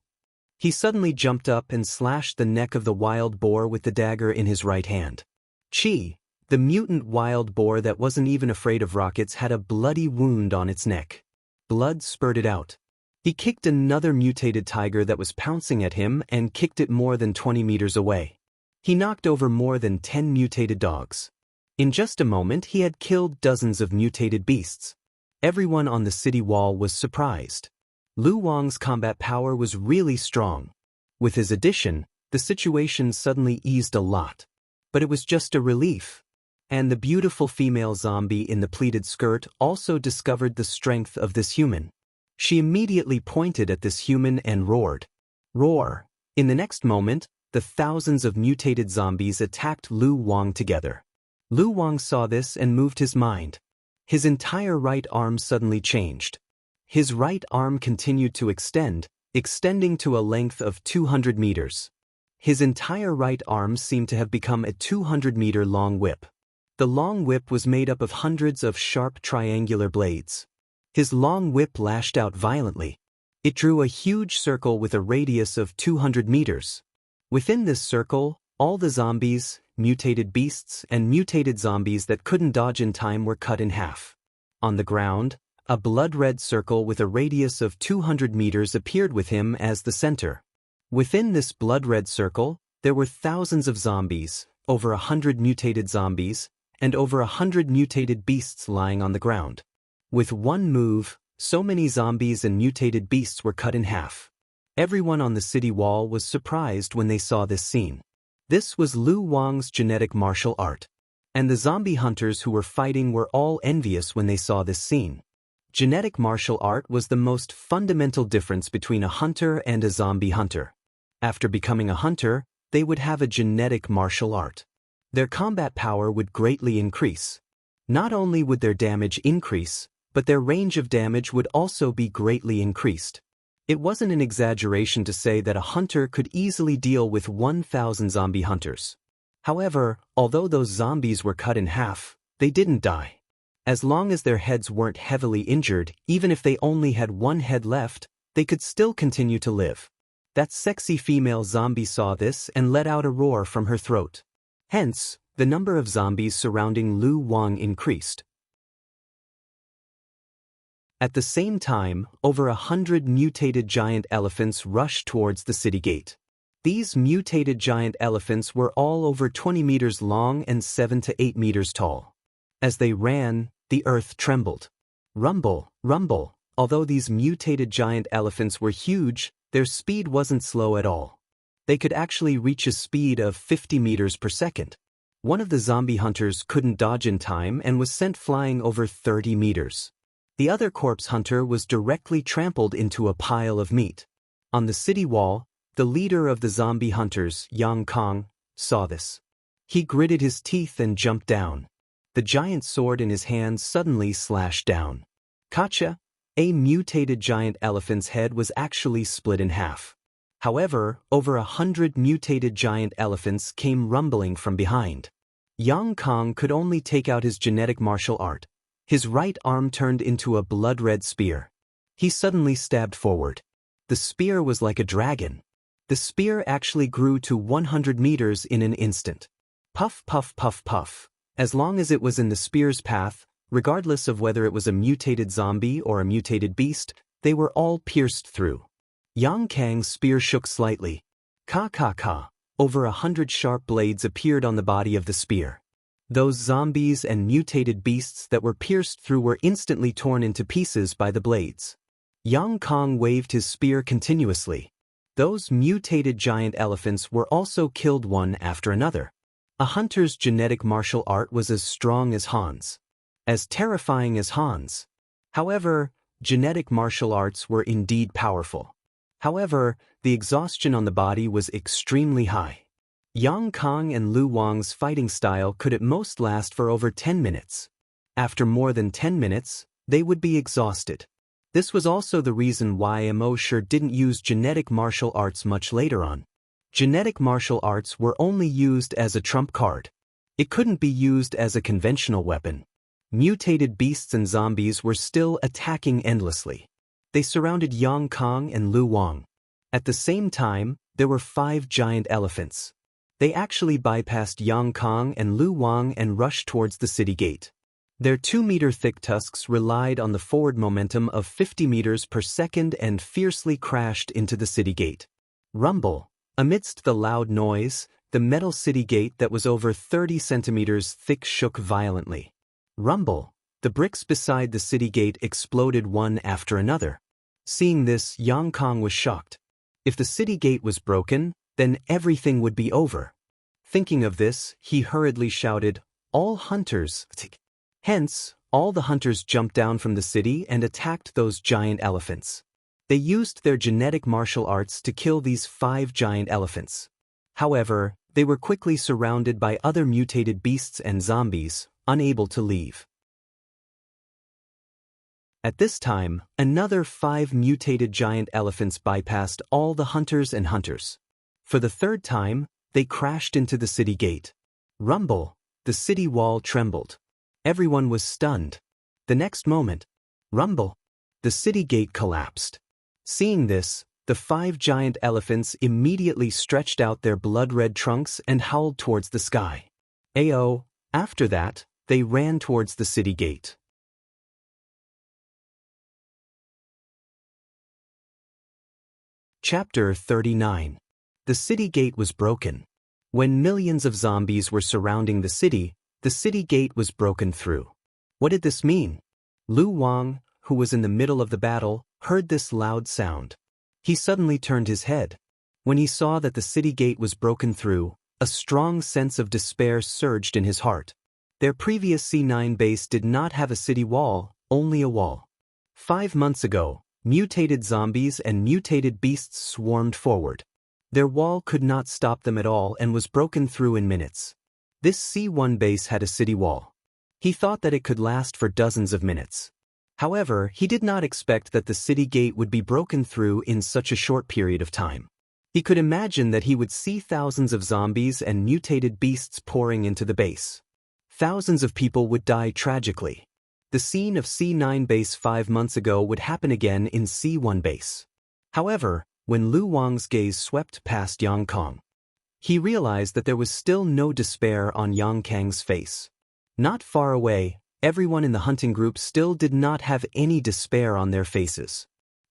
He suddenly jumped up and slashed the neck of the wild boar with the dagger in his right hand. Chi, the mutant wild boar that wasn't even afraid of rockets, had a bloody wound on its neck. Blood spurted out. He kicked another mutated tiger that was pouncing at him and kicked it more than 20 meters away. He knocked over more than 10 mutated dogs. In just a moment, he had killed dozens of mutated beasts. Everyone on the city wall was surprised. Lu Wang's combat power was really strong. With his addition, the situation suddenly eased a lot. But it was just a relief. And the beautiful female zombie in the pleated skirt also discovered the strength of this human. She immediately pointed at this human and roared. Roar! In the next moment, the thousands of mutated zombies attacked Lu Wang together. Lu Wang saw this and moved his mind. His entire right arm suddenly changed. His right arm continued to extend, extending to a length of 200 meters. His entire right arm seemed to have become a 200-meter-long whip. The long whip was made up of hundreds of sharp triangular blades. His long whip lashed out violently. It drew a huge circle with a radius of 200 meters. Within this circle, all the zombies, mutated beasts, and mutated zombies that couldn't dodge in time were cut in half. On the ground, a blood-red circle with a radius of 200 meters appeared with him as the center. Within this blood-red circle, there were thousands of zombies, over 100 mutated zombies, and over 100 mutated beasts lying on the ground. With one move, so many zombies and mutated beasts were cut in half. Everyone on the city wall was surprised when they saw this scene. This was Lu Wang's genetic martial art. And the zombie hunters who were fighting were all envious when they saw this scene. Genetic martial art was the most fundamental difference between a hunter and a zombie hunter. After becoming a hunter, they would have a genetic martial art. Their combat power would greatly increase. Not only would their damage increase, but their range of damage would also be greatly increased. It wasn't an exaggeration to say that a hunter could easily deal with 1,000 zombie hunters. However, although those zombies were cut in half, they didn't die. As long as their heads weren't heavily injured, even if they only had one head left, they could still continue to live. That sexy female zombie saw this and let out a roar from her throat. Hence, the number of zombies surrounding Lu Wang increased. At the same time, over 100 mutated giant elephants rushed towards the city gate. These mutated giant elephants were all over 20 meters long and 7 to 8 meters tall. As they ran, the earth trembled. Rumble, rumble. Although these mutated giant elephants were huge, their speed wasn't slow at all. They could actually reach a speed of 50 meters per second. One of the zombie hunters couldn't dodge in time and was sent flying over 30 meters. The other corpse hunter was directly trampled into a pile of meat. On the city wall, the leader of the zombie hunters, Yang Kong, saw this. He gritted his teeth and jumped down. The giant sword in his hand suddenly slashed down. Gotcha! A mutated giant elephant's head was actually split in half. However, over 100 mutated giant elephants came rumbling from behind. Yang Kong could only take out his genetic martial art. His right arm turned into a blood-red spear. He suddenly stabbed forward. The spear was like a dragon. The spear actually grew to 100 meters in an instant. Puff, puff, puff, puff. As long as it was in the spear's path, regardless of whether it was a mutated zombie or a mutated beast, they were all pierced through. Yang Kang's spear shook slightly. Ka ka ka. Over 100 sharp blades appeared on the body of the spear. Those zombies and mutated beasts that were pierced through were instantly torn into pieces by the blades. Yang Kong waved his spear continuously. Those mutated giant elephants were also killed one after another. A hunter's genetic martial art was as strong as Han's. As terrifying as Han's. However, genetic martial arts were indeed powerful. However, the exhaustion on the body was extremely high. Yang Kong and Lu Wang's fighting style could at most last for over 10 minutes. After more than 10 minutes, they would be exhausted. This was also the reason why embark didn't use genetic martial arts much later on. Genetic martial arts were only used as a trump card. It couldn't be used as a conventional weapon. Mutated beasts and zombies were still attacking endlessly. They surrounded Yang Kong and Lu Wang. At the same time, there were 5 giant elephants. They actually bypassed Yang Kong and Lu Wang and rushed towards the city gate. Their 2-meter-thick tusks relied on the forward momentum of 50 meters per second and fiercely crashed into the city gate. Rumble. Amidst the loud noise, the metal city gate that was over 30 centimeters thick shook violently. Rumble. The bricks beside the city gate exploded one after another. Seeing this, Yang Kong was shocked. If the city gate was broken, then everything would be over. Thinking of this, he hurriedly shouted, "All hunters!" Hence, all the hunters jumped down from the city and attacked those giant elephants. They used their genetic martial arts to kill these 5 giant elephants. However, they were quickly surrounded by other mutated beasts and zombies, unable to leave. At this time, another 5 mutated giant elephants bypassed all the hunters and hunters. For the 3rd time, they crashed into the city gate. Rumble. The city wall trembled. Everyone was stunned. The next moment, rumble. The city gate collapsed. Seeing this, the 5 giant elephants immediately stretched out their blood-red trunks and howled towards the sky. Ayo. After that, they ran towards the city gate. Chapter 39. The city gate was broken. When millions of zombies were surrounding the city gate was broken through. What did this mean? Lu Wang, who was in the middle of the battle, heard this loud sound. He suddenly turned his head. When he saw that the city gate was broken through, a strong sense of despair surged in his heart. Their previous C9 base did not have a city wall, only a wall. 5 months ago, mutated zombies and mutated beasts swarmed forward. Their wall could not stop them at all and was broken through in minutes. This C1 base had a city wall. He thought that it could last for dozens of minutes. However, he did not expect that the city gate would be broken through in such a short period of time. He could imagine that he would see thousands of zombies and mutated beasts pouring into the base. Thousands of people would die tragically. The scene of C9 base 5 months ago would happen again in C1 base. However, when Lu Wang's gaze swept past Yang Kong, he realized that there was still no despair on Yang Kang's face. Not far away, everyone in the hunting group still did not have any despair on their faces.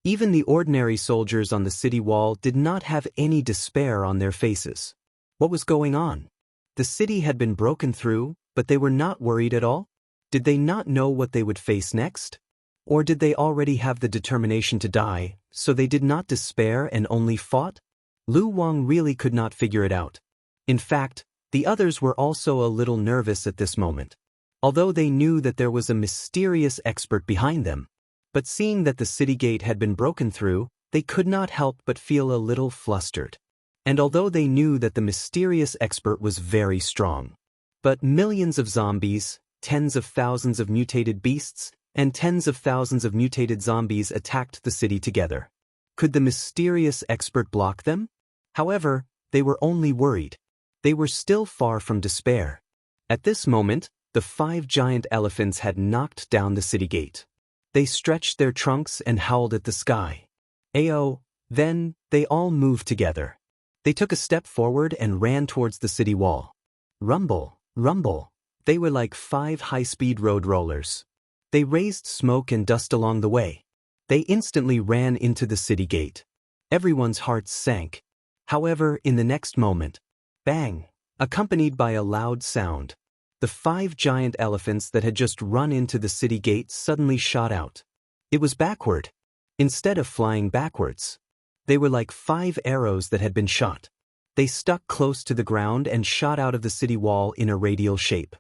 Even the ordinary soldiers on the city wall did not have any despair on their faces. What was going on? The city had been broken through, but they were not worried at all? Did they not know what they would face next? Or did they already have the determination to die, so they did not despair and only fought? Lu Wang really could not figure it out. In fact, the others were also a little nervous at this moment. Although they knew that there was a mysterious expert behind them. But seeing that the city gate had been broken through, they could not help but feel a little flustered. And although they knew that the mysterious expert was very strong. But millions of zombies, tens of thousands of mutated beasts, and tens of thousands of mutated zombies attacked the city together. Could the mysterious expert block them? However, they were only worried. They were still far from despair. At this moment, the 5 giant elephants had knocked down the city gate. They stretched their trunks and howled at the sky. Ayo! Then, they all moved together. They took a step forward and ran towards the city wall. Rumble, rumble. They were like 5 high-speed road rollers. They raised smoke and dust along the way. They instantly ran into the city gate. Everyone's hearts sank. However, in the next moment, bang, accompanied by a loud sound, the 5 giant elephants that had just run into the city gate suddenly shot out. It was backward. Instead of flying backwards, they were like 5 arrows that had been shot. They stuck close to the ground and shot out of the city wall in a radial shape.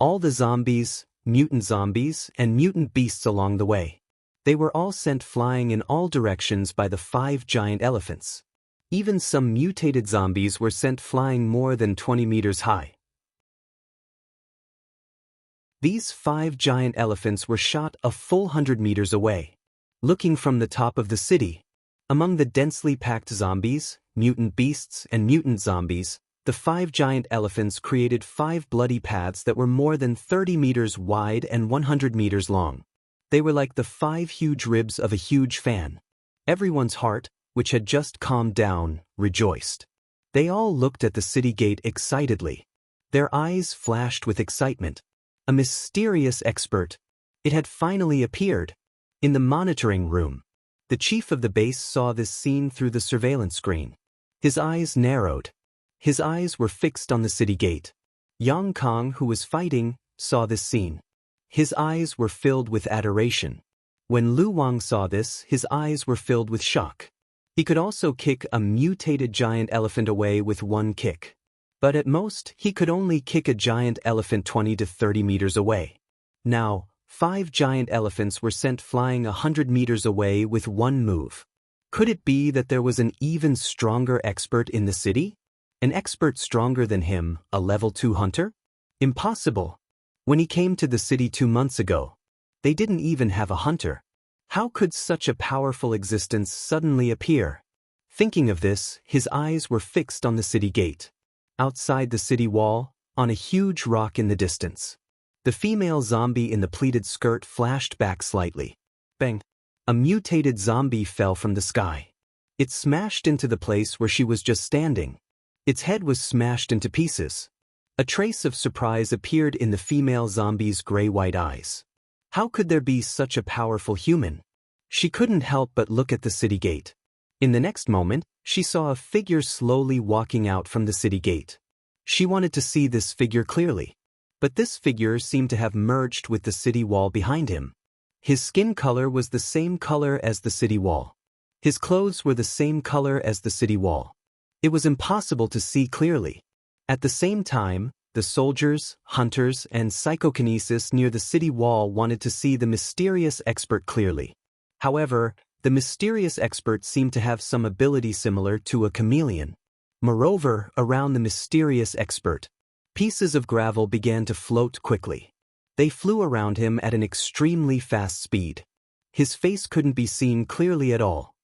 All the zombies, and mutant beasts along the way. They were all sent flying in all directions by the 5 giant elephants. Even some mutated zombies were sent flying more than 20 meters high. These 5 giant elephants were shot a full 100 meters away. Looking from the top of the city, among the densely packed zombies, mutant beasts, and mutant zombies, the 5 giant elephants created 5 bloody paths that were more than 30 meters wide and 100 meters long. They were like the 5 huge ribs of a huge fan. Everyone's heart, which had just calmed down, rejoiced. They all looked at the city gate excitedly. Their eyes flashed with excitement. A mysterious expert. It had finally appeared. In the monitoring room, the chief of the base saw this scene through the surveillance screen. His eyes narrowed. His eyes were fixed on the city gate. Yang Kong, who was fighting, saw this scene. His eyes were filled with adoration. When Lu Wang saw this, his eyes were filled with shock. He could also kick a mutated giant elephant away with one kick. But at most, he could only kick a giant elephant 20 to 30 meters away. Now, 5 giant elephants were sent flying 100 meters away with one move. Could it be that there was an even stronger expert in the city? An expert stronger than him, a level 2 hunter? Impossible. When he came to the city 2 months ago, they didn't even have a hunter. How could such a powerful existence suddenly appear? Thinking of this, his eyes were fixed on the city gate. Outside the city wall, on a huge rock in the distance, the female zombie in the pleated skirt flashed back slightly. Bang! A mutated zombie fell from the sky. It smashed into the place where she was just standing. Its head was smashed into pieces. A trace of surprise appeared in the female zombie's gray-white eyes. How could there be such a powerful human? She couldn't help but look at the city gate. In the next moment, she saw a figure slowly walking out from the city gate. She wanted to see this figure clearly. But this figure seemed to have merged with the city wall behind him. His skin color was the same color as the city wall. His clothes were the same color as the city wall. It was impossible to see clearly. At the same time, the soldiers, hunters, and psychokinesis near the city wall wanted to see the mysterious expert clearly. However, the mysterious expert seemed to have some ability similar to a chameleon. Moreover, around the mysterious expert, pieces of gravel began to float quickly. They flew around him at an extremely fast speed. His face couldn't be seen clearly at all.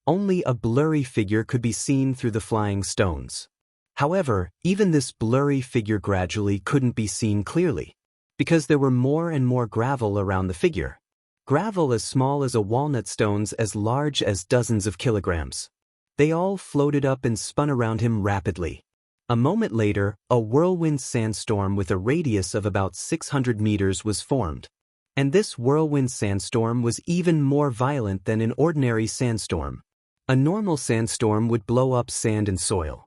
Only a blurry figure could be seen through the flying stones. However, even this blurry figure gradually couldn't be seen clearly, because there were more and more gravel around the figure. Gravel as small as a walnut, stones as large as dozens of kilograms. They all floated up and spun around him rapidly. A moment later, a whirlwind sandstorm with a radius of about 600 meters was formed. And this whirlwind sandstorm was even more violent than an ordinary sandstorm. A normal sandstorm would blow up sand and soil.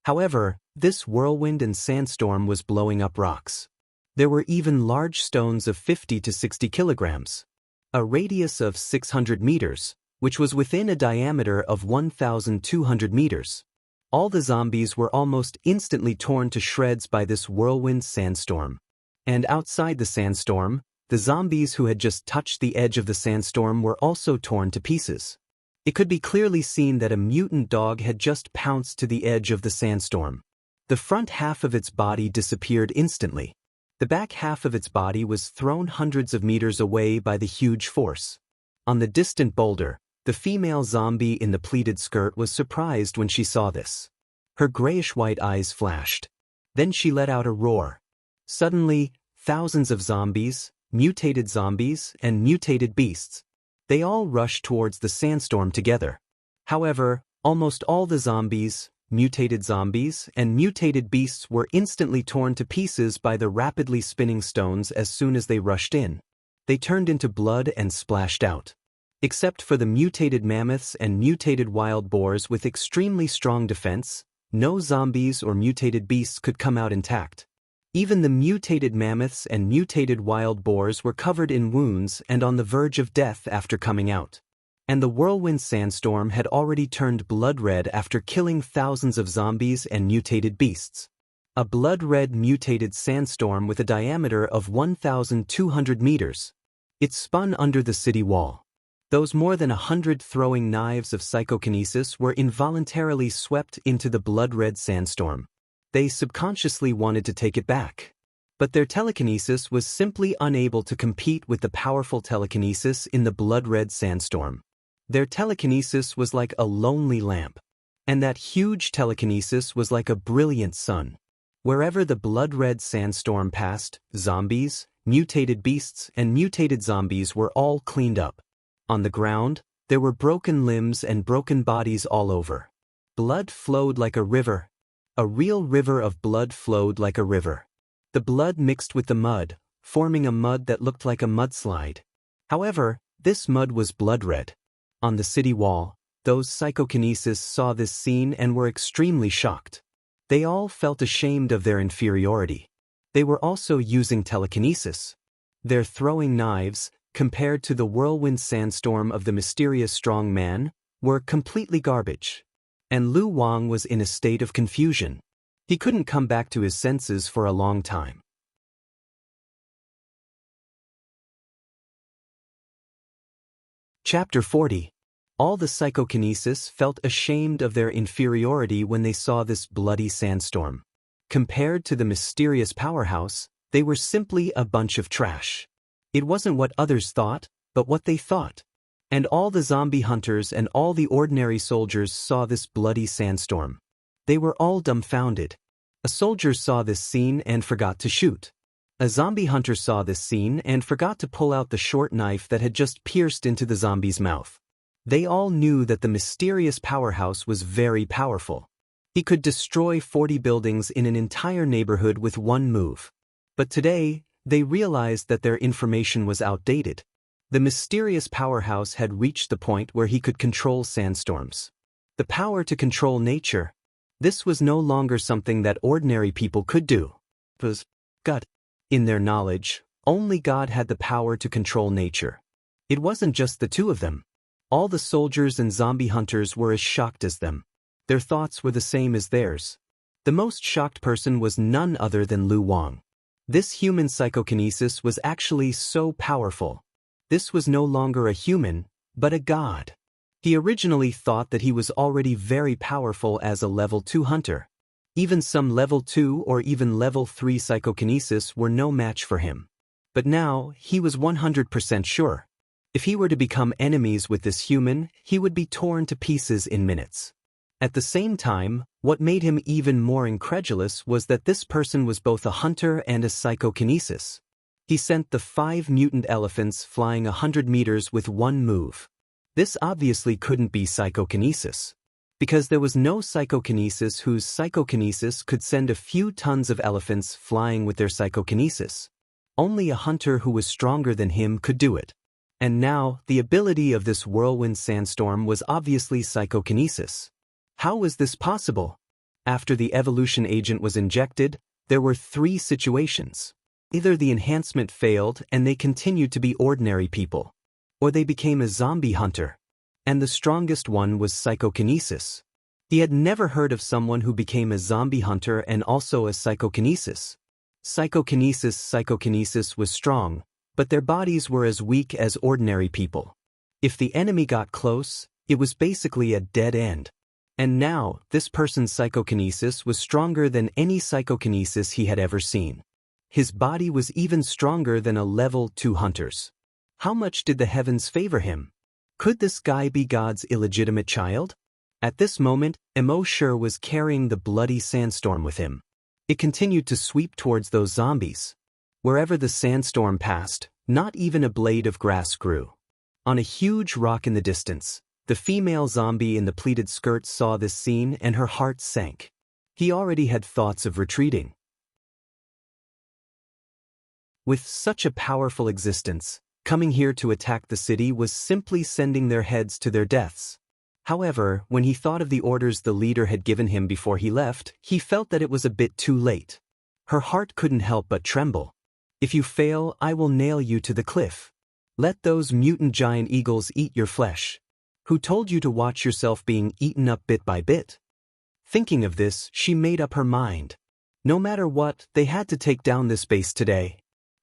However, this whirlwind and sandstorm was blowing up rocks. There were even large stones of 50 to 60 kilograms. A radius of 600 meters, which was within a diameter of 1,200 meters. All the zombies were almost instantly torn to shreds by this whirlwind sandstorm. And outside the sandstorm, the zombies who had just touched the edge of the sandstorm were also torn to pieces. It could be clearly seen that a mutant dog had just pounced to the edge of the sandstorm. The front half of its body disappeared instantly. The back half of its body was thrown hundreds of meters away by the huge force. On the distant boulder, the female zombie in the pleated skirt was surprised when she saw this. Her grayish-white eyes flashed. Then she let out a roar. Suddenly, thousands of zombies, and mutated beasts. They all rushed towards the sandstorm together. However, almost all the zombies, and mutated beasts were instantly torn to pieces by the rapidly spinning stones as soon as they rushed in. They turned into blood and splashed out. Except for the mutated mammoths and mutated wild boars with extremely strong defense, no zombies or mutated beasts could come out intact. Even the mutated mammoths and mutated wild boars were covered in wounds and on the verge of death after coming out. And the whirlwind sandstorm had already turned blood-red after killing thousands of zombies and mutated beasts. A blood-red mutated sandstorm with a diameter of 1,200 meters. It spun under the city wall. Those more than 100 throwing knives of psychokinesis were involuntarily swept into the blood-red sandstorm. They subconsciously wanted to take it back. But their telekinesis was simply unable to compete with the powerful telekinesis in the blood-red sandstorm. Their telekinesis was like a lonely lamp. And that huge telekinesis was like a brilliant sun. Wherever the blood-red sandstorm passed, zombies, mutated beasts, and mutated zombies were all cleaned up. On the ground, there were broken limbs and broken bodies all over. Blood flowed like a river. A real river of blood flowed like a river. The blood mixed with the mud, forming a mud that looked like a mudslide. However, this mud was blood-red. On the city wall, those psychokinesis saw this scene and were extremely shocked. They all felt ashamed of their inferiority. They were also using telekinesis. Their throwing knives, compared to the whirlwind sandstorm of the mysterious strong man, were completely garbage. And Lu Wang was in a state of confusion. He couldn't come back to his senses for a long time. Chapter 40. All the psychokinesis felt ashamed of their inferiority when they saw this bloody sandstorm. Compared to the mysterious powerhouse, they were simply a bunch of trash. It wasn't what others thought, but what they thought. And all the zombie hunters and all the ordinary soldiers saw this bloody sandstorm. They were all dumbfounded. A soldier saw this scene and forgot to shoot. A zombie hunter saw this scene and forgot to pull out the short knife that had just pierced into the zombie's mouth. They all knew that the mysterious powerhouse was very powerful. He could destroy 40 buildings in an entire neighborhood with one move. But today, they realized that their information was outdated. The mysterious powerhouse had reached the point where he could control sandstorms. The power to control nature. This was no longer something that ordinary people could do. It was God. In their knowledge, only God had the power to control nature. It wasn't just the two of them. All the soldiers and zombie hunters were as shocked as them. Their thoughts were the same as theirs. The most shocked person was none other than Lu Wang. This human psychokinesis was actually so powerful. This was no longer a human, but a god. He originally thought that he was already very powerful as a level 2 hunter. Even some level 2 or even level 3 psychokinesis were no match for him. But now, he was 100% sure. If he were to become enemies with this human, he would be torn to pieces in minutes. At the same time, what made him even more incredulous was that this person was both a hunter and a psychokinesis. He sent the 5 mutant elephants flying 100 meters with one move. This obviously couldn't be psychokinesis. Because there was no psychokinesis whose psychokinesis could send a few tons of elephants flying with their psychokinesis. Only a hunter who was stronger than him could do it. And now, the ability of this whirlwind sandstorm was obviously psychokinesis. How was this possible? After the evolution agent was injected, there were three situations. Either the enhancement failed and they continued to be ordinary people, or they became a zombie hunter. And the strongest one was psychokinesis. He had never heard of someone who became a zombie hunter and also a psychokinesis. Psychokinesis was strong, but their bodies were as weak as ordinary people. If the enemy got close, it was basically a dead end. And now, this person's psychokinesis was stronger than any psychokinesis he had ever seen. His body was even stronger than a level 2 hunter's. How much did the heavens favor him? Could this guy be God's illegitimate child? At this moment, embark was carrying the bloody sandstorm with him. It continued to sweep towards those zombies. Wherever the sandstorm passed, not even a blade of grass grew. On a huge rock in the distance, the female zombie in the pleated skirt saw this scene and her heart sank. He already had thoughts of retreating. With such a powerful existence, coming here to attack the city was simply sending their heads to their deaths. However, when he thought of the orders the leader had given him before he left, he felt that it was a bit too late. Her heart couldn't help but tremble. If you fail, I will nail you to the cliff. Let those mutant giant eagles eat your flesh. Who told you to watch yourself being eaten up bit by bit? Thinking of this, she made up her mind. No matter what, they had to take down this base today.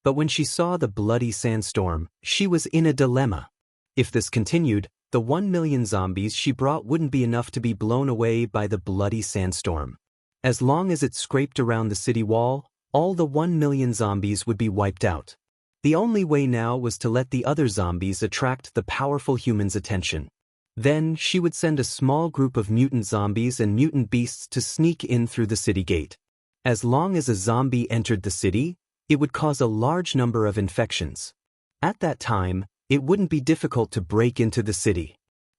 But when she saw the bloody sandstorm, she was in a dilemma. If this continued, the 1 million zombies she brought wouldn't be enough to be blown away by the bloody sandstorm. As long as it scraped around the city wall, all the 1 million zombies would be wiped out. The only way now was to let the other zombies attract the powerful humans' attention. Then she would send a small group of mutant zombies and mutant beasts to sneak in through the city gate. As long as a zombie entered the city, it would cause a large number of infections. At that time, it wouldn't be difficult to break into the city.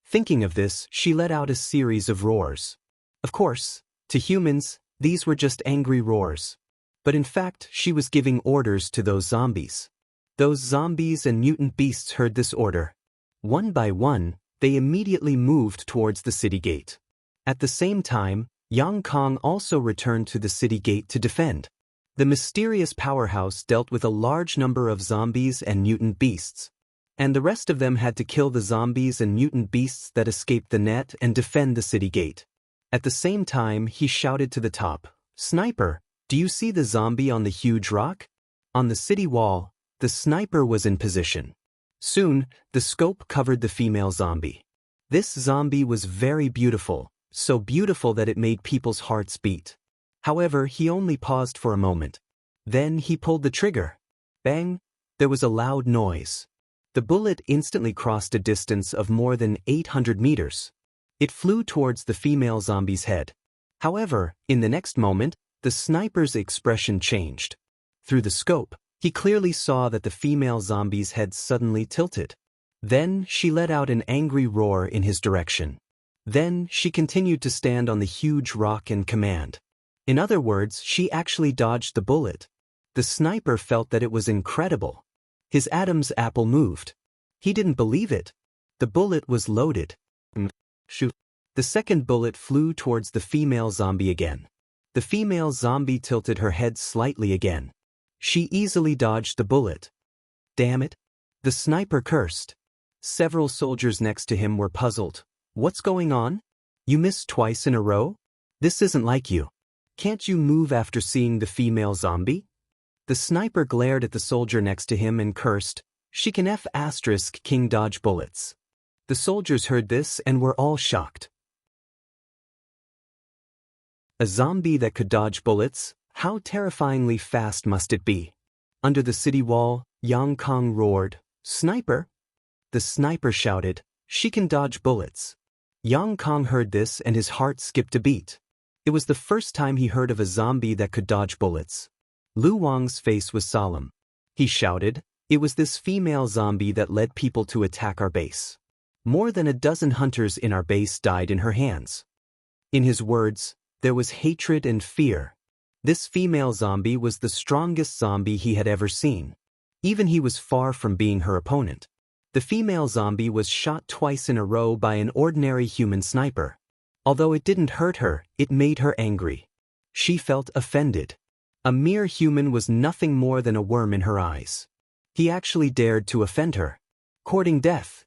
Thinking of this, she let out a series of roars. Of course, to humans, these were just angry roars. But in fact, she was giving orders to those zombies. Those zombies and mutant beasts heard this order. One by one, they immediately moved towards the city gate. At the same time, Yang Kong also returned to the city gate to defend. The mysterious powerhouse dealt with a large number of zombies and mutant beasts. And the rest of them had to kill the zombies and mutant beasts that escaped the net and defend the city gate. At the same time, he shouted to the top, "Sniper, do you see the zombie on the huge rock?" On the city wall, the sniper was in position. Soon, the scope covered the female zombie. This zombie was very beautiful, so beautiful that it made people's hearts beat. However, he only paused for a moment. Then he pulled the trigger. Bang! There was a loud noise. The bullet instantly crossed a distance of more than 800 meters. It flew towards the female zombie's head. However, in the next moment, the sniper's expression changed. Through the scope, he clearly saw that the female zombie's head suddenly tilted. Then she let out an angry roar in his direction. Then she continued to stand on the huge rock and command. In other words, she actually dodged the bullet. The sniper felt that it was incredible. His Adam's apple moved. He didn't believe it. The bullet was loaded. Shoot. The second bullet flew towards the female zombie again. The female zombie tilted her head slightly again. She easily dodged the bullet. Damn it. The sniper cursed. Several soldiers next to him were puzzled. What's going on? You missed twice in a row? This isn't like you. Can't you move after seeing the female zombie? The sniper glared at the soldier next to him and cursed, "She can King dodge bullets." The soldiers heard this and were all shocked. A zombie that could dodge bullets? How terrifyingly fast must it be? Under the city wall, Yang Kong roared, "Sniper!" The sniper shouted, "She can dodge bullets." Yang Kong heard this and his heart skipped a beat. It was the first time he heard of a zombie that could dodge bullets. Lu Wang's face was solemn. He shouted, "It was this female zombie that led people to attack our base. More than a dozen hunters in our base died in her hands. In his words, there was hatred and fear. This female zombie was the strongest zombie he had ever seen. Even he was far from being her opponent. The female zombie was shot twice in a row by an ordinary human sniper. Although it didn't hurt her, it made her angry. She felt offended. A mere human was nothing more than a worm in her eyes. He actually dared to offend her, courting death.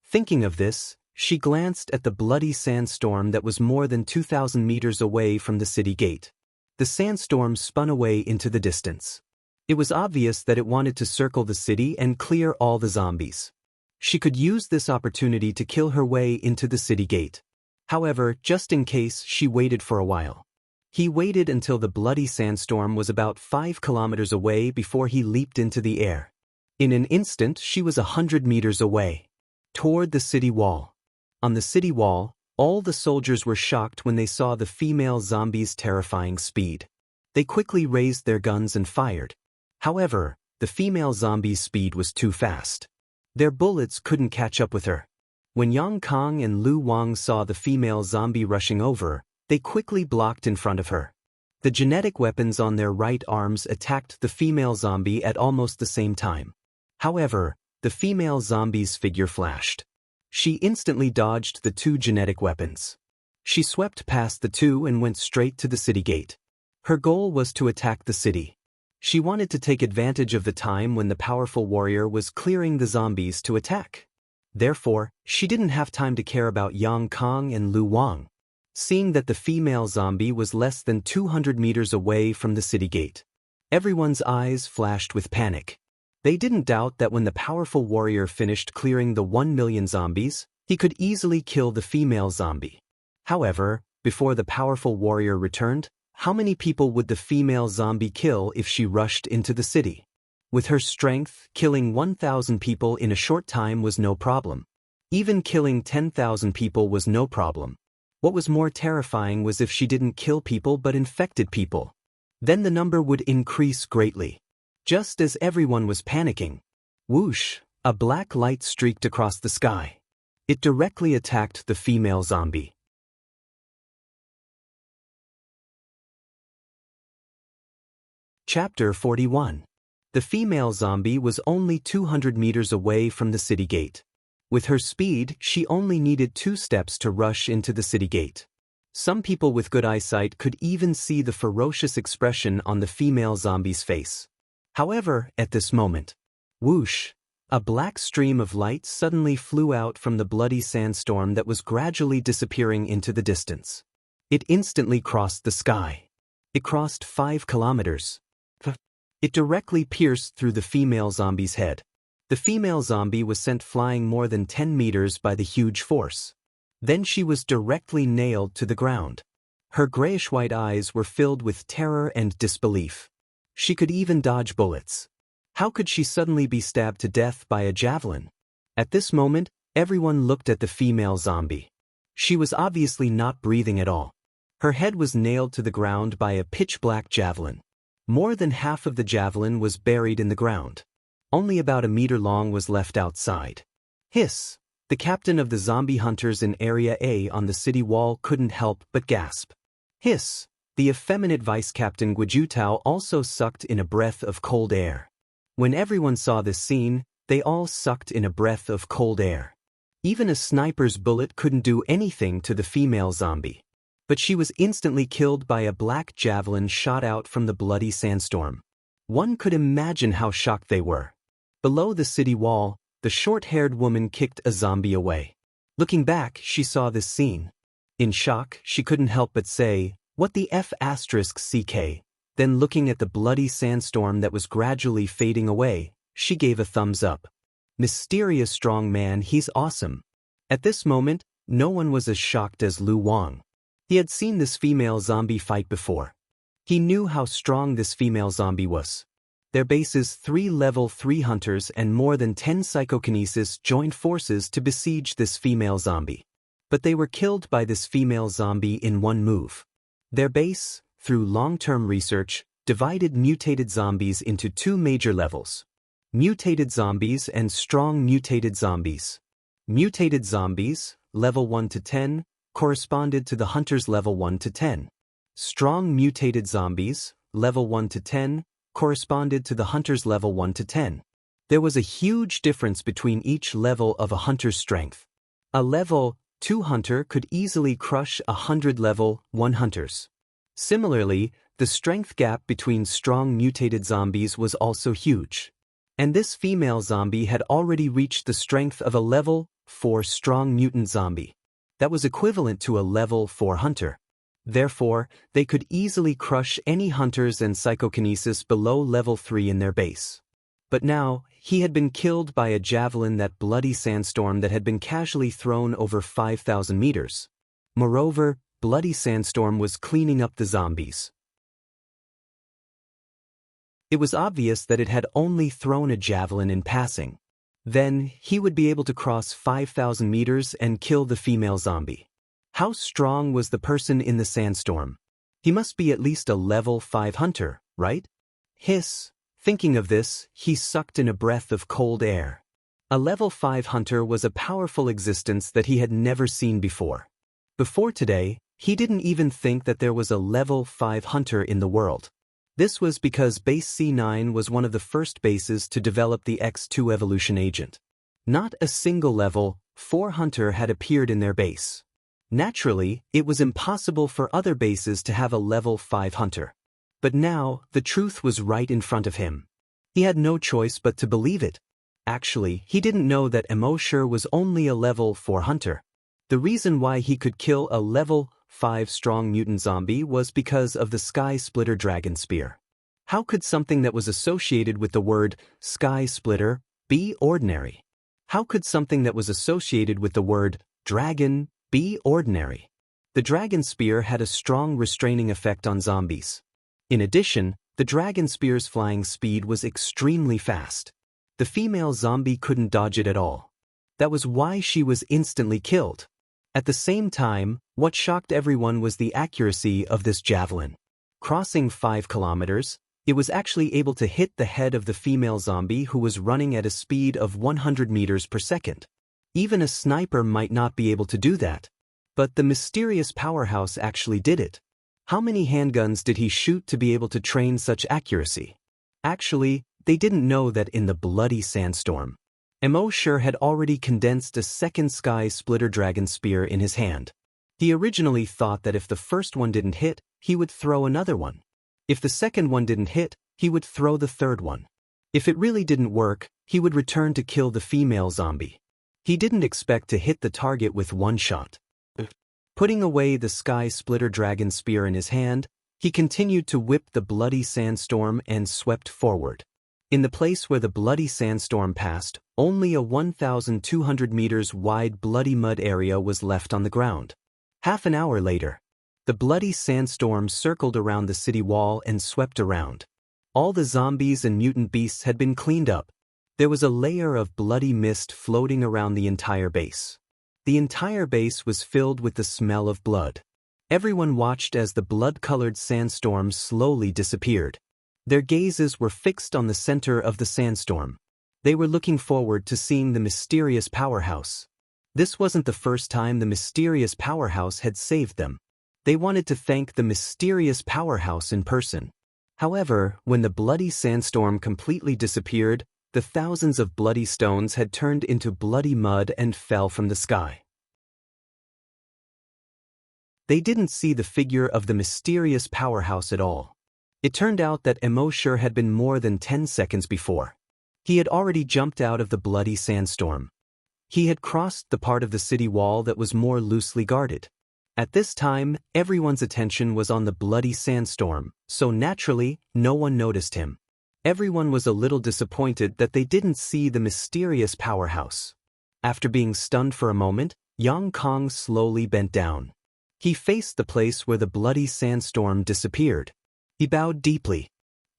Thinking of this, she glanced at the bloody sandstorm that was more than 2,000 meters away from the city gate. The sandstorm spun away into the distance. It was obvious that it wanted to circle the city and clear all the zombies. She could use this opportunity to kill her way into the city gate. However, just in case, she waited for a while. He waited until the bloody sandstorm was about 5 kilometers away before he leaped into the air. In an instant, she was 100 meters away, toward the city wall. On the city wall, all the soldiers were shocked when they saw the female zombie's terrifying speed. They quickly raised their guns and fired. However, the female zombie's speed was too fast. Their bullets couldn't catch up with her. When Yang Kong and Lu Wang saw the female zombie rushing over, they quickly blocked in front of her. The genetic weapons on their right arms attacked the female zombie at almost the same time. However, the female zombie's figure flashed. She instantly dodged the 2 genetic weapons. She swept past the 2 and went straight to the city gate. Her goal was to attack the city. She wanted to take advantage of the time when the powerful warrior was clearing the zombies to attack. Therefore, she didn't have time to care about Yang Kong and Lu Wang. Seeing that the female zombie was less than 200 meters away from the city gate, everyone's eyes flashed with panic. They didn't doubt that when the powerful warrior finished clearing the 1 million zombies, he could easily kill the female zombie. However, before the powerful warrior returned, how many people would the female zombie kill if she rushed into the city? With her strength, killing 1,000 people in a short time was no problem. Even killing 10,000 people was no problem. What was more terrifying was if she didn't kill people but infected people. Then the number would increase greatly. Just as everyone was panicking, whoosh, a black light streaked across the sky. It directly attacked the female zombie. Chapter 41. The female zombie was only 200 meters away from the city gate. With her speed, she only needed 2 steps to rush into the city gate. Some people with good eyesight could even see the ferocious expression on the female zombie's face. However, at this moment, whoosh, a black stream of light suddenly flew out from the bloody sandstorm that was gradually disappearing into the distance. It instantly crossed the sky. It crossed 5 kilometers. It directly pierced through the female zombie's head. The female zombie was sent flying more than 10 meters by the huge force. Then she was directly nailed to the ground. Her grayish-white eyes were filled with terror and disbelief. She could even dodge bullets. How could she suddenly be stabbed to death by a javelin? At this moment, everyone looked at the female zombie. She was obviously not breathing at all. Her head was nailed to the ground by a pitch-black javelin. More than half of the javelin was buried in the ground. Only about a meter long was left outside. Hiss! The captain of the zombie hunters in Area A on the city wall couldn't help but gasp. Hiss! The effeminate vice-captain Guijutao also sucked in a breath of cold air. When everyone saw this scene, they all sucked in a breath of cold air. Even a sniper's bullet couldn't do anything to the female zombie. But she was instantly killed by a black javelin shot out from the bloody sandstorm. One could imagine how shocked they were. Below the city wall, the short-haired woman kicked a zombie away. Looking back, she saw this scene. In shock, she couldn't help but say, "What the F***ck?" Then looking at the bloody sandstorm that was gradually fading away, she gave a thumbs up. Mysterious strong man, he's awesome. At this moment, no one was as shocked as Lu Wang. He had seen this female zombie fight before. He knew how strong this female zombie was. Their base's 3 level 3 hunters and more than 10 psychokinesis joined forces to besiege this female zombie. But they were killed by this female zombie in one move. Their base, through long-term research, divided mutated zombies into 2 major levels: mutated zombies and strong mutated zombies. Mutated zombies, level 1 to 10, corresponded to the hunters level 1 to 10. Strong mutated zombies, level 1 to 10, corresponded to the hunters level 1 to 10. There was a huge difference between each level of a hunter's strength. A level 2 hunter could easily crush 100 level 1 hunters. Similarly, the strength gap between strong mutated zombies was also huge. And this female zombie had already reached the strength of a level 4 strong mutant zombie. That was equivalent to a level 4 hunter. Therefore, they could easily crush any hunters and psychokinesis below level 3 in their base. But now, he had been killed by a javelin, that bloody sandstorm that had been casually thrown over 5,000 meters. Moreover, bloody sandstorm was cleaning up the zombies. It was obvious that it had only thrown a javelin in passing. Then, he would be able to cross 5,000 meters and kill the female zombie. How strong was the person in the sandstorm? He must be at least a level 5 hunter, right? Hiss. Thinking of this, he sucked in a breath of cold air. A level 5 hunter was a powerful existence that he had never seen before. Before today, he didn't even think that there was a level 5 hunter in the world. This was because base C9 was one of the first bases to develop the X2 evolution agent. Not a single level 4 hunter had appeared in their base. Naturally, it was impossible for other bases to have a level 5 hunter. But now, the truth was right in front of him. He had no choice but to believe it. Actually, he didn't know that Emosher was only a level 4 hunter. The reason why he could kill a level 5 strong mutant zombie was because of the Sky Splitter Dragon Spear. How could something that was associated with the word Sky Splitter be ordinary? How could something that was associated with the word dragon be ordinary? The Dragon Spear had a strong restraining effect on zombies. In addition, the Dragon Spear's flying speed was extremely fast. The female zombie couldn't dodge it at all. That was why she was instantly killed. At the same time, what shocked everyone was the accuracy of this javelin. Crossing 5 kilometers, it was actually able to hit the head of the female zombie who was running at a speed of 100 meters per second. Even a sniper might not be able to do that. But the mysterious powerhouse actually did it. How many handguns did he shoot to be able to train such accuracy? Actually, they didn't know that in the bloody sandstorm, Emosher had already condensed a second Sky Splitter Dragon Spear in his hand. He originally thought that if the first one didn't hit, he would throw another one. If the second one didn't hit, he would throw the third one. If it really didn't work, he would return to kill the female zombie. He didn't expect to hit the target with one shot. Putting away the Sky Splitter Dragon Spear in his hand, he continued to whip the bloody sandstorm and swept forward. In the place where the bloody sandstorm passed, only a 1,200 meters wide bloody mud area was left on the ground. Half an hour later, the bloody sandstorm circled around the city wall and swept around. All the zombies and mutant beasts had been cleaned up. There was a layer of bloody mist floating around the entire base. The entire base was filled with the smell of blood. Everyone watched as the blood-colored sandstorm slowly disappeared. Their gazes were fixed on the center of the sandstorm. They were looking forward to seeing the mysterious powerhouse. This wasn't the first time the mysterious powerhouse had saved them. They wanted to thank the mysterious powerhouse in person. However, when the bloody sandstorm completely disappeared, the thousands of bloody stones had turned into bloody mud and fell from the sky. They didn't see the figure of the mysterious powerhouse at all. It turned out that Emosher had been more than 10 seconds before. He had already jumped out of the bloody sandstorm. He had crossed the part of the city wall that was more loosely guarded. At this time, everyone's attention was on the bloody sandstorm, so naturally, no one noticed him. Everyone was a little disappointed that they didn't see the mysterious powerhouse. After being stunned for a moment, Yang Kong slowly bent down. He faced the place where the bloody sandstorm disappeared. He bowed deeply.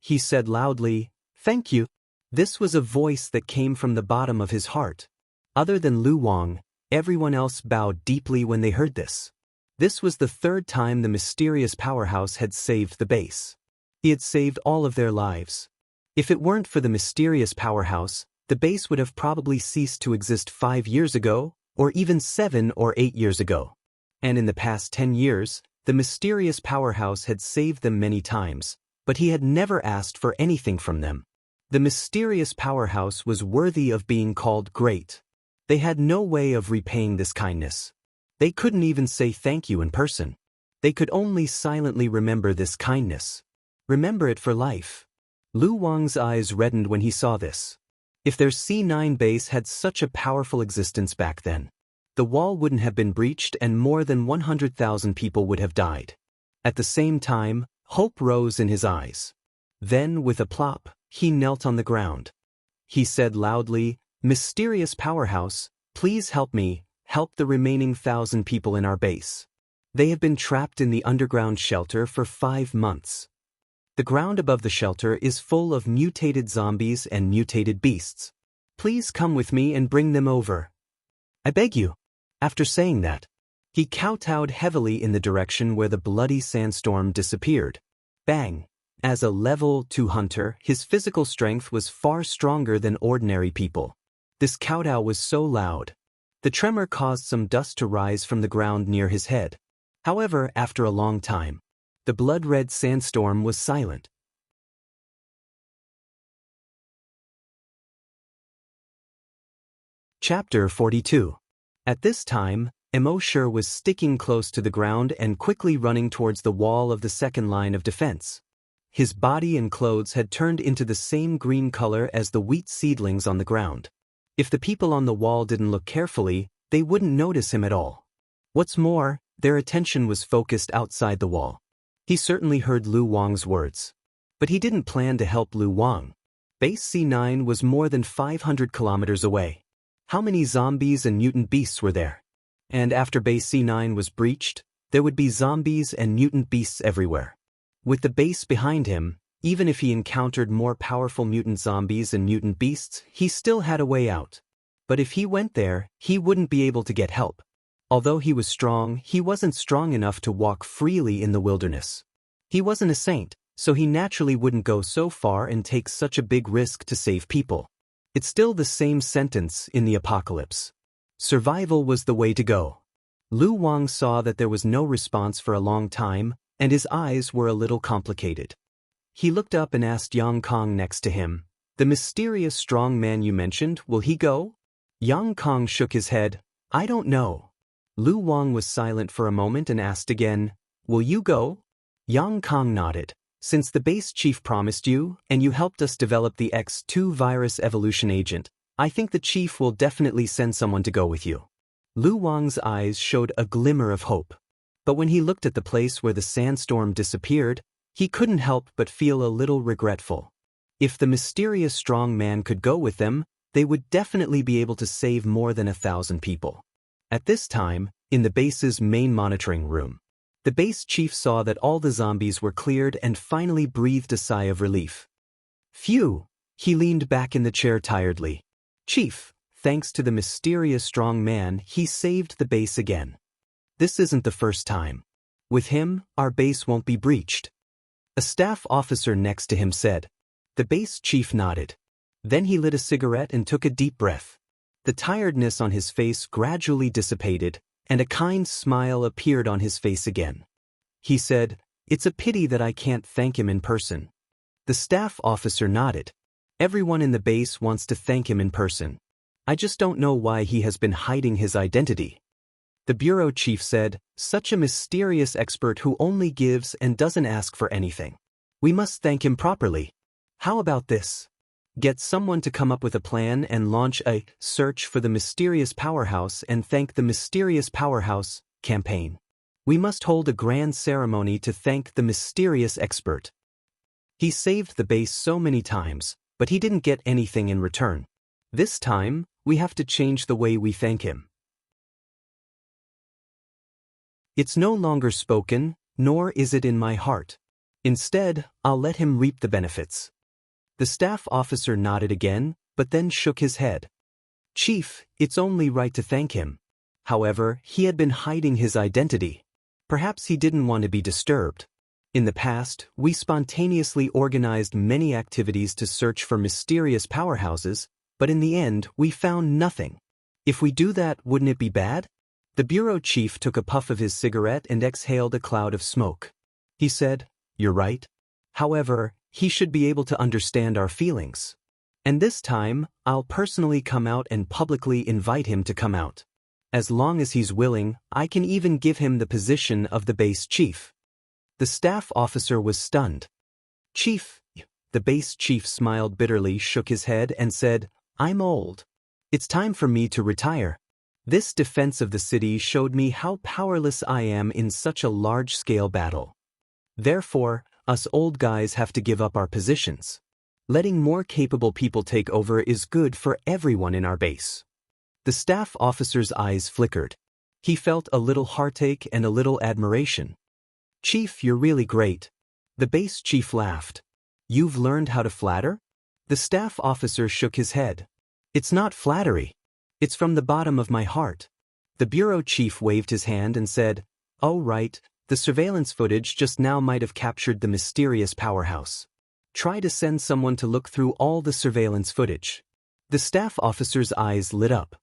He said loudly, "Thank you." This was a voice that came from the bottom of his heart. Other than Lu Wang, everyone else bowed deeply when they heard this. This was the third time the mysterious powerhouse had saved the base. He had saved all of their lives. If it weren't for the mysterious powerhouse, the base would have probably ceased to exist 5 years ago, or even 7 or 8 years ago. And in the past 10 years, the mysterious powerhouse had saved them many times, but he had never asked for anything from them. The mysterious powerhouse was worthy of being called great. They had no way of repaying this kindness. They couldn't even say thank you in person. They could only silently remember this kindness. Remember it for life. Lu Wang's eyes reddened when he saw this. If their C9 base had such a powerful existence back then, the wall wouldn't have been breached and more than 100,000 people would have died. At the same time, hope rose in his eyes. Then, with a plop, he knelt on the ground. He said loudly, "Mysterious powerhouse, please help me, help the remaining 1,000 people in our base. They have been trapped in the underground shelter for 5 months. The ground above the shelter is full of mutated zombies and mutated beasts. Please come with me and bring them over. I beg you." After saying that, he kowtowed heavily in the direction where the bloody sandstorm disappeared. Bang! As a level 2 hunter, his physical strength was far stronger than ordinary people. This kowtow was so loud. The tremor caused some dust to rise from the ground near his head. However, after a long time, the blood-red sandstorm was silent. Chapter 42. At this time, Emosher was sticking close to the ground and quickly running towards the wall of the second line of defense. His body and clothes had turned into the same green color as the wheat seedlings on the ground. If the people on the wall didn't look carefully, they wouldn't notice him at all. What's more, their attention was focused outside the wall. He certainly heard Lu Wang's words. But he didn't plan to help Lu Wang. Base C9 was more than 500 kilometers away. How many zombies and mutant beasts were there? And after Base C9 was breached, there would be zombies and mutant beasts everywhere. With the base behind him, even if he encountered more powerful mutant zombies and mutant beasts, he still had a way out. But if he went there, he wouldn't be able to get help. Although he was strong, he wasn't strong enough to walk freely in the wilderness. He wasn't a saint, so he naturally wouldn't go so far and take such a big risk to save people. It's still the same sentence in the apocalypse. Survival was the way to go. Lu Wang saw that there was no response for a long time, and his eyes were a little complicated. He looked up and asked Yang Kong next to him, "The mysterious strong man you mentioned, will he go?" Yang Kong shook his head, "I don't know." Lu Wang was silent for a moment and asked again, "Will you go?" Yang Kong nodded. "Since the base chief promised you, and you helped us develop the X2 virus evolution agent, I think the chief will definitely send someone to go with you." Lu Wang's eyes showed a glimmer of hope. But when he looked at the place where the sandstorm disappeared, he couldn't help but feel a little regretful. If the mysterious strong man could go with them, they would definitely be able to save more than 1,000 people. At this time, in the base's main monitoring room, the base chief saw that all the zombies were cleared and finally breathed a sigh of relief. Phew! He leaned back in the chair tiredly. "Chief, thanks to the mysterious strong man, he saved the base again. This isn't the first time. With him, our base won't be breached." A staff officer next to him said. The base chief nodded. Then he lit a cigarette and took a deep breath. The tiredness on his face gradually dissipated, and a kind smile appeared on his face again. He said, "It's a pity that I can't thank him in person." The staff officer nodded. "Everyone in the base wants to thank him in person. I just don't know why he has been hiding his identity." The bureau chief said, "Such a mysterious expert who only gives and doesn't ask for anything. We must thank him properly. How about this? Get someone to come up with a plan and launch a search for the mysterious powerhouse and thank the mysterious powerhouse campaign. We must hold a grand ceremony to thank the mysterious expert. He saved the base so many times, but he didn't get anything in return. This time, we have to change the way we thank him. It's no longer spoken, nor is it in my heart. Instead, I'll let him reap the benefits." The staff officer nodded again, but then shook his head. "Chief, it's only right to thank him. However, he had been hiding his identity. Perhaps he didn't want to be disturbed. In the past, we spontaneously organized many activities to search for mysterious powerhouses, but in the end, we found nothing. If we do that, wouldn't it be bad? The bureau chief took a puff of his cigarette and exhaled a cloud of smoke. He said, "You're right. However, he should be able to understand our feelings. And this time, I'll personally come out and publicly invite him to come out. As long as he's willing, I can even give him the position of the base chief." The staff officer was stunned. "Chief," the base chief smiled bitterly, shook his head, and said, "I'm old. It's time for me to retire. This defense of the city showed me how powerless I am in such a large-scale battle. Therefore, us old guys have to give up our positions. Letting more capable people take over is good for everyone in our base." The staff officer's eyes flickered. He felt a little heartache and a little admiration. "Chief, you're really great." The base chief laughed. "You've learned how to flatter?" The staff officer shook his head. "It's not flattery. It's from the bottom of my heart." The bureau chief waved his hand and said, "Oh right, the surveillance footage just now might have captured the mysterious powerhouse. Try to send someone to look through all the surveillance footage." The staff officer's eyes lit up.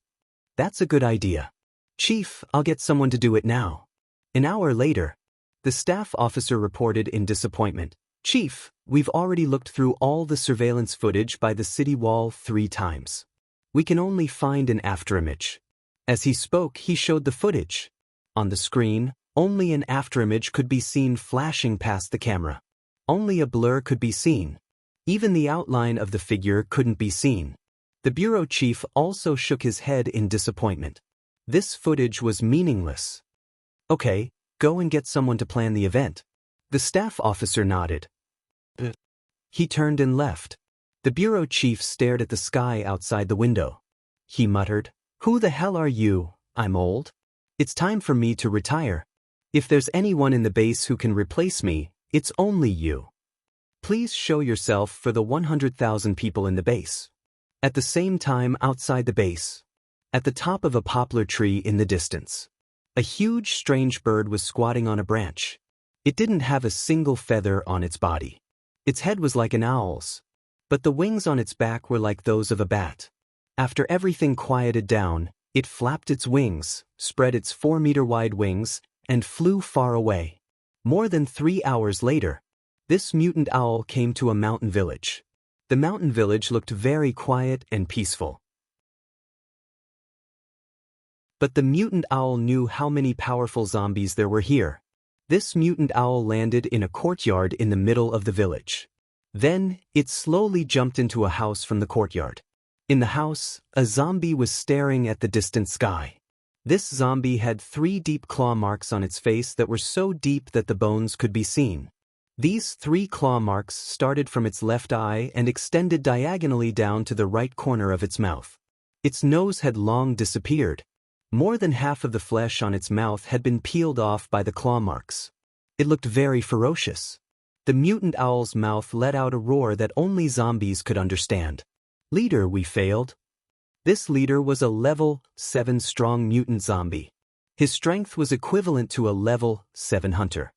"That's a good idea. Chief, I'll get someone to do it now." An hour later, the staff officer reported in disappointment, "Chief, we've already looked through all the surveillance footage by the city wall 3 times. We can only find an afterimage." As he spoke, he showed the footage. On the screen, only an afterimage could be seen flashing past the camera. Only a blur could be seen. Even the outline of the figure couldn't be seen. The bureau chief also shook his head in disappointment. This footage was meaningless. "Okay, go and get someone to plan the event." The staff officer nodded. He turned and left. The bureau chief stared at the sky outside the window. He muttered, "Who the hell are you? I'm old. It's time for me to retire. If there's anyone in the base who can replace me, it's only you. Please show yourself for the 100,000 people in the base." At the same time, outside the base, at the top of a poplar tree in the distance, a huge strange bird was squatting on a branch. It didn't have a single feather on its body. Its head was like an owl's, but the wings on its back were like those of a bat. After everything quieted down, it flapped its wings, spread its 4-meter-wide wings, and flew far away. More than 3 hours later, this mutant owl came to a mountain village. The mountain village looked very quiet and peaceful. But the mutant owl knew how many powerful zombies there were here. This mutant owl landed in a courtyard in the middle of the village. Then, it slowly jumped into a house from the courtyard. In the house, a zombie was staring at the distant sky. This zombie had 3 deep claw marks on its face that were so deep that the bones could be seen. These 3 claw marks started from its left eye and extended diagonally down to the right corner of its mouth. Its nose had long disappeared. More than half of the flesh on its mouth had been peeled off by the claw marks. It looked very ferocious. The mutant owl's mouth let out a roar that only zombies could understand. "Leader, we failed." This leader was a level 7 strong mutant zombie. His strength was equivalent to a level 7 hunter.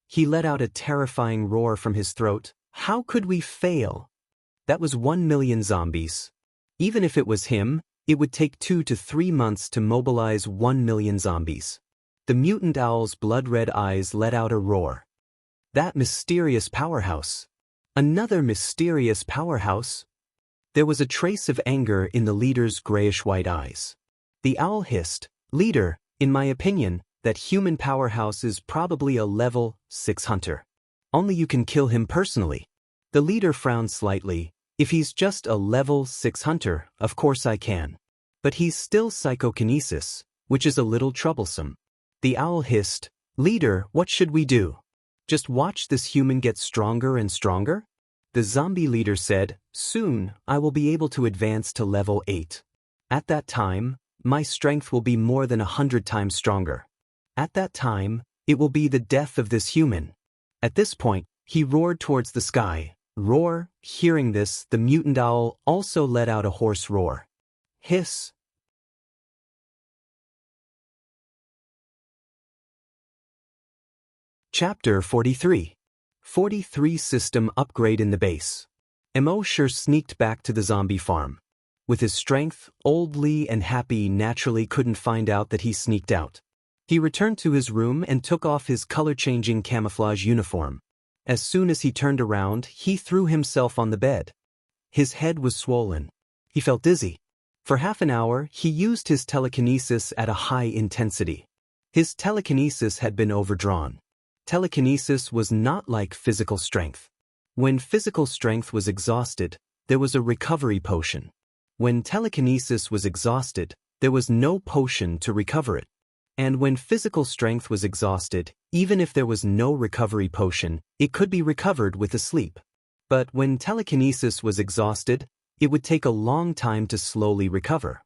He let out a terrifying roar from his throat. "How could we fail? That was 1 million zombies. Even if it was him, it would take 2 to 3 months to mobilize 1 million zombies." The mutant owl's blood-red eyes let out a roar. That mysterious powerhouse. Another mysterious powerhouse. There was a trace of anger in the leader's grayish-white eyes. The owl hissed, "Leader, in my opinion, that human powerhouse is probably a level 6 hunter. Only you can kill him personally." The leader frowned slightly. "If he's just a level 6 hunter, of course I can. But he's still psychokinesis, which is a little troublesome." The owl hissed, "Leader, what should we do? Just watch this human get stronger and stronger?" The zombie leader said, "Soon, I will be able to advance to level 8. At that time, my strength will be more than 100 times stronger. At that time, it will be the death of this human." At this point, he roared towards the sky. Roar. Hearing this, the mutant owl also let out a hoarse roar. Hiss. Chapter 43. 43 System Upgrade in the Base. Embark sneaked back to the zombie farm. With his strength, Old Lee and Happy naturally couldn't find out that he sneaked out. He returned to his room and took off his color-changing camouflage uniform. As soon as he turned around, he threw himself on the bed. His head was swollen. He felt dizzy. For half an hour, he used his telekinesis at a high intensity. His telekinesis had been overdrawn. Telekinesis was not like physical strength. When physical strength was exhausted, there was a recovery potion. When telekinesis was exhausted, there was no potion to recover it. And when physical strength was exhausted, even if there was no recovery potion, it could be recovered with a sleep. But when telekinesis was exhausted, it would take a long time to slowly recover.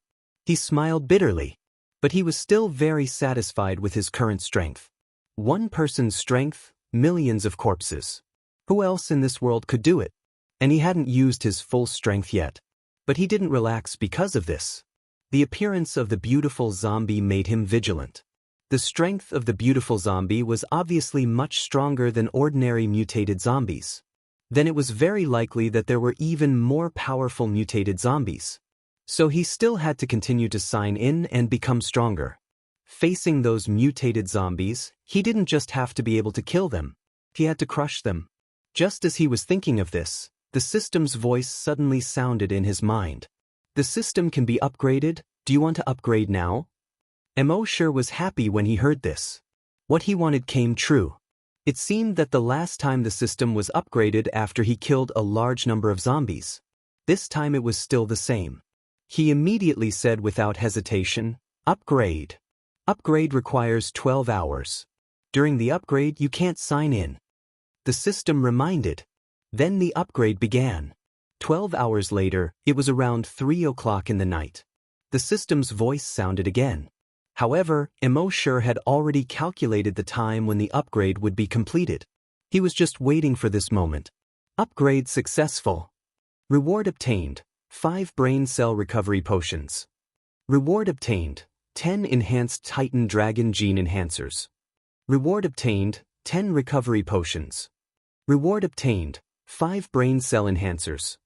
He smiled bitterly, but he was still very satisfied with his current strength. One person's strength, millions of corpses. Who else in this world could do it? And he hadn't used his full strength yet. But he didn't relax because of this. The appearance of the beautiful zombie made him vigilant. The strength of the beautiful zombie was obviously much stronger than ordinary mutated zombies. Then it was very likely that there were even more powerful mutated zombies. So he still had to continue to sign in and become stronger. Facing those mutated zombies, he didn't just have to be able to kill them. He had to crush them. Just as he was thinking of this, the system's voice suddenly sounded in his mind. The system can be upgraded. Do you want to upgrade now? Emosure was happy when he heard this. What he wanted came true. It seemed that the last time the system was upgraded after he killed a large number of zombies. This time it was still the same. He immediately said without hesitation, "Upgrade." Upgrade requires 12 hours. During the upgrade, you can't sign in. The system reminded. Then the upgrade began. 12 hours later, it was around 3 o'clock in the night. The system's voice sounded again. However, Emosure had already calculated the time when the upgrade would be completed. He was just waiting for this moment. Upgrade successful. Reward obtained, 5 brain cell recovery potions. Reward obtained, 10 enhanced Titan Dragon gene enhancers. Reward obtained, 10 recovery potions. Reward obtained, 5 brain cell enhancers.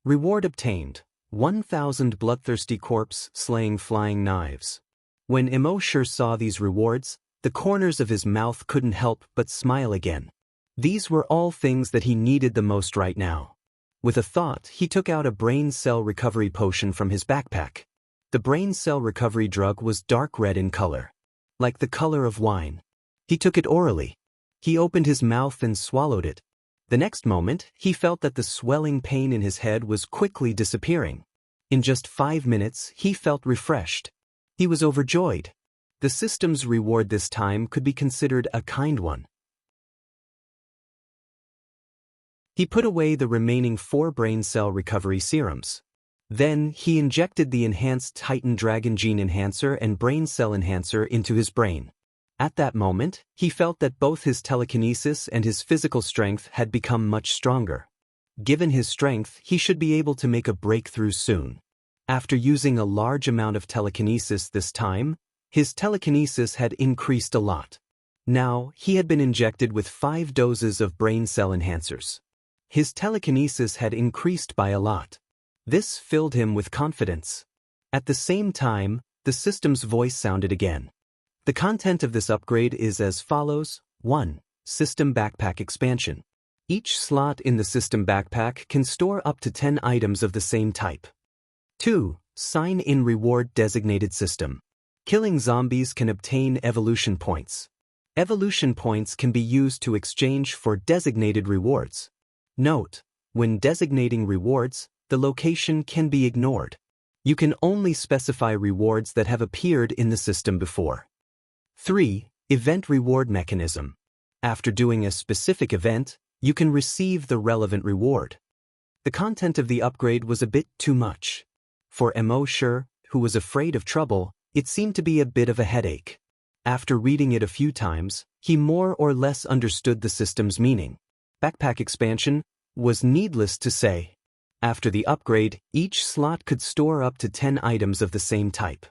Reward obtained, 1,000 bloodthirsty corpse slaying flying knives. When Emosure saw these rewards, the corners of his mouth couldn't help but smile again. These were all things that he needed the most right now. With a thought, he took out a brain cell recovery potion from his backpack. The brain cell recovery drug was dark red in color, like the color of wine. He took it orally. He opened his mouth and swallowed it. The next moment, he felt that the swelling pain in his head was quickly disappearing. In just 5 minutes, he felt refreshed. He was overjoyed. The system's reward this time could be considered a kind one. He put away the remaining 4 brain cell recovery serums. Then, he injected the enhanced Titan Dragon gene enhancer and brain cell enhancer into his brain. At that moment, he felt that both his telekinesis and his physical strength had become much stronger. Given his strength, he should be able to make a breakthrough soon. After using a large amount of telekinesis this time, his telekinesis had increased a lot. Now, he had been injected with 5 doses of brain cell enhancers. His telekinesis had increased by a lot. This filled him with confidence. At the same time, the system's voice sounded again. The content of this upgrade is as follows. 1. System Backpack Expansion. Each slot in the system backpack can store up to 10 items of the same type. 2. Sign-in Reward Designated System. Killing zombies can obtain evolution points. Evolution points can be used to exchange for designated rewards. Note: when designating rewards, the location can be ignored. You can only specify rewards that have appeared in the system before. 3. Event Reward Mechanism. After doing a specific event, you can receive the relevant reward. The content of the upgrade was a bit too much. For Emosure, who was afraid of trouble, it seemed to be a bit of a headache. After reading it a few times, he more or less understood the system's meaning. Backpack expansion was needless to say. After the upgrade, each slot could store up to 10 items of the same type.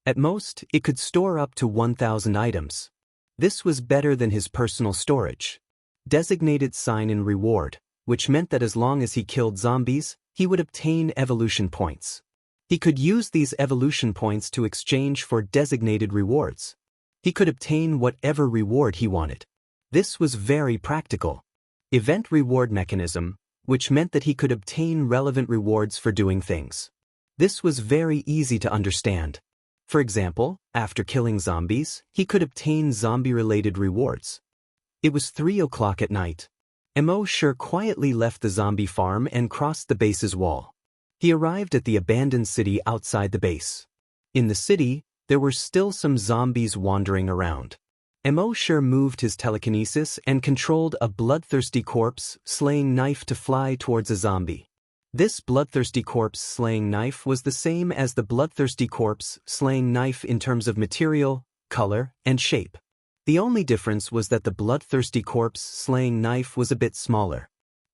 At most, it could store up to 1,000 items. This was better than his personal storage. Designated sign-in reward, which meant that as long as he killed zombies, he would obtain evolution points. He could use these evolution points to exchange for designated rewards. He could obtain whatever reward he wanted. This was very practical. Event reward mechanism, which meant that he could obtain relevant rewards for doing things. This was very easy to understand. For example, after killing zombies, he could obtain zombie-related rewards. It was 3 o'clock at night. Emosher quietly left the zombie farm and crossed the base's wall. He arrived at the abandoned city outside the base. In the city, there were still some zombies wandering around. Emosher moved his telekinesis and controlled a bloodthirsty corpse-slaying knife to fly towards a zombie. This bloodthirsty corpse-slaying knife was the same as the bloodthirsty corpse-slaying knife in terms of material, color, and shape. The only difference was that the bloodthirsty corpse-slaying knife was a bit smaller.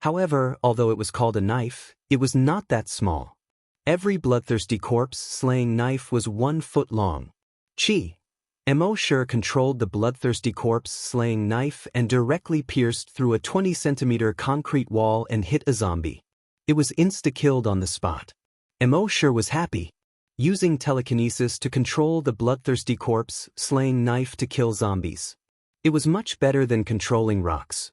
However, although it was called a knife, it was not that small. Every bloodthirsty corpse-slaying knife was 1 foot long. Emosher controlled the bloodthirsty corpse-slaying knife and directly pierced through a 20-centimeter concrete wall and hit a zombie. It was insta-killed on the spot. Emosher was happy. Using telekinesis to control the bloodthirsty corpse-slaying knife to kill zombies. It was much better than controlling rocks.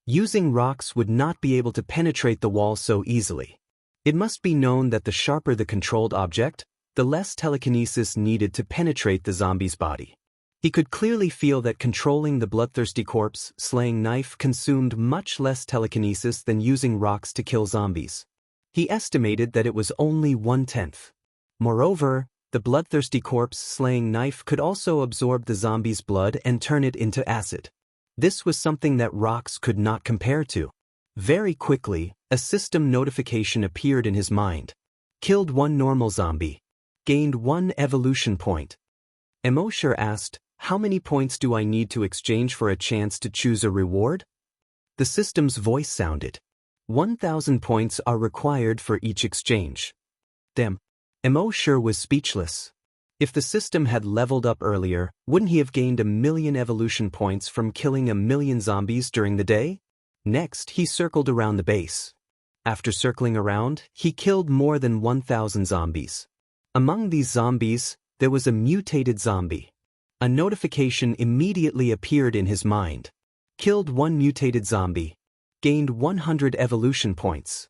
Using rocks would not be able to penetrate the wall so easily. It must be known that the sharper the controlled object, the less telekinesis needed to penetrate the zombie's body. He could clearly feel that controlling the bloodthirsty corpse-slaying knife consumed much less telekinesis than using rocks to kill zombies. He estimated that it was only 1/10. Moreover, the bloodthirsty corpse-slaying knife could also absorb the zombie's blood and turn it into acid. This was something that rocks could not compare to. Very quickly, a system notification appeared in his mind. Killed 1 normal zombie. Gained 1 evolution point. Emosher asked, "How many points do I need to exchange for a chance to choose a reward?" The system's voice sounded. 1,000 points are required for each exchange. Emosher was speechless. If the system had leveled up earlier, wouldn't he have gained 1,000,000 evolution points from killing 1,000,000 zombies during the day? Next, he circled around the base. After circling around, he killed more than 1,000 zombies. Among these zombies, there was a mutated zombie. A notification immediately appeared in his mind. Killed 1 mutated zombie. Gained 100 evolution points.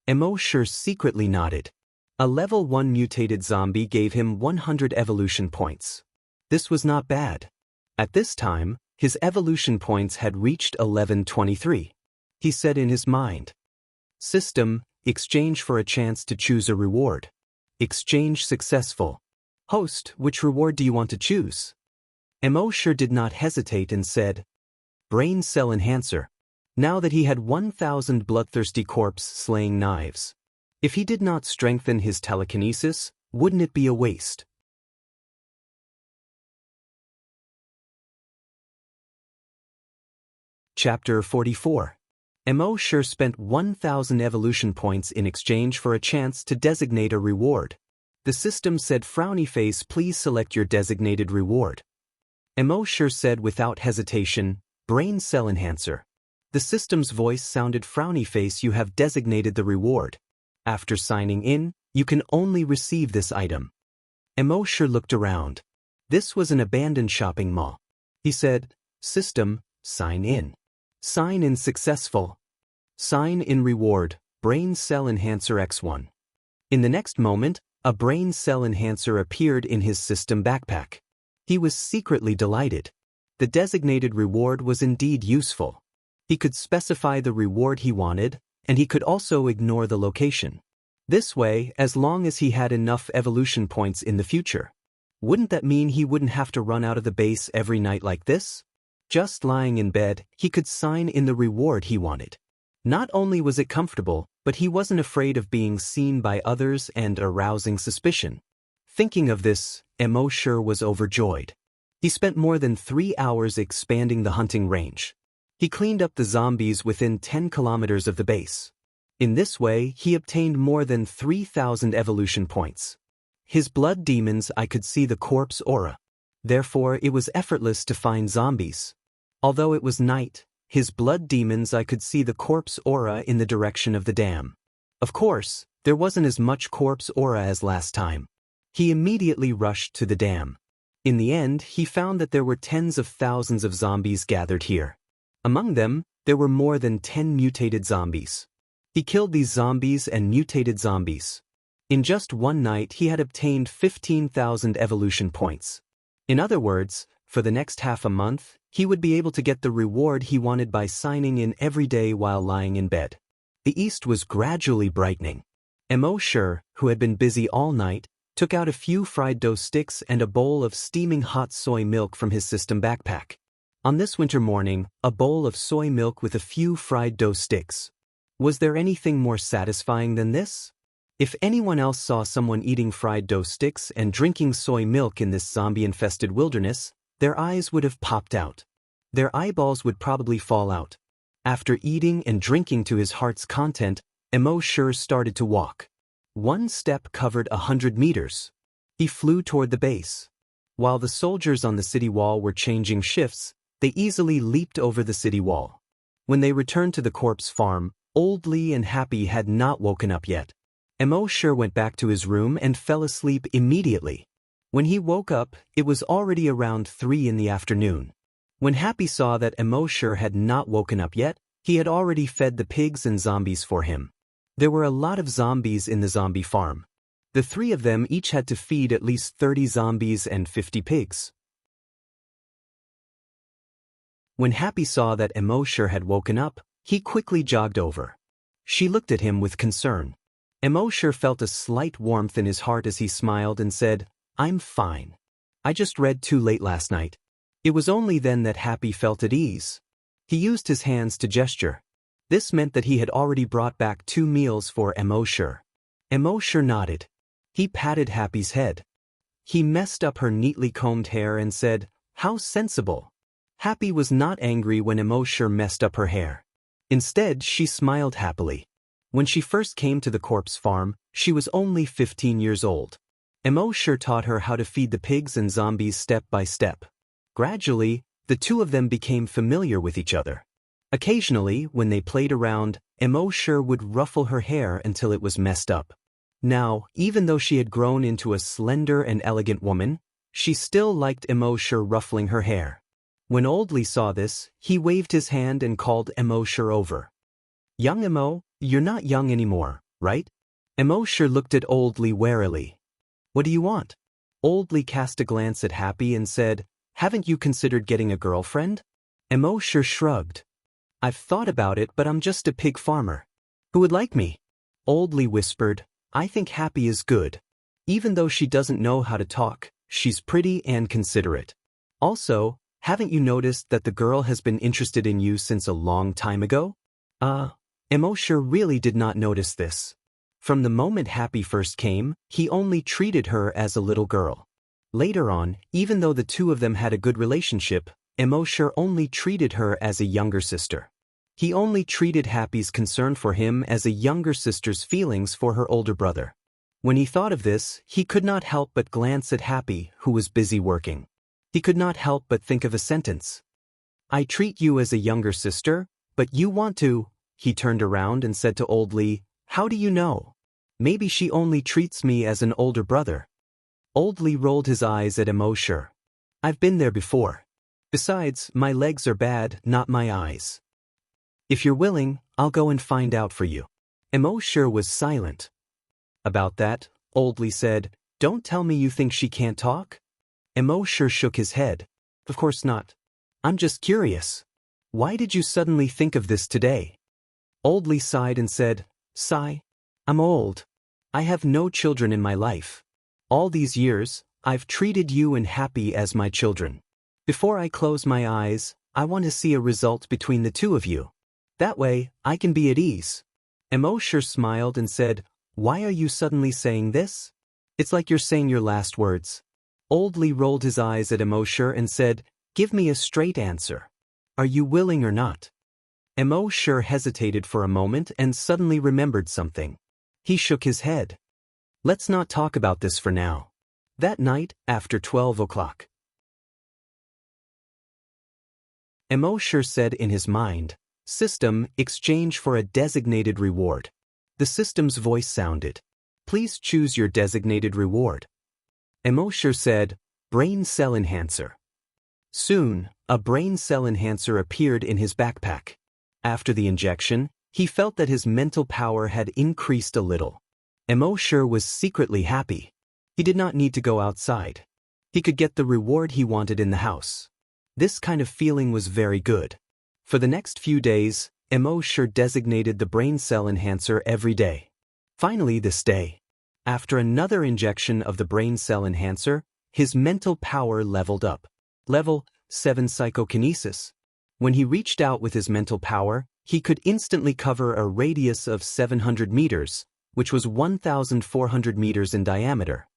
Emosher secretly nodded. A level 1 mutated zombie gave him 100 evolution points. This was not bad. At this time, his evolution points had reached 1123. He said in his mind, "System, exchange for a chance to choose a reward. Exchange successful. Host, which reward do you want to choose?" Emosher did not hesitate and said, "Brain cell enhancer." Now that he had 1,000 bloodthirsty corpse-slaying knives. If he did not strengthen his telekinesis, wouldn't it be a waste? Chapter 44. Emosher spent 1,000 evolution points in exchange for a chance to designate a reward. The system said, "Frowny face, please select your designated reward." Emosher said without hesitation, "Brain cell enhancer." The system's voice sounded, "Frowny face, you have designated the reward. After signing in, you can only receive this item." Emosher looked around. This was an abandoned shopping mall. He said, "System, sign in." Sign in successful. Sign in reward, Brain Cell Enhancer X1. In the next moment, a Brain Cell Enhancer appeared in his system backpack. He was secretly delighted. The designated reward was indeed useful. He could specify the reward he wanted, and he could also ignore the location. This way, as long as he had enough evolution points in the future. Wouldn't that mean he wouldn't have to run out of the base every night like this? Just lying in bed, he could sign in the reward he wanted. Not only was it comfortable, but he wasn't afraid of being seen by others and arousing suspicion. Thinking of this, Emosher was overjoyed. He spent more than 3 hours expanding the hunting range. He cleaned up the zombies within 10 kilometers of the base. In this way, he obtained more than 3,000 evolution points. His blood demons, I could see the corpse aura. Therefore, it was effortless to find zombies. Although it was night, his blood demons, I could see the corpse aura in the direction of the dam. Of course, there wasn't as much corpse aura as last time. He immediately rushed to the dam. In the end, he found that there were tens of thousands of zombies gathered here. Among them, there were more than 10 mutated zombies. He killed these zombies and mutated zombies. In just one night, he had obtained 15,000 evolution points. In other words, for the next half a month, he would be able to get the reward he wanted by signing in every day while lying in bed. The east was gradually brightening. Emosure, who had been busy all night, took out a few fried dough sticks and a bowl of steaming hot soy milk from his system backpack. On this winter morning, a bowl of soy milk with a few fried dough sticks. Was there anything more satisfying than this? If anyone else saw someone eating fried dough sticks and drinking soy milk in this zombie-infested wilderness, their eyes would have popped out. Their eyeballs would probably fall out. After eating and drinking to his heart's content, Emosure started to walk. One step covered 100 meters. He flew toward the base. While the soldiers on the city wall were changing shifts, they easily leaped over the city wall. When they returned to the corpse farm, Old Lee and Happy had not woken up yet. Emosure went back to his room and fell asleep immediately. When he woke up, it was already around 3 in the afternoon. When Happy saw that Emosure had not woken up yet, he had already fed the pigs and zombies for him. There were a lot of zombies in the zombie farm. The three of them each had to feed at least 30 zombies and 50 pigs. When Happy saw that Emosure had woken up, he quickly jogged over. She looked at him with concern. Emosure felt a slight warmth in his heart as he smiled and said, "I'm fine. I just read too late last night." It was only then that Happy felt at ease. He used his hands to gesture. This meant that he had already brought back 2 meals for Emosure. Emosure nodded. He patted Happy's head. He messed up her neatly combed hair and said, "How sensible." Happy was not angry when Emosure messed up her hair. Instead, she smiled happily. When she first came to the corpse farm, she was only 15 years old. Emosure taught her how to feed the pigs and zombies step by step. Gradually, the two of them became familiar with each other. Occasionally, when they played around, Emosure would ruffle her hair until it was messed up. Now, even though she had grown into a slender and elegant woman, she still liked Emosure ruffling her hair. When Old Lee saw this, he waved his hand and called Emosure over. "Young Emo, you're not young anymore, right?" Emosure looked at Old Lee warily. "What do you want?" Old Lee cast a glance at Happy and said, "Haven't you considered getting a girlfriend?" Emosure shrugged. "I've thought about it, but I'm just a pig farmer. Who would like me?" Old Lee whispered, "I think Happy is good. Even though she doesn't know how to talk, she's pretty and considerate. Also, haven't you noticed that the girl has been interested in you since a long time ago?" Emosure really did not notice this. From the moment Happy first came, he only treated her as a little girl. Later on, even though the two of them had a good relationship, Emosure only treated her as a younger sister. He only treated Happy's concern for him as a younger sister's feelings for her older brother. When he thought of this, he could not help but glance at Happy, who was busy working. He could not help but think of a sentence. "I treat you as a younger sister, but you want to..." He turned around and said to Old Lee, "How do you know? Maybe she only treats me as an older brother." Old Lee rolled his eyes at Emosure. "I've been there before. Besides, my legs are bad, not my eyes. If you're willing, I'll go and find out for you." Emosure was silent. "About that," Old Lee said, "don't tell me you think she can't talk?" Emosure shook his head. "Of course not. I'm just curious. Why did you suddenly think of this today?" Old Lee sighed and said, "Sigh. I'm old. I have no children in my life. All these years, I've treated you and Happy as my children. Before I close my eyes, I want to see a result between the two of you. That way, I can be at ease." Emosure smiled and said, "Why are you suddenly saying this? It's like you're saying your last words." Old Lee rolled his eyes at Emosure and said, "Give me a straight answer. Are you willing or not?" Emosure hesitated for a moment and suddenly remembered something. He shook his head. "Let's not talk about this for now." That night, after 12 o'clock, Emosure said in his mind, "System, exchange for a designated reward." The system's voice sounded. Please choose your designated reward. Emosher said, Brain Cell Enhancer. Soon, a brain cell enhancer appeared in his backpack. After the injection, he felt that his mental power had increased a little. Emosher was secretly happy. He did not need to go outside. He could get the reward he wanted in the house. This kind of feeling was very good. For the next few days, Emosher designated the brain cell enhancer every day. Finally this day, after another injection of the brain cell enhancer, his mental power leveled up. Level 7 Psychokinesis. When he reached out with his mental power, he could instantly cover a radius of 700 meters, which was 1,400 meters in diameter.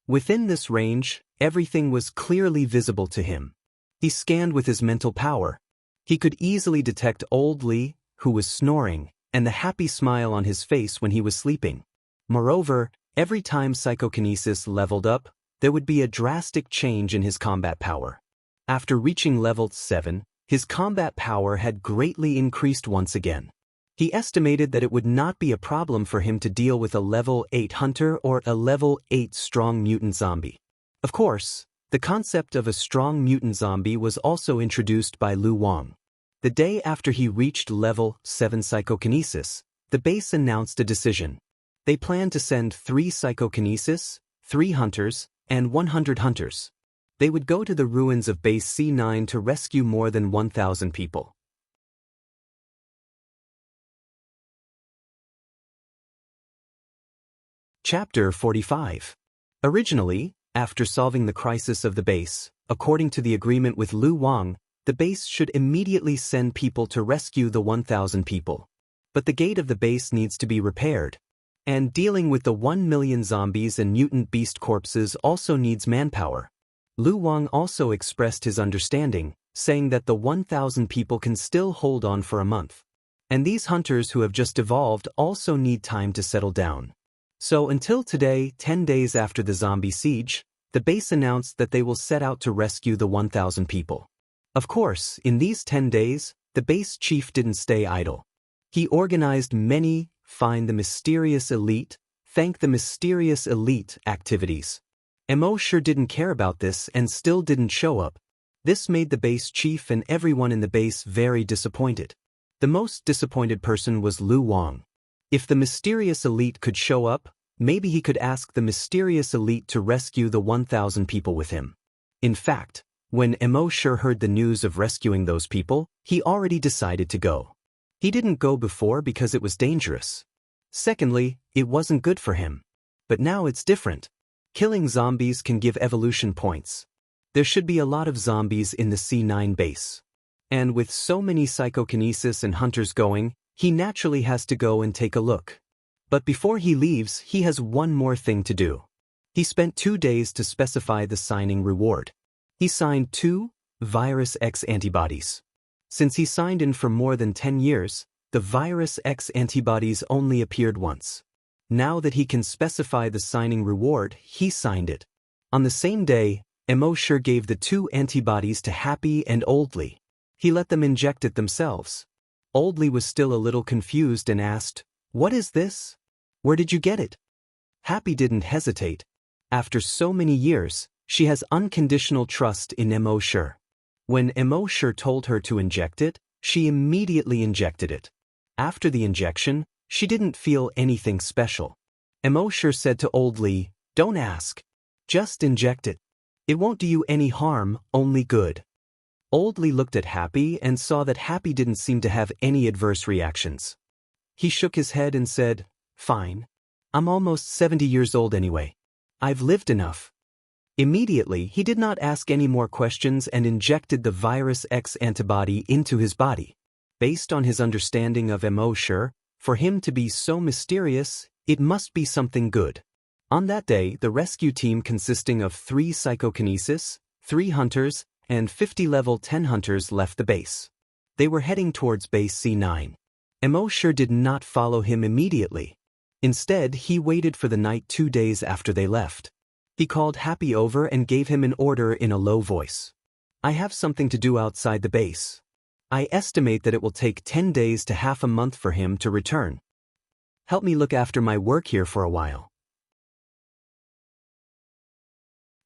Within this range, everything was clearly visible to him. He scanned with his mental power. He could easily detect old Lee, who was snoring, and the happy smile on his face when he was sleeping. Moreover, every time psychokinesis leveled up, there would be a drastic change in his combat power. After reaching level 7, his combat power had greatly increased once again. He estimated that it would not be a problem for him to deal with a level 8 hunter or a level 8 strong mutant zombie. Of course, the concept of a strong mutant zombie was also introduced by Lu Wang. The day after he reached level 7 psychokinesis, the base announced a decision. They planned to send 3 psychokinesis, 3 hunters, and 100 hunters. They would go to the ruins of base C9 to rescue more than 1,000 people. Chapter 45. Originally, after solving the crisis of the base, according to the agreement with Lu Wang, the base should immediately send people to rescue the 1,000 people. But the gate of the base needs to be repaired. And dealing with the 1 million zombies and mutant beast corpses also needs manpower. Lu Wang also expressed his understanding, saying that the 1,000 people can still hold on for a month. And these hunters who have just evolved also need time to settle down. So until today, 10 days after the zombie siege, the base announced that they will set out to rescue the 1,000 people. Of course, in these 10 days, the base chief didn't stay idle. He organized many Find the Mysterious Elite, Thank the Mysterious Elite activities. Emosher didn't care about this and still didn't show up. This made the base chief and everyone in the base very disappointed. The most disappointed person was Lu Wang. If the Mysterious Elite could show up, maybe he could ask the Mysterious Elite to rescue the 1,000 people with him. In fact, when Emosher heard the news of rescuing those people, he already decided to go. He didn't go before because it was dangerous. Secondly, it wasn't good for him. But now it's different. Killing zombies can give evolution points. There should be a lot of zombies in the C9 base. And with so many psychokinesis and hunters going, he naturally has to go and take a look. But before he leaves, he has one more thing to do. He spent 2 days to specify the signing reward. He signed 2 Virus X antibodies. Since he signed in for more than 10 years, the Virus X antibodies only appeared once. Now that he can specify the signing reward, he signed it. On the same day, Emosher gave the 2 antibodies to Happy and Oldly. He let them inject it themselves. Oldly was still a little confused and asked, "What is this? Where did you get it?" Happy didn't hesitate. After so many years, she has unconditional trust in Emosher. When Emosher told her to inject it, she immediately injected it. After the injection, she didn't feel anything special. Emosher said to Oldly, "Don't ask. Just inject it. It won't do you any harm, only good." Oldly looked at Happy and saw that Happy didn't seem to have any adverse reactions. He shook his head and said, "Fine. I'm almost 70 years old anyway. I've lived enough." Immediately, he did not ask any more questions and injected the Virus X antibody into his body. Based on his understanding of Emosher, for him to be so mysterious, it must be something good. On that day, the rescue team consisting of 3 psychokinesis, 3 hunters, and 50 level 10 hunters left the base. They were heading towards base C9. Emosher did not follow him immediately. Instead, he waited for the night 2 days after they left. He called Happy over and gave him an order in a low voice. "I have something to do outside the base. I estimate that it will take 10 days to half a month for him to return." help me look after my work here for a while.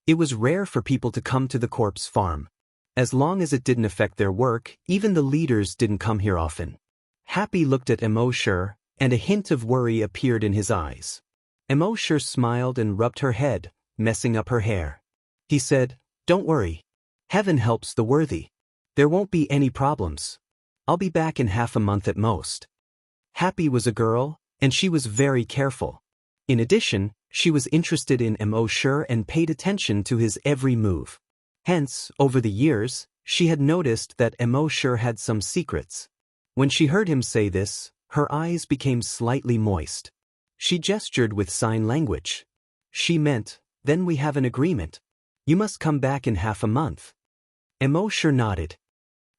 It was rare for people to come to the corpse farm. As long as it didn't affect their work, even the leaders didn't come here often. Happy looked at Emosher, and a hint of worry appeared in his eyes. Emosher smiled and rubbed her head, messing up her hair. He said, "Don't worry. Heaven helps the worthy. There won't be any problems. I'll be back in half a month at most." Happy was a girl, and she was very careful. In addition, she was interested in Emosher and paid attention to his every move. Hence, over the years, she had noticed that Emosher had some secrets. When she heard him say this, her eyes became slightly moist. She gestured with sign language. She meant, "Then we have an agreement. You must come back in half a month." Emosher nodded.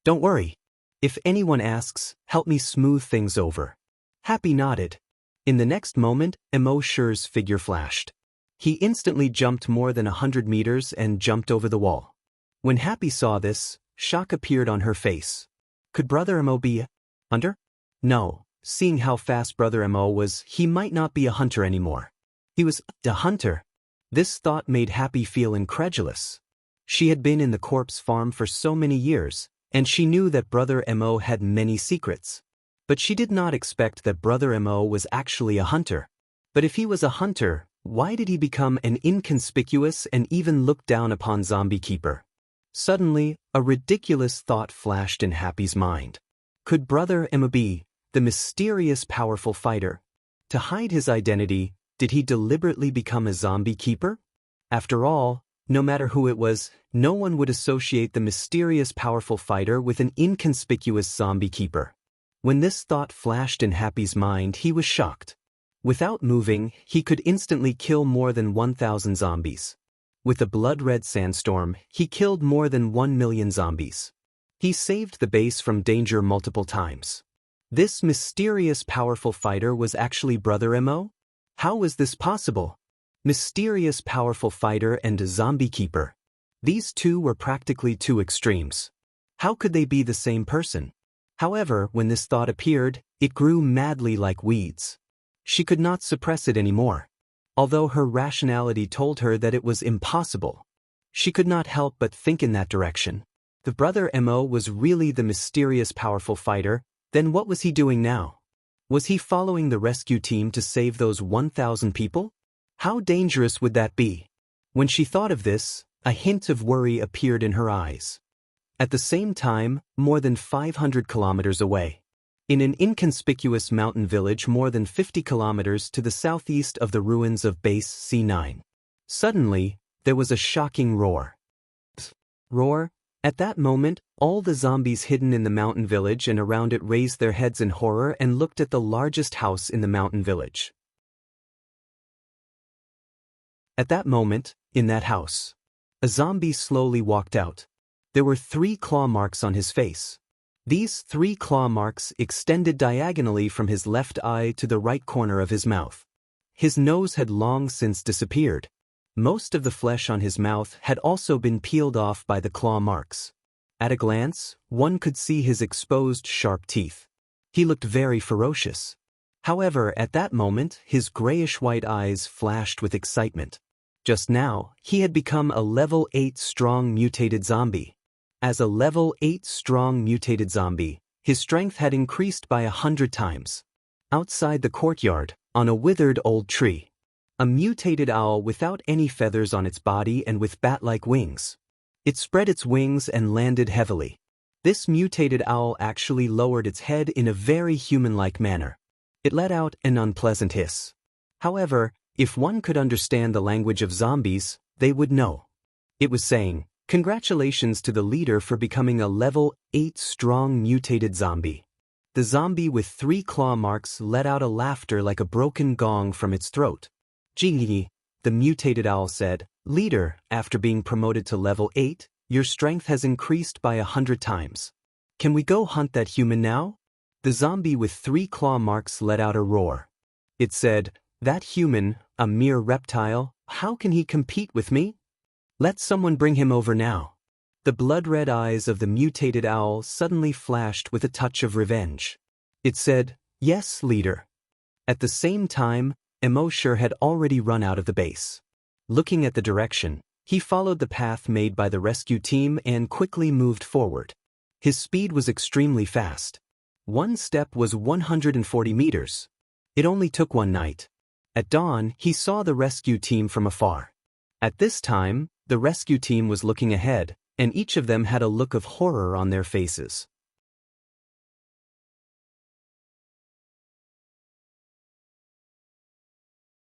"Don't worry. If anyone asks, help me smooth things over." Happy nodded. In the next moment, Emosher's figure flashed. He instantly jumped more than 100 meters and jumped over the wall. When Happy saw this, shock appeared on her face. Could Brother Emo be a hunter? No, seeing how fast Brother Emo was, he might not be a hunter anymore. He was a hunter. This thought made Happy feel incredulous. She had been in the corpse farm for so many years, and she knew that Brother Emo had many secrets. But she did not expect that Brother Emo was actually a hunter. But if he was a hunter, why did he become an inconspicuous and even looked down upon zombie keeper? Suddenly, a ridiculous thought flashed in Happy's mind. Could Brother Emo be the mysterious powerful fighter? To hide his identity, did he deliberately become a zombie keeper? After all, no matter who it was, no one would associate the mysterious powerful fighter with an inconspicuous zombie keeper. When this thought flashed in Happy's mind, he was shocked. Without moving, he could instantly kill more than 1,000 zombies. With a blood-red sandstorm, he killed more than 1 million zombies. He saved the base from danger multiple times. This mysterious powerful fighter was actually Brother Emo? How was this possible? Mysterious powerful fighter and a zombie keeper. These two were practically two extremes. How could they be the same person? However, when this thought appeared, it grew madly like weeds. She could not suppress it anymore. Although her rationality told her that it was impossible, she could not help but think in that direction. If Brother Emo was really the mysterious powerful fighter, then what was he doing now? Was he following the rescue team to save those 1,000 people? How dangerous would that be? When she thought of this, a hint of worry appeared in her eyes. At the same time, more than 500 kilometers away, in an inconspicuous mountain village more than 50 kilometers to the southeast of the ruins of Base C9. Suddenly, there was a shocking roar. Roar? At that moment, all the zombies hidden in the mountain village and around it raised their heads in horror and looked at the largest house in the mountain village. At that moment, in that house, a zombie slowly walked out. There were 3 claw marks on his face. These 3 claw marks extended diagonally from his left eye to the right corner of his mouth. His nose had long since disappeared. Most of the flesh on his mouth had also been peeled off by the claw marks. At a glance, one could see his exposed sharp teeth. He looked very ferocious. However, at that moment, his grayish-white eyes flashed with excitement. Just now, he had become a level 8 strong mutated zombie. As a level 8 strong mutated zombie, his strength had increased by 100 times. Outside the courtyard, on a withered old tree, a mutated owl without any feathers on its body and with bat-like wings. It spread its wings and landed heavily. This mutated owl actually lowered its head in a very human-like manner. It let out an unpleasant hiss. However, if one could understand the language of zombies, they would know. It was saying, "Congratulations to the leader for becoming a level 8 strong mutated zombie." The zombie with 3 claw marks let out a laughter like a broken gong from its throat. "Gee," the mutated owl said, "Leader, after being promoted to level 8, your strength has increased by 100 times. Can we go hunt that human now?" The zombie with 3 claw marks let out a roar. It said, "That human, a mere reptile, how can he compete with me? Let someone bring him over now." The blood-red eyes of the mutated owl suddenly flashed with a touch of revenge. It said, "Yes, leader." At the same time, Emosher had already run out of the base. Looking at the direction, he followed the path made by the rescue team and quickly moved forward. His speed was extremely fast. One step was 140 meters. It only took one night. At dawn, he saw the rescue team from afar. At this time, the rescue team was looking ahead, and each of them had a look of horror on their faces.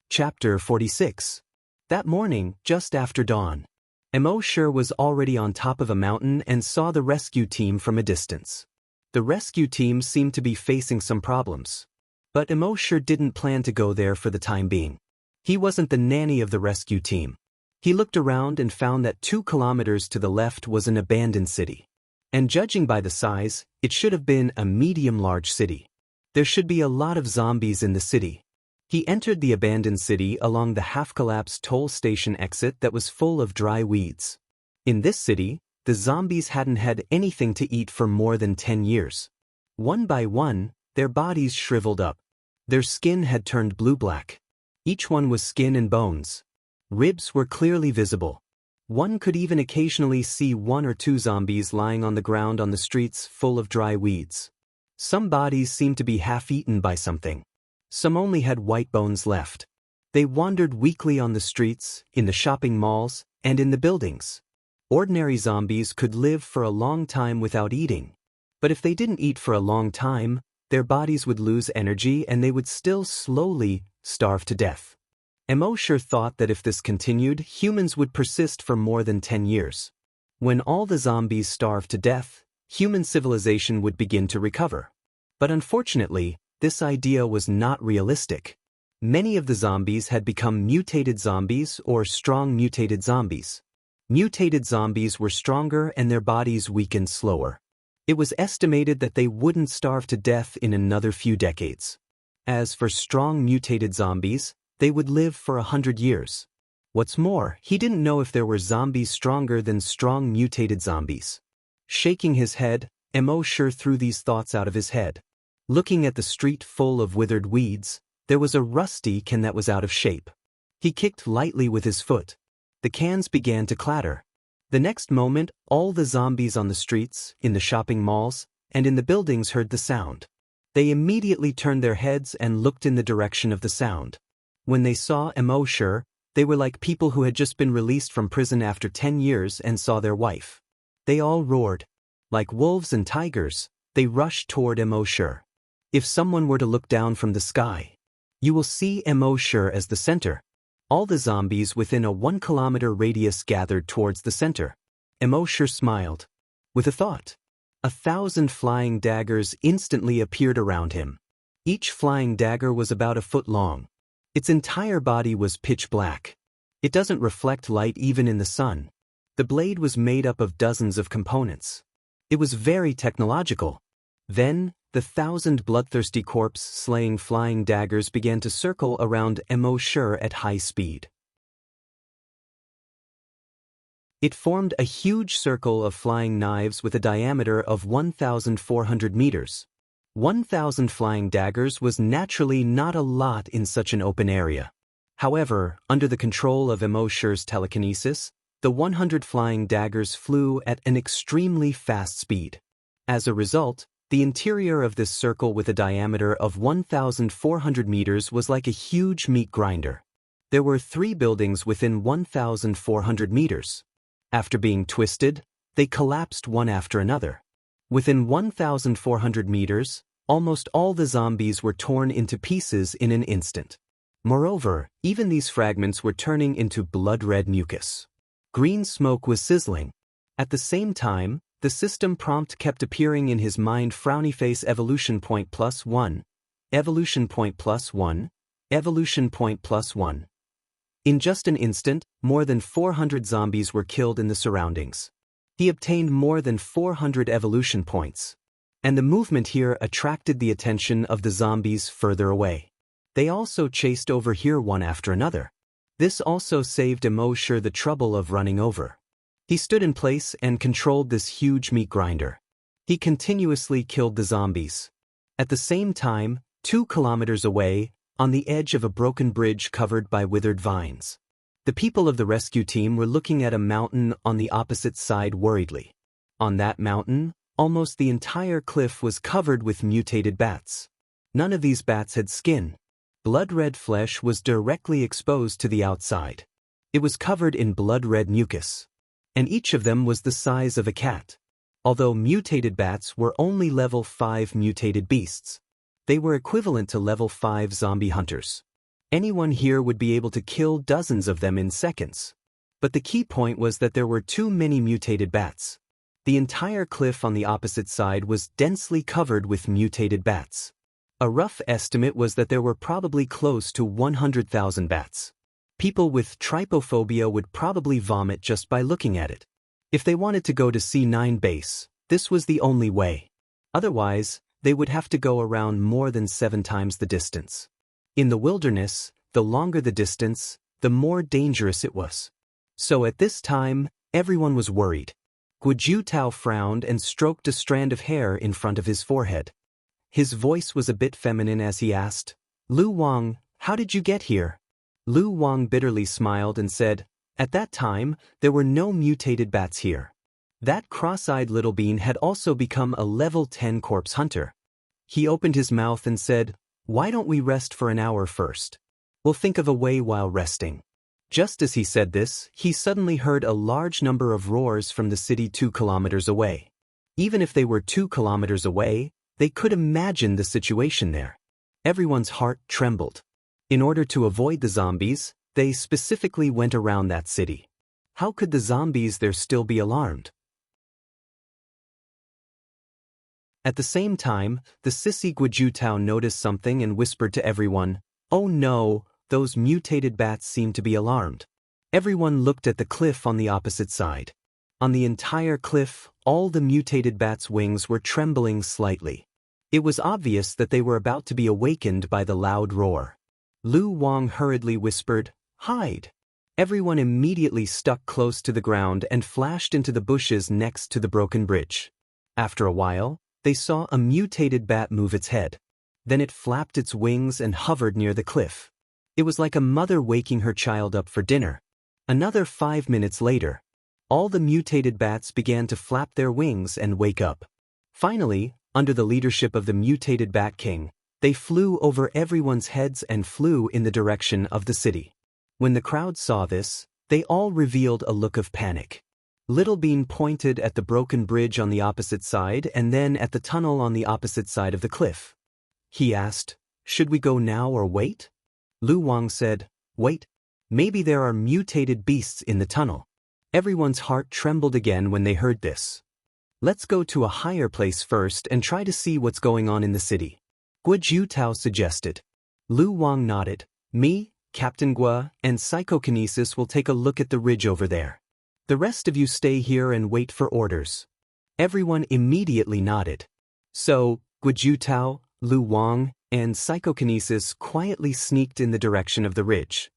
Chapter 46. That morning, just after dawn, Emosher was already on top of a mountain and saw the rescue team from a distance. The rescue team seemed to be facing some problems. But Emosher didn't plan to go there for the time being. He wasn't the nanny of the rescue team. He looked around and found that 2 kilometers to the left was an abandoned city. And judging by the size, it should have been a medium-large city. There should be a lot of zombies in the city. He entered the abandoned city along the half-collapsed toll station exit that was full of dry weeds. In this city, the zombies hadn't had anything to eat for more than 10 years. One by one, their bodies shriveled up. Their skin had turned blue-black. Each one was skin and bones. Ribs were clearly visible. One could even occasionally see 1 or 2 zombies lying on the ground on the streets full of dry weeds. Some bodies seemed to be half-eaten by something. Some only had white bones left. They wandered weakly on the streets, in the shopping malls, and in the buildings. Ordinary zombies could live for a long time without eating. But if they didn't eat for a long time, their bodies would lose energy and they would still slowly starve to death. Emosher thought that if this continued, humans would persist for more than 10 years. When all the zombies starved to death, human civilization would begin to recover. But unfortunately, this idea was not realistic. Many of the zombies had become mutated zombies or strong mutated zombies. Mutated zombies were stronger and their bodies weakened slower. It was estimated that they wouldn't starve to death in another few decades. As for strong mutated zombies, they would live for 100 years. What's more, he didn't know if there were zombies stronger than strong mutated zombies. Shaking his head, Emosher threw these thoughts out of his head. Looking at the street full of withered weeds, there was a rusty can that was out of shape. He kicked lightly with his foot. The cans began to clatter. The next moment, all the zombies on the streets, in the shopping malls, and in the buildings heard the sound. They immediately turned their heads and looked in the direction of the sound. When they saw Emosher, they were like people who had just been released from prison after 10 years and saw their wife. They all roared. Like wolves and tigers, they rushed toward Emosher. If someone were to look down from the sky, you will see Emosher as the center. All the zombies within a 1-kilometer radius gathered towards the center. Emosher smiled. With a thought, 1,000 flying daggers instantly appeared around him. Each flying dagger was about a foot long. Its entire body was pitch black. It doesn't reflect light even in the sun. The blade was made up of dozens of components. It was very technological. Then, the 1,000 bloodthirsty corpse-slaying flying daggers began to circle around Emosher at high speed. It formed a huge circle of flying knives with a diameter of 1,400 meters. 1,000 flying daggers was naturally not a lot in such an open area. However, under the control of Emosher's telekinesis, the 100 flying daggers flew at an extremely fast speed. As a result, the interior of this circle with a diameter of 1,400 meters was like a huge meat grinder. There were 3 buildings within 1,400 meters. After being twisted, they collapsed one after another. Within 1,400 meters, almost all the zombies were torn into pieces in an instant. Moreover, even these fragments were turning into blood-red mucus. Green smoke was sizzling. At the same time, the system prompt kept appearing in his mind: frowny face, evolution point +1, evolution point +1, evolution point +1. In just an instant, more than 400 zombies were killed in the surroundings. He obtained more than 400 evolution points. And the movement here attracted the attention of the zombies further away. They also chased over here one after another. This also saved Emosher the trouble of running over. He stood in place and controlled this huge meat grinder. He continuously killed the zombies. At the same time, 2 kilometers away, on the edge of a broken bridge covered by withered vines. The people of the rescue team were looking at a mountain on the opposite side worriedly. On that mountain, almost the entire cliff was covered with mutated bats. None of these bats had skin. Blood-red flesh was directly exposed to the outside. It was covered in blood-red mucus. And each of them was the size of a cat. Although mutated bats were only level 5 mutated beasts, they were equivalent to level 5 zombie hunters. Anyone here would be able to kill dozens of them in seconds. But the key point was that there were too many mutated bats. The entire cliff on the opposite side was densely covered with mutated bats. A rough estimate was that there were probably close to 100,000 bats. People with trypophobia would probably vomit just by looking at it. If they wanted to go to C9 base, this was the only way. Otherwise, they would have to go around more than 7 times the distance. In the wilderness, the longer the distance, the more dangerous it was. So at this time, everyone was worried. Guo Tao frowned and stroked a strand of hair in front of his forehead. His voice was a bit feminine as he asked, "Lu Wang, how did you get here?" Lu Wang bitterly smiled and said, "At that time, there were no mutated bats here. That cross-eyed little bean had also become a level 10 corpse hunter." He opened his mouth and said, "Why don't we rest for an hour first? We'll think of a way while resting." Just as he said this, he suddenly heard a large number of roars from the city 2 kilometers away. Even if they were 2 kilometers away, they could imagine the situation there. Everyone's heart trembled. In order to avoid the zombies, they specifically went around that city. How could the zombies there still be alarmed? At the same time, the sissy Guo Tao noticed something and whispered to everyone, "Oh no, those mutated bats seem to be alarmed." Everyone looked at the cliff on the opposite side. On the entire cliff, all the mutated bats' wings were trembling slightly. It was obvious that they were about to be awakened by the loud roar. Lu Wang hurriedly whispered, "Hide." Everyone immediately stuck close to the ground and flashed into the bushes next to the broken bridge. After a while, they saw a mutated bat move its head. Then it flapped its wings and hovered near the cliff. It was like a mother waking her child up for dinner. Another 5 minutes later, all the mutated bats began to flap their wings and wake up. Finally, under the leadership of the mutated Bat King, they flew over everyone's heads and flew in the direction of the city. When the crowd saw this, they all revealed a look of panic. Little Bean pointed at the broken bridge on the opposite side and then at the tunnel on the opposite side of the cliff. He asked, "Should we go now or wait?" Lu Wang said, "Wait. Maybe there are mutated beasts in the tunnel." Everyone's heart trembled again when they heard this. "Let's go to a higher place first and try to see what's going on in the city," Guo Tao suggested. Lu Wang nodded. "Me, Captain Guo, and Psychokinesis will take a look at the ridge over there. The rest of you stay here and wait for orders." Everyone immediately nodded. So, Guo Tao, Lu Wang, and Psychokinesis quietly sneaked in the direction of the ridge.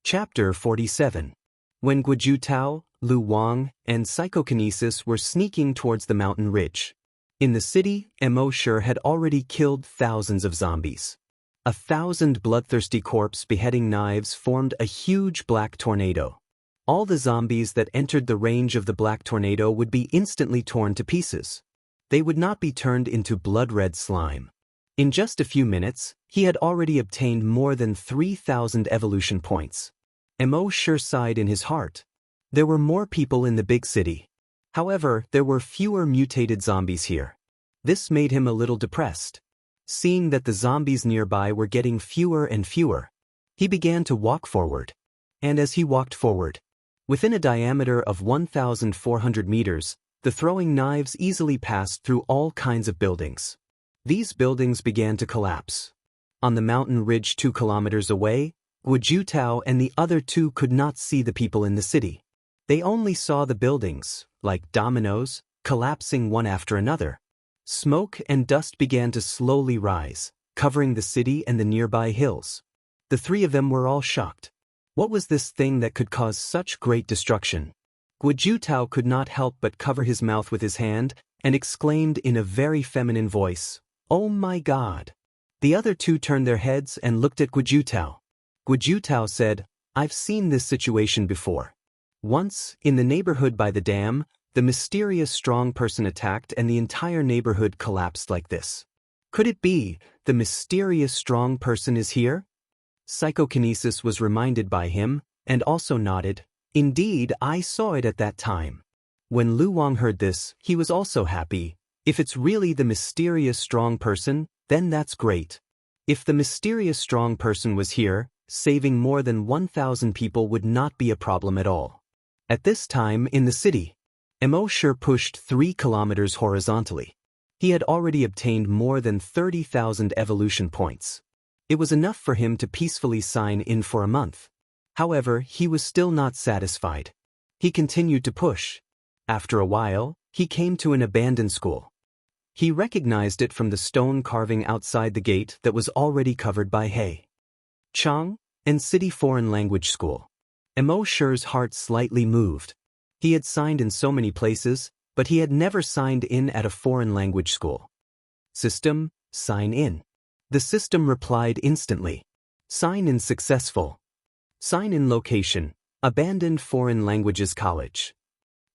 Chapter 47. When Guo Tao, Lu Wang, and Psychokinesis were sneaking towards the mountain ridge. In the city, Emosure had already killed thousands of zombies. 1,000 bloodthirsty corpse beheading knives formed a huge black tornado. All the zombies that entered the range of the black tornado would be instantly torn to pieces. They would not be turned into blood-red slime. In just a few minutes, he had already obtained more than 3,000 evolution points. Emosure sighed in his heart. There were more people in the big city. However, there were fewer mutated zombies here. This made him a little depressed. Seeing that the zombies nearby were getting fewer and fewer, he began to walk forward. And as he walked forward, within a diameter of 1,400 meters, the throwing knives easily passed through all kinds of buildings. These buildings began to collapse. On the mountain ridge 2 kilometers away, Guo Tao and the other 2 could not see the people in the city. They only saw the buildings, like dominoes, collapsing one after another. Smoke and dust began to slowly rise, covering the city and the nearby hills. The 3 of them were all shocked. What was this thing that could cause such great destruction? Guojutao could not help but cover his mouth with his hand and exclaimed in a very feminine voice, "Oh my God!" The other two turned their heads and looked at Guojutao. Guojutao said, "I've seen this situation before. Once, in the neighborhood by the dam, the mysterious strong person attacked and the entire neighborhood collapsed like this. Could it be the mysterious strong person is here?" Psychokinesis was reminded by him, and also nodded, "Indeed, I saw it at that time." When Luwang heard this, he was also happy. If it's really the mysterious strong person, then that's great. If the mysterious strong person was here, saving more than 1,000 people would not be a problem at all. At this time in the city, Emosher pushed 3 kilometers horizontally. He had already obtained more than 30,000 evolution points. It was enough for him to peacefully sign in for a month. However, he was still not satisfied. He continued to push. After a while, he came to an abandoned school. He recognized it from the stone carving outside the gate that was already covered by hay. Chang and City Foreign Language School. Emosher's heart slightly moved. He had signed in so many places, but he had never signed in at a foreign language school. System, sign in. The system replied instantly. Sign in successful. Sign in location, abandoned foreign languages college.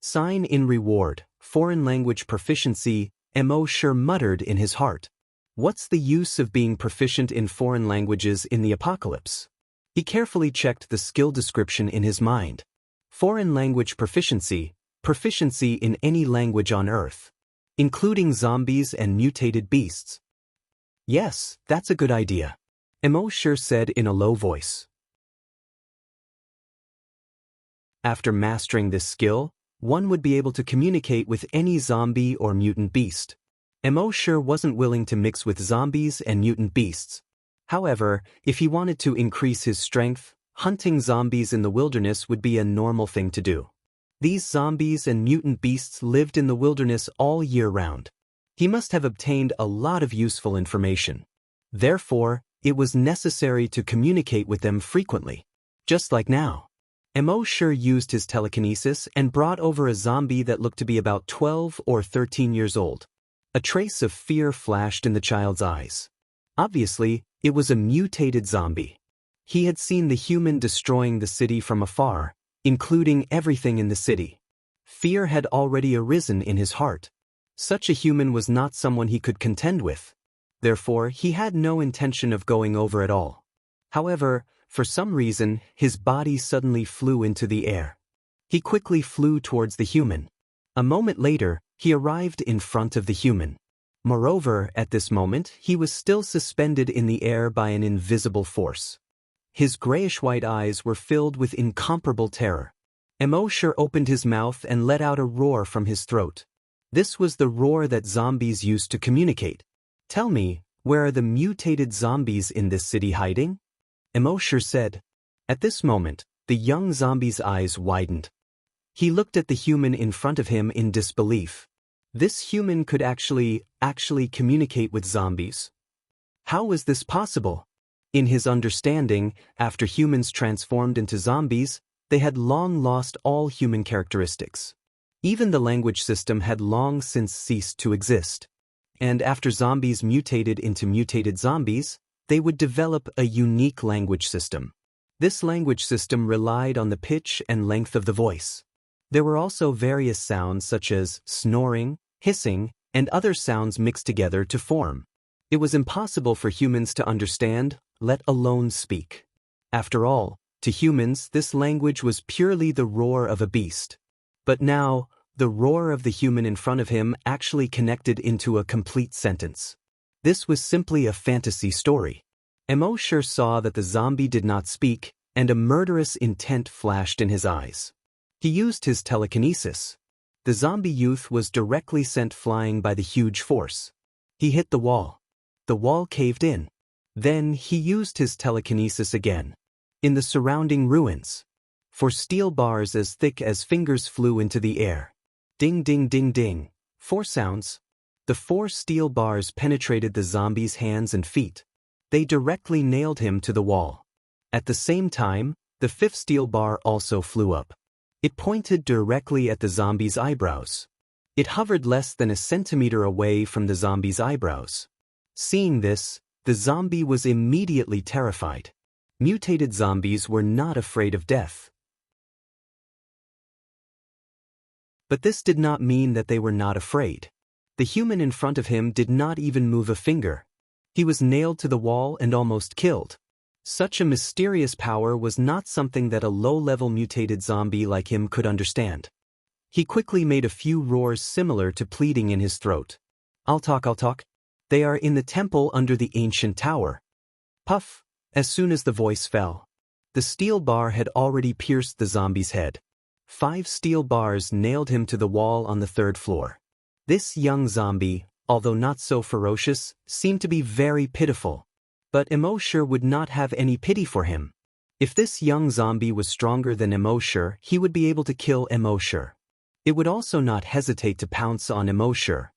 Sign in reward, foreign language proficiency, Emosher muttered in his heart. What's the use of being proficient in foreign languages in the apocalypse? He carefully checked the skill description in his mind. Foreign language proficiency, proficiency in any language on Earth, including zombies and mutated beasts. Yes, that's a good idea, Emosher said in a low voice. After mastering this skill, one would be able to communicate with any zombie or mutant beast. Emosher wasn't willing to mix with zombies and mutant beasts. However, if he wanted to increase his strength, hunting zombies in the wilderness would be a normal thing to do. These zombies and mutant beasts lived in the wilderness all year round. He must have obtained a lot of useful information. Therefore, it was necessary to communicate with them frequently. Just like now. Emosher used his telekinesis and brought over a zombie that looked to be about 12 or 13 years old. A trace of fear flashed in the child's eyes. Obviously, it was a mutated zombie. He had seen the human destroying the city from afar, including everything in the city. Fear had already arisen in his heart. Such a human was not someone he could contend with. Therefore, he had no intention of going over at all. However, for some reason, his body suddenly flew into the air. He quickly flew towards the human. A moment later, he arrived in front of the human. Moreover, at this moment, he was still suspended in the air by an invisible force. His grayish-white eyes were filled with incomparable terror. Emosher opened his mouth and let out a roar from his throat. This was the roar that zombies used to communicate. "Tell me, where are the mutated zombies in this city hiding?" Emosher said. At this moment, the young zombie's eyes widened. He looked at the human in front of him in disbelief. This human could actually communicate with zombies. How was this possible? In his understanding, after humans transformed into zombies, they had long lost all human characteristics. Even the language system had long since ceased to exist. And after zombies mutated into mutated zombies, they would develop a unique language system. This language system relied on the pitch and length of the voice. There were also various sounds such as snoring, hissing, and other sounds mixed together to form. It was impossible for humans to understand, let alone speak. After all, to humans, this language was purely the roar of a beast. But now, the roar of the human in front of him actually connected into a complete sentence. This was simply a fantasy story. Emosher saw that the zombie did not speak, and a murderous intent flashed in his eyes. He used his telekinesis. The zombie youth was directly sent flying by the huge force. He hit the wall. The wall caved in. Then he used his telekinesis again. In the surrounding ruins. For steel bars as thick as fingers flew into the air. Ding ding ding ding. 4 sounds. The 4 steel bars penetrated the zombie's hands and feet. They directly nailed him to the wall. At the same time, the 5th steel bar also flew up. It pointed directly at the zombie's eyebrows. It hovered less than a centimeter away from the zombie's eyebrows. Seeing this, the zombie was immediately terrified. Mutated zombies were not afraid of death. But this did not mean that they were not afraid. The human in front of him did not even move a finger. He was nailed to the wall and almost killed. Such a mysterious power was not something that a low-level mutated zombie like him could understand. He quickly made a few roars similar to pleading in his throat. I'll talk. They are in the temple under the ancient tower. Puff! As soon as the voice fell, the steel bar had already pierced the zombie's head. 5 steel bars nailed him to the wall on the 3rd floor. This young zombie, although not so ferocious, seemed to be very pitiful. But Emosher would not have any pity for him. If this young zombie was stronger than Emosher, he would be able to kill Emosher. It would also not hesitate to pounce on Emosher.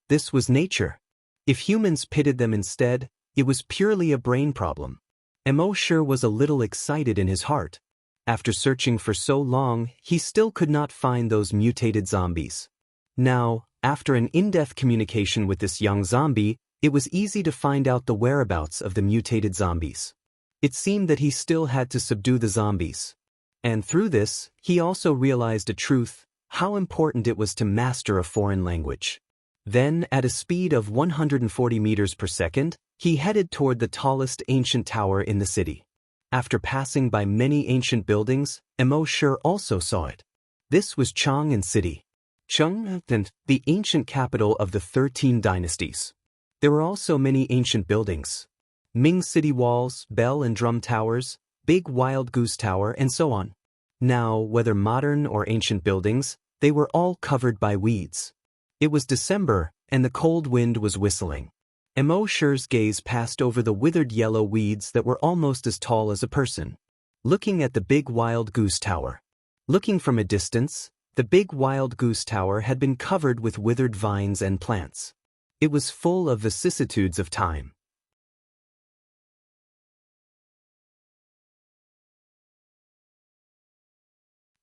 This was nature. If humans pitted them instead, it was purely a brain problem. Emosher was a little excited in his heart. After searching for so long, he still could not find those mutated zombies. Now, after an in-depth communication with this young zombie, it was easy to find out the whereabouts of the mutated zombies. It seemed that he still had to subdue the zombies. And through this, he also realized a truth: how important it was to master a foreign language. Then, at a speed of 140 meters per second, he headed toward the tallest ancient tower in the city. After passing by many ancient buildings, Emosher also saw it. This was Chang'an City. Chang'an, the ancient capital of the 13 dynasties. There were also many ancient buildings. Ming city walls, bell and drum towers, big wild goose tower, and so on. Now, whether modern or ancient buildings, they were all covered by weeds. It was December, and the cold wind was whistling. Emosher's gaze passed over the withered yellow weeds that were almost as tall as a person. Looking at the big wild goose tower. Looking from a distance, the big wild goose tower had been covered with withered vines and plants. It was full of vicissitudes of time.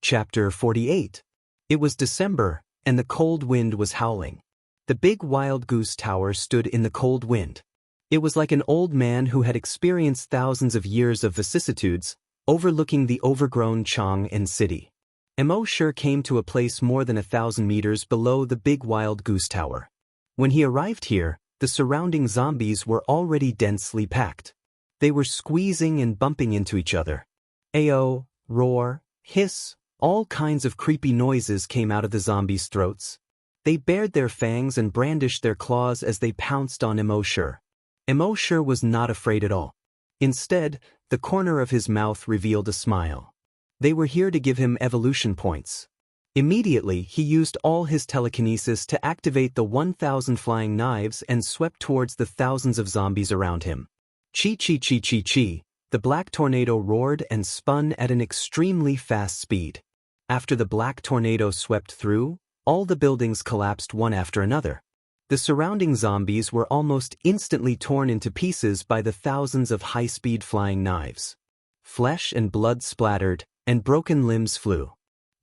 Chapter 48. It was December, and the cold wind was howling. The big wild goose tower stood in the cold wind. It was like an old man who had experienced thousands of years of vicissitudes, overlooking the overgrown Chang'an City. Emosher came to a place more than 1,000 meters below the big wild goose tower. When he arrived here, the surrounding zombies were already densely packed. They were squeezing and bumping into each other. Ayo, roar, hiss, all kinds of creepy noises came out of the zombies' throats. They bared their fangs and brandished their claws as they pounced on Emosher. Emosher was not afraid at all. Instead, the corner of his mouth revealed a smile. They were here to give him evolution points. Immediately, he used all his telekinesis to activate the 1,000 flying knives and swept towards the thousands of zombies around him. Chi. The black tornado roared and spun at an extremely fast speed. After the black tornado swept through, all the buildings collapsed one after another. The surrounding zombies were almost instantly torn into pieces by the thousands of high-speed flying knives. Flesh and blood splattered, and broken limbs flew.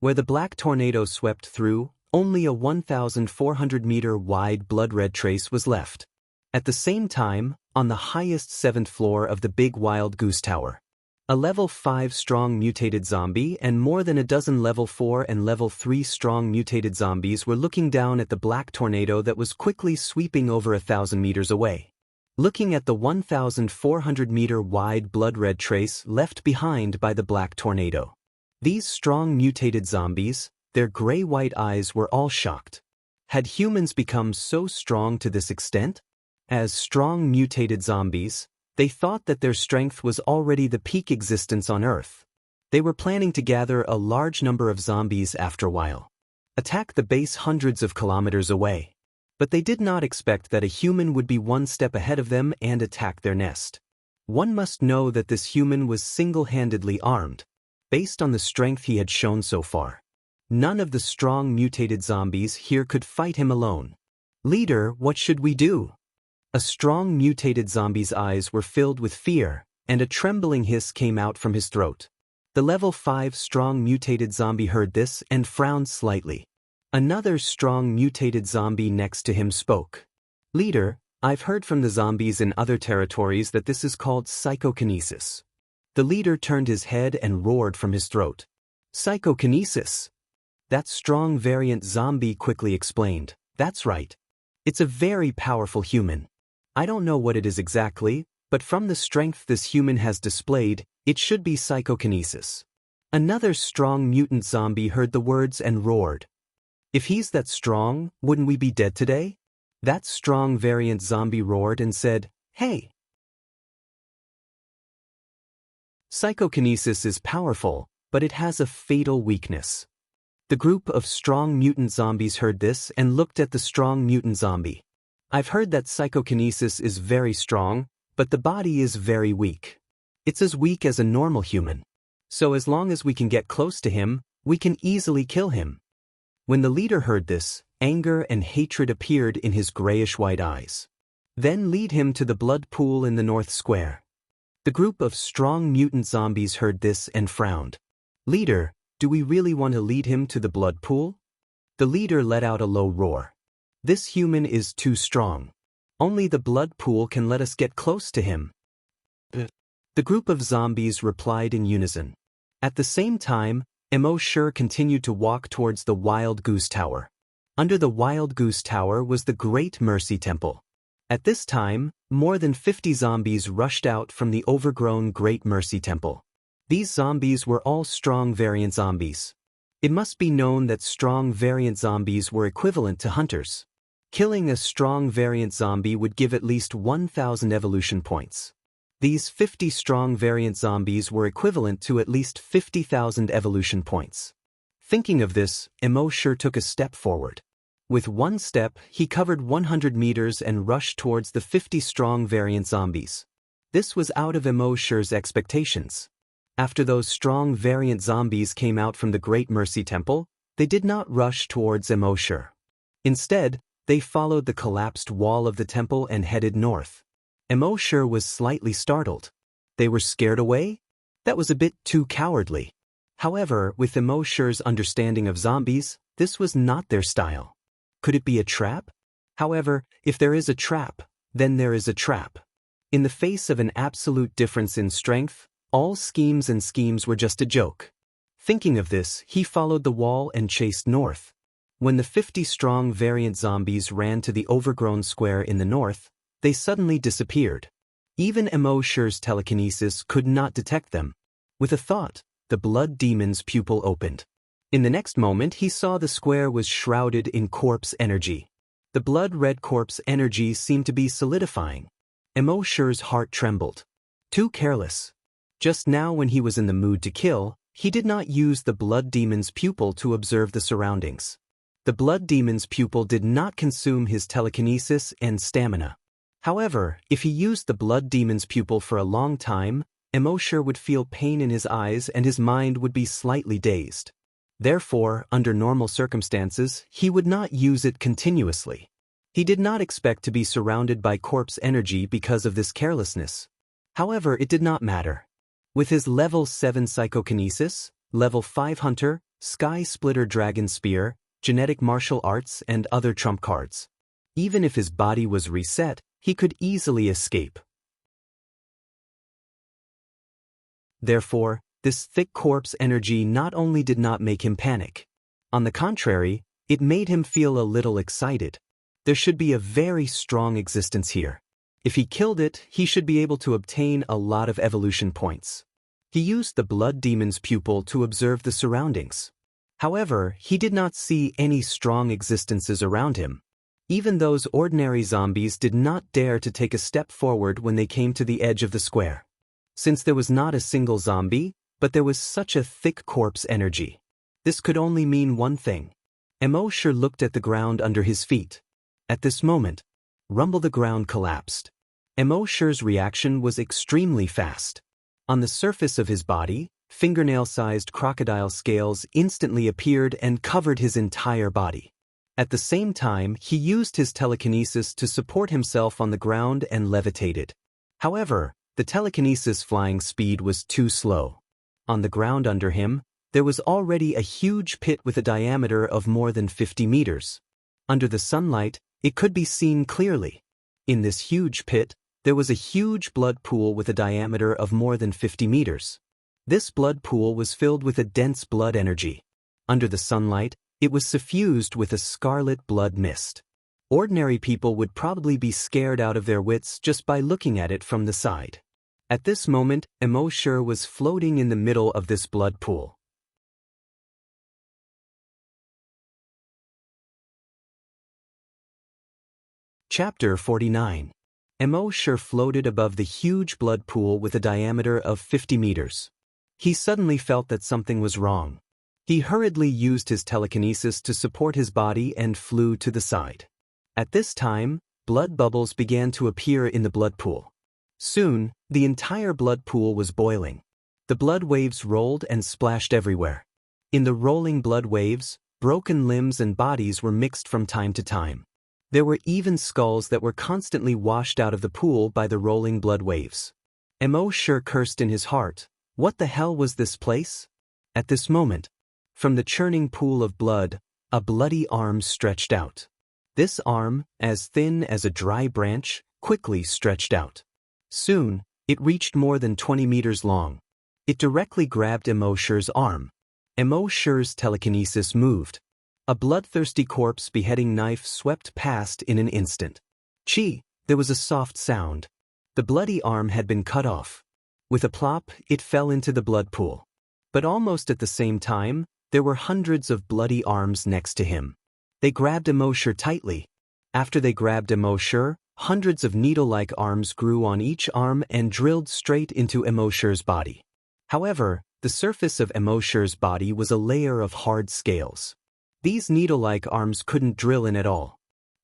Where the black tornado swept through, only a 1,400-meter wide blood-red trace was left. At the same time, on the highest 7th floor of the big wild goose tower, a level 5 strong mutated zombie and more than a dozen level 4 and level 3 strong mutated zombies were looking down at the black tornado that was quickly sweeping over 1,000 meters away. Looking at the 1,400-meter wide blood-red trace left behind by the black tornado. These strong mutated zombies, their gray-white eyes were all shocked. Had humans become so strong to this extent? As strong mutated zombies, they thought that their strength was already the peak existence on Earth. They were planning to gather a large number of zombies after a while. Attack the base hundreds of kilometers away. But they did not expect that a human would be one step ahead of them and attack their nest. One must know that this human was single-handedly armed, based on the strength he had shown so far. None of the strong mutated zombies here could fight him alone. Leader, what should we do? A strong mutated zombie's eyes were filled with fear, and a trembling hiss came out from his throat. The level 5 strong mutated zombie heard this and frowned slightly. Another strong mutated zombie next to him spoke. Leader, I've heard from the zombies in other territories that this is called psychokinesis. The leader turned his head and roared from his throat. Psychokinesis? That strong variant zombie quickly explained. That's right. It's a very powerful human. I don't know what it is exactly, but from the strength this human has displayed, it should be psychokinesis. Another strong mutant zombie heard the words and roared. If he's that strong, wouldn't we be dead today? That strong variant zombie roared and said, Hey! Psychokinesis is powerful, but it has a fatal weakness. The group of strong mutant zombies heard this and looked at the strong mutant zombie. I've heard that psychokinesis is very strong, but the body is very weak. It's as weak as a normal human. So as long as we can get close to him, we can easily kill him. When the leader heard this, anger and hatred appeared in his grayish-white eyes. Then lead him to the blood pool in the North Square. The group of strong mutant zombies heard this and frowned. Leader, do we really want to lead him to the blood pool? The leader let out a low roar. This human is too strong. Only the blood pool can let us get close to him. The group of zombies replied in unison. At the same time, embark continued to walk towards the Wild Goose Tower. Under the Wild Goose Tower was the Great Mercy Temple. At this time, more than 50 zombies rushed out from the overgrown Great Mercy Temple. These zombies were all strong variant zombies. It must be known that strong variant zombies were equivalent to hunters. Killing a strong variant zombie would give at least 1,000 evolution points. These 50 strong variant zombies were equivalent to at least 50,000 evolution points. Thinking of this, embark took a step forward. With one step, he covered 100 meters and rushed towards the 50 strong variant zombies. This was out of embark's expectations. After those strong variant zombies came out from the Great Mercy Temple, they did not rush towards embark. Instead, they followed the collapsed wall of the temple and headed north. Embark was slightly startled. They were scared away? That was a bit too cowardly. However, with embark's understanding of zombies, this was not their style. Could it be a trap? However, if there is a trap, then there is a trap. In the face of an absolute difference in strength, all schemes were just a joke. Thinking of this, he followed the wall and chased north. When the 50 strong variant zombies ran to the overgrown square in the north, they suddenly disappeared. Even embark's telekinesis could not detect them. With a thought, the blood demon's pupil opened. In the next moment he saw the square was shrouded in corpse energy. The blood-red corpse energy seemed to be solidifying. Embark's heart trembled. Too careless. Just now when he was in the mood to kill, he did not use the blood demon's pupil to observe the surroundings. The blood demon's pupil did not consume his telekinesis and stamina. However, if he used the blood demon's pupil for a long time, embark would feel pain in his eyes and his mind would be slightly dazed. Therefore, under normal circumstances, he would not use it continuously. He did not expect to be surrounded by corpse energy because of this carelessness. However, it did not matter. With his level 7 psychokinesis, level 5 hunter, sky splitter dragon spear, genetic martial arts and other trump cards, even if his body was reset, he could easily escape. Therefore, this thick corpse energy not only did not make him panic. On the contrary, it made him feel a little excited. There should be a very strong existence here. If he killed it, he should be able to obtain a lot of evolution points. He used the blood demon's pupil to observe the surroundings. However, he did not see any strong existences around him. Even those ordinary zombies did not dare to take a step forward when they came to the edge of the square. Since there was not a single zombie, but there was such a thick corpse energy. This could only mean one thing. Embark looked at the ground under his feet. At this moment, rumble, the ground collapsed. Embark's reaction was extremely fast. On the surface of his body, fingernail-sized crocodile scales instantly appeared and covered his entire body. At the same time, he used his telekinesis to support himself on the ground and levitated. However, the telekinesis flying speed was too slow. On the ground under him, there was already a huge pit with a diameter of more than 50 meters. Under the sunlight, it could be seen clearly. In this huge pit, there was a huge blood pool with a diameter of more than 50 meters. This blood pool was filled with a dense blood energy. Under the sunlight, it was suffused with a scarlet blood mist. Ordinary people would probably be scared out of their wits just by looking at it from the side. At this moment, embark was floating in the middle of this blood pool. Chapter 49. Embark floated above the huge blood pool with a diameter of 50 meters. He suddenly felt that something was wrong. He hurriedly used his telekinesis to support his body and flew to the side. At this time, blood bubbles began to appear in the blood pool. Soon, the entire blood pool was boiling. The blood waves rolled and splashed everywhere. In the rolling blood waves, broken limbs and bodies were mixed from time to time. There were even skulls that were constantly washed out of the pool by the rolling blood waves. Embark cursed in his heart. What the hell was this place? At this moment, from the churning pool of blood, a bloody arm stretched out. This arm, as thin as a dry branch, quickly stretched out. Soon, it reached more than 20 meters long. It directly grabbed Embark's arm. Embark's telekinesis moved. A bloodthirsty corpse beheading knife swept past in an instant. Chi! There was a soft sound. The bloody arm had been cut off. With a plop, it fell into the blood pool. But almost at the same time, there were hundreds of bloody arms next to him. They grabbed Embark tightly. After they grabbed Embark, hundreds of needle-like arms grew on each arm and drilled straight into Embark's body. However, the surface of Embark's body was a layer of hard scales. These needle-like arms couldn't drill in at all.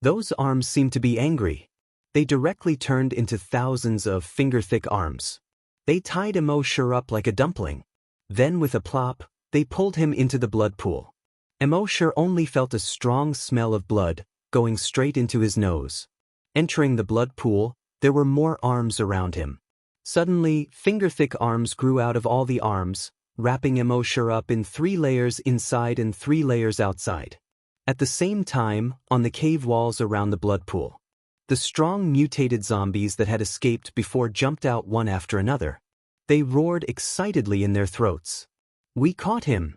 Those arms seemed to be angry. They directly turned into thousands of finger-thick arms. They tied Embark up like a dumpling. Then with a plop, they pulled him into the blood pool. Embark only felt a strong smell of blood, going straight into his nose. Entering the blood pool, there were more arms around him. Suddenly, finger-thick arms grew out of all the arms, wrapping Embark up in 3 layers inside and 3 layers outside. At the same time, on the cave walls around the blood pool, the strong mutated zombies that had escaped before jumped out one after another. They roared excitedly in their throats. We caught him!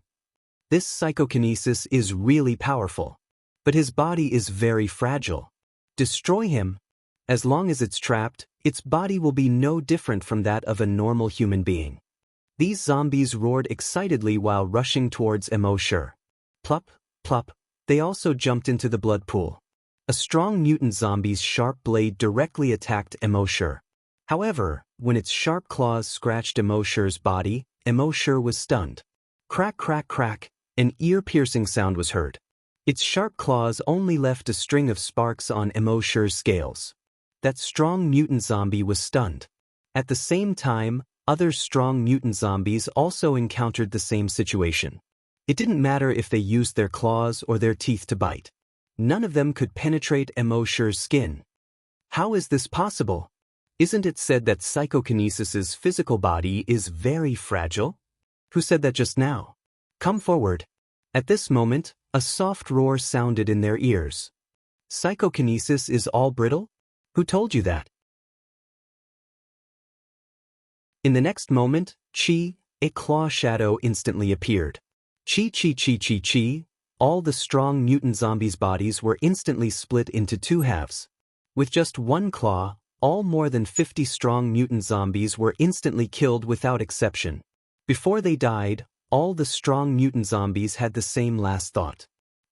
This psychokinesis is really powerful. But his body is very fragile. Destroy him. As long as it's trapped, its body will be no different from that of a normal human being. These zombies roared excitedly while rushing towards Embark. Plop, plop, they also jumped into the blood pool. A strong mutant zombie's sharp blade directly attacked Embark. However, when its sharp claws scratched Embark's body, Embark was stunned. Crack, crack, crack, an ear-piercing sound was heard. Its sharp claws only left a string of sparks on Embark's scales. That strong mutant zombie was stunned. At the same time, other strong mutant zombies also encountered the same situation. It didn't matter if they used their claws or their teeth to bite. None of them could penetrate Embark's skin. How is this possible? Isn't it said that psychokinesis's physical body is very fragile? Who said that just now? Come forward. At this moment, a soft roar sounded in their ears. Psychokinesis is all brittle? Who told you that? In the next moment, Chi, a claw shadow instantly appeared. Chi chi chi chi chi, all the strong mutant zombies' bodies were instantly split into 2 halves. With just 1 claw, all more than 50 strong mutant zombies were instantly killed without exception. Before they died, all the strong mutant zombies had the same last thought.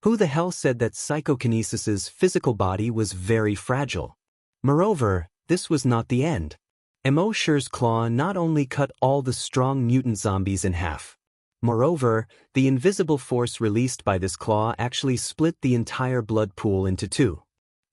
Who the hell said that psychokinesis's physical body was very fragile? Moreover, this was not the end. Embark's claw not only cut all the strong mutant zombies in half. Moreover, the invisible force released by this claw actually split the entire blood pool into 2.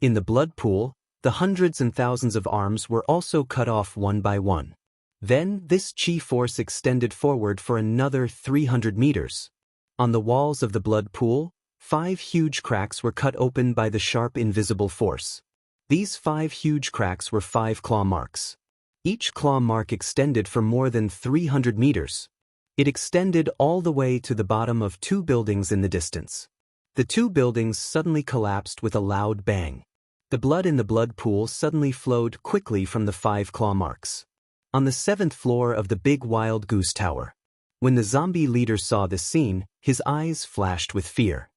In the blood pool, the hundreds and thousands of arms were also cut off one by one. Then, this chi force extended forward for another 300 meters. On the walls of the blood pool, 5 huge cracks were cut open by the sharp invisible force. These 5 huge cracks were 5 claw marks. Each claw mark extended for more than 300 meters. It extended all the way to the bottom of 2 buildings in the distance. The 2 buildings suddenly collapsed with a loud bang. The blood in the blood pool suddenly flowed quickly from the 5 claw marks. On the 7th floor of the big wild goose tower. When the zombie leader saw this scene, his eyes flashed with fear.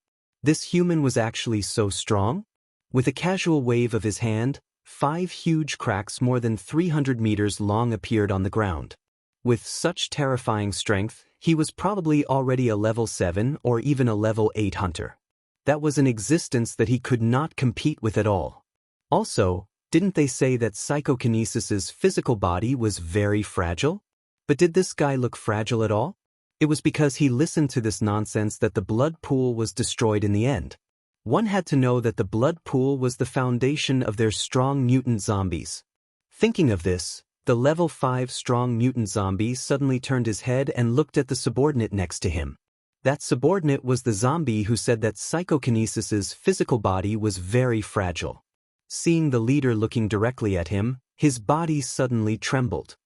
This human was actually so strong? With a casual wave of his hand, 5 huge cracks more than 300 meters long appeared on the ground. With such terrifying strength, he was probably already a level 7 or even a level 8 hunter. That was an existence that he could not compete with at all. Also, didn't they say that psychokinesis's physical body was very fragile? But did this guy look fragile at all? It was because he listened to this nonsense that the blood pool was destroyed in the end. One had to know that the blood pool was the foundation of their strong mutant zombies. Thinking of this, the level 5 strong mutant zombie suddenly turned his head and looked at the subordinate next to him. That subordinate was the zombie who said that psychokinesis's physical body was very fragile. Seeing the leader looking directly at him, his body suddenly trembled.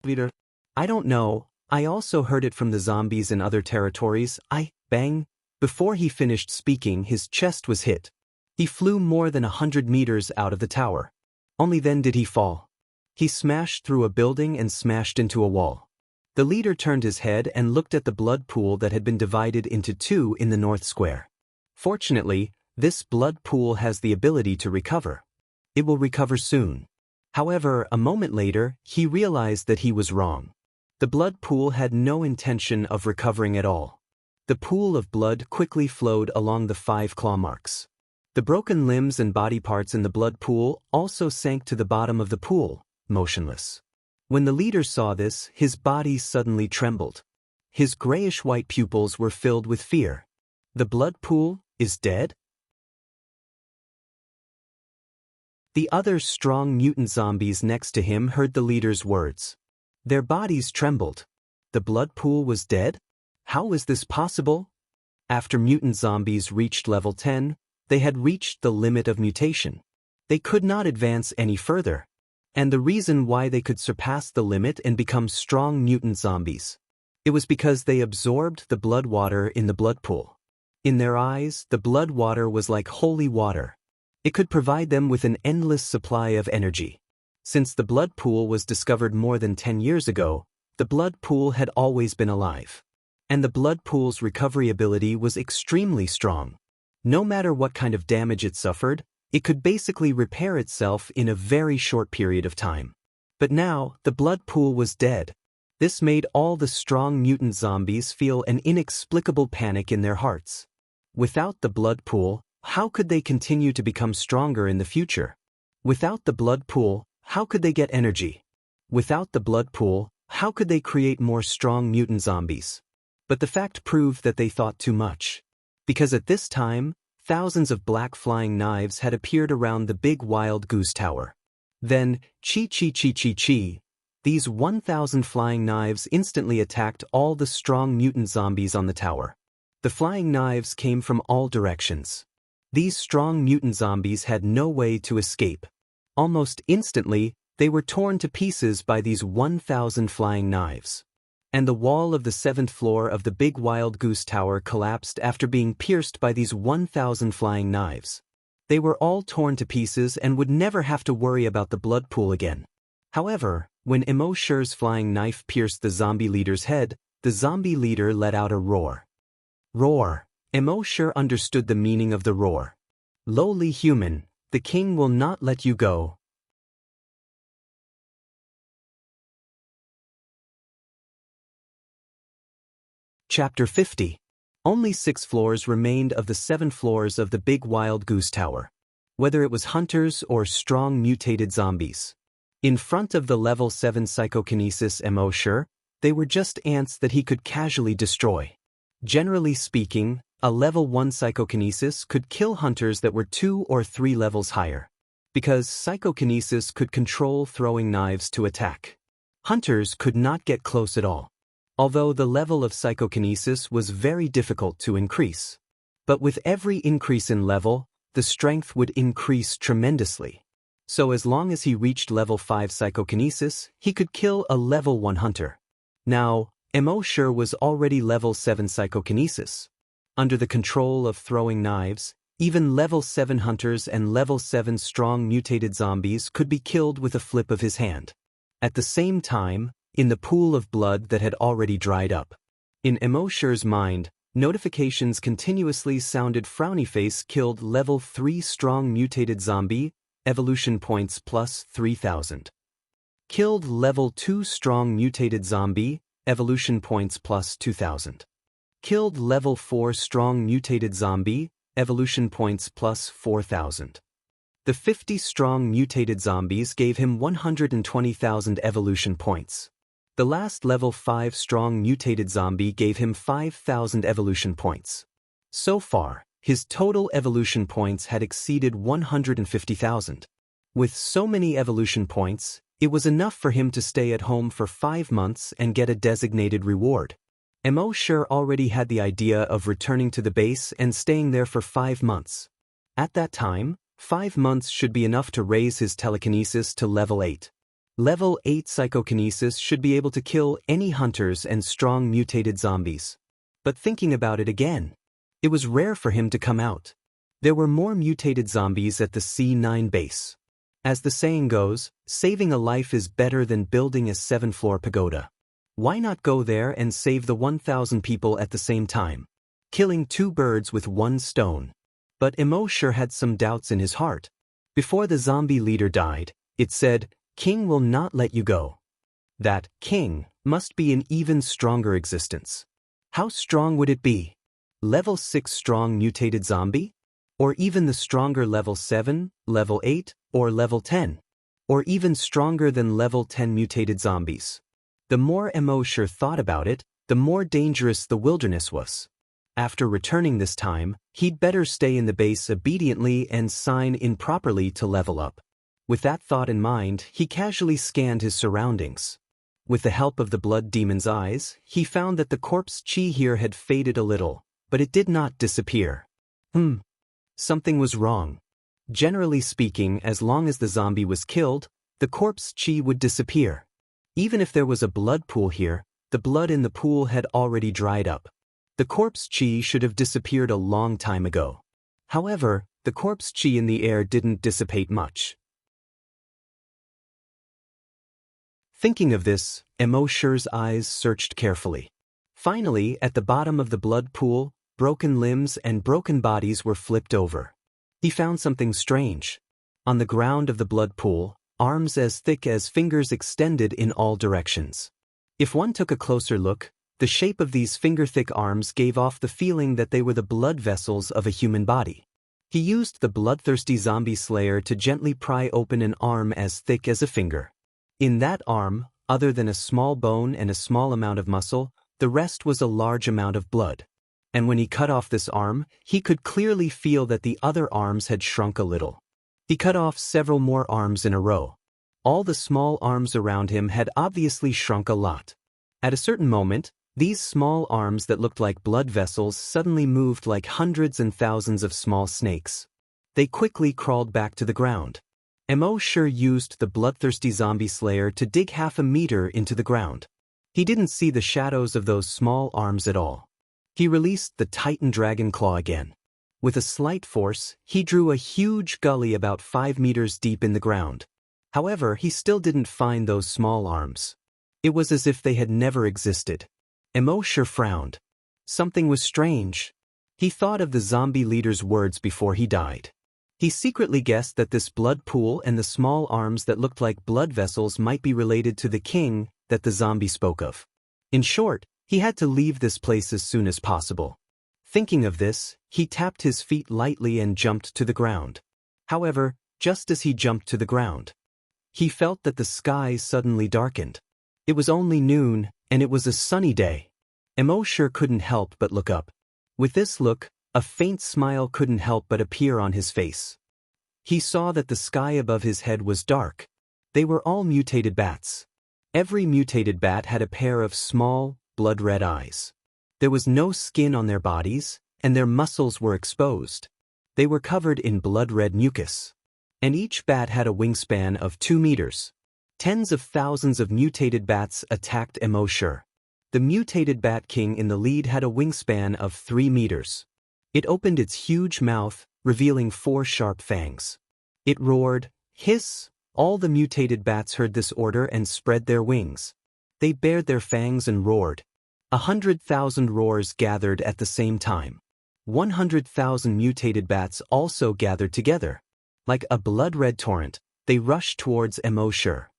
Leader, I don't know, I also heard it from the zombies in other territories. Bang. Before he finished speaking, his chest was hit. He flew more than 100 meters out of the tower. Only then did he fall. He smashed through a building and smashed into a wall. The leader turned his head and looked at the blood pool that had been divided into 2 in the north square. Fortunately, this blood pool has the ability to recover. It will recover soon. However, a moment later, he realized that he was wrong. The blood pool had no intention of recovering at all. The pool of blood quickly flowed along the 5 claw marks. The broken limbs and body parts in the blood pool also sank to the bottom of the pool, motionless. When the leader saw this, his body suddenly trembled. His grayish-white pupils were filled with fear. The blood pool is dead? The other strong mutant zombies next to him heard the leader's words. Their bodies trembled. The blood pool was dead? How was this possible? After mutant zombies reached level 10, they had reached the limit of mutation. They could not advance any further. And the reason why they could surpass the limit and become strong mutant zombies. It was because they absorbed the blood water in the blood pool. In their eyes, the blood water was like holy water. It could provide them with an endless supply of energy. Since the blood pool was discovered more than 10 years ago, the blood pool had always been alive. And the blood pool's recovery ability was extremely strong. No matter what kind of damage it suffered, it could basically repair itself in a very short period of time. But now, the blood pool was dead. This made all the strong mutant zombies feel an inexplicable panic in their hearts. Without the blood pool, how could they continue to become stronger in the future? Without the blood pool, how could they get energy? Without the blood pool, how could they create more strong mutant zombies? But the fact proved that they thought too much. Because at this time, thousands of black flying knives had appeared around the big wild goose tower. Then, chi, these 1,000 flying knives instantly attacked all the strong mutant zombies on the tower. The flying knives came from all directions. These strong mutant zombies had no way to escape. Almost instantly, they were torn to pieces by these 1,000 flying knives. And the wall of the 7th floor of the big wild goose tower collapsed after being pierced by these 1,000 flying knives. They were all torn to pieces and would never have to worry about the blood pool again. However, when embark's flying knife pierced the zombie leader's head, the zombie leader let out a roar. Roar. Embark understood the meaning of the roar. Lowly human, the king will not let you go. Chapter 50. Only 6 floors remained of the 7 floors of the big wild goose tower. Whether it was hunters or strong mutated zombies. In front of the level 7 psychokinesis embark, they were just ants that he could casually destroy. Generally speaking, a level 1 psychokinesis could kill hunters that were 2 or 3 levels higher. Because psychokinesis could control throwing knives to attack. Hunters could not get close at all. Although the level of psychokinesis was very difficult to increase. But with every increase in level, the strength would increase tremendously. So as long as he reached level 5 psychokinesis, he could kill a level 1 hunter. Now, Emosher was already level 7 psychokinesis. Under the control of throwing knives, even level 7 hunters and level 7 strong mutated zombies could be killed with a flip of his hand. At the same time, in the pool of blood that had already dried up. In Emosher's mind, notifications continuously sounded. Frowny face killed level 3 strong mutated zombie, evolution points plus 3000. Killed level 2 strong mutated zombie, evolution points plus 2000. Killed level 4 strong mutated zombie, evolution points plus 4000. The 50 strong mutated zombies gave him 120,000 evolution points. The last level 5 strong mutated zombie gave him 5,000 evolution points. So far, his total evolution points had exceeded 150,000. With so many evolution points, it was enough for him to stay at home for 5 months and get a designated reward. Emosher already had the idea of returning to the base and staying there for 5 months. At that time, 5 months should be enough to raise his telekinesis to level 8. Level 8 psychokinesis should be able to kill any hunters and strong mutated zombies. But thinking about it again, it was rare for him to come out. There were more mutated zombies at the C9 base. As the saying goes, saving a life is better than building a 7-floor pagoda. Why not go there and save the 1,000 people at the same time? Killing 2 birds with 1 stone. But Emosher had some doubts in his heart. Before the zombie leader died, it said, "King will not let you go." That king must be an even stronger existence. How strong would it be? Level 6 strong mutated zombie? Or even the stronger level 7, level 8, or level 10? Or even stronger than level 10 mutated zombies? The more Emosher thought about it, the more dangerous the wilderness was. After returning this time, he'd better stay in the base obediently and sign in properly to level up. With that thought in mind, he casually scanned his surroundings. With the help of the blood demon's eyes, he found that the corpse chi here had faded a little, but it did not disappear. Something was wrong. Generally speaking, as long as the zombie was killed, the corpse chi would disappear. Even if there was a blood pool here, the blood in the pool had already dried up. The corpse chi should have disappeared a long time ago. However, the corpse chi in the air didn't dissipate much. Thinking of this, Emosher's eyes searched carefully. Finally, at the bottom of the blood pool, broken limbs and broken bodies were flipped over. He found something strange. On the ground of the blood pool, arms as thick as fingers extended in all directions. If one took a closer look, the shape of these finger-thick arms gave off the feeling that they were the blood vessels of a human body. He used the bloodthirsty zombie slayer to gently pry open an arm as thick as a finger. In that arm, other than a small bone and a small amount of muscle, the rest was a large amount of blood. And when he cut off this arm, he could clearly feel that the other arms had shrunk a little. He cut off several more arms in a row. All the small arms around him had obviously shrunk a lot. At a certain moment, these small arms that looked like blood vessels suddenly moved like hundreds and thousands of small snakes. They quickly crawled back to the ground. Emosher used the bloodthirsty zombie slayer to dig half a meter into the ground. He didn't see the shadows of those small arms at all. He released the Titan Dragon Claw again. With a slight force, he drew a huge gully about 5 meters deep in the ground. However, he still didn't find those small arms. It was as if they had never existed. Emosher frowned. Something was strange. He thought of the zombie leader's words before he died. He secretly guessed that this blood pool and the small arms that looked like blood vessels might be related to the king that the zombie spoke of. In short, he had to leave this place as soon as possible. Thinking of this, he tapped his feet lightly and jumped to the ground. However, just as he jumped to the ground, he felt that the sky suddenly darkened. It was only noon, and it was a sunny day. Emosher couldn't help but look up. With this look, a faint smile couldn't help but appear on his face. He saw that the sky above his head was dark. They were all mutated bats. Every mutated bat had a pair of small, blood-red eyes. There was no skin on their bodies, and their muscles were exposed. They were covered in blood-red mucus. And each bat had a wingspan of 2 meters. Tens of thousands of mutated bats attacked Emosher. The mutated Bat King in the lead had a wingspan of 3 meters. It opened its huge mouth, revealing 4 sharp fangs. It roared, "Hiss!" All the mutated bats heard this order and spread their wings. They bared their fangs and roared. 100,000 roars gathered at the same time. 100,000 mutated bats also gathered together. Like a blood-red torrent, they rushed towards embark.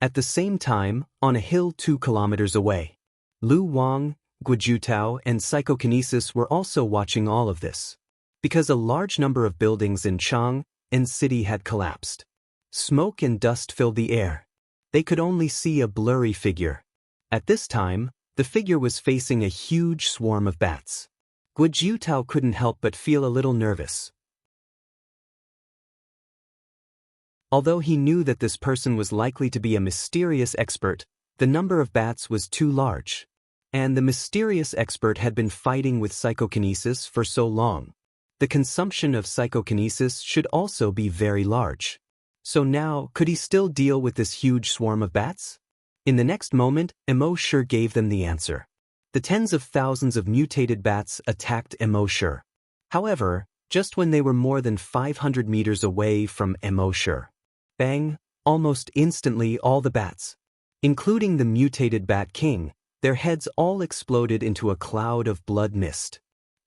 At the same time, on a hill 2 kilometers away, Lu Wang, Guojutao, and Psychokinesis were also watching all of this. Because a large number of buildings in Chang'an city had collapsed. Smoke and dust filled the air. They could only see a blurry figure. At this time, the figure was facing a huge swarm of bats. Guojutao couldn't help but feel a little nervous. Although he knew that this person was likely to be a mysterious expert, the number of bats was too large. And the mysterious expert had been fighting with psychokinesis for so long. The consumption of psychokinesis should also be very large. So now, could he still deal with this huge swarm of bats? In the next moment, embark gave them the answer. The tens of thousands of mutated bats attacked embark. However, just when they were more than 500 meters away from embark, bang, almost instantly all the bats, including the mutated Bat King, their heads all exploded into a cloud of blood mist.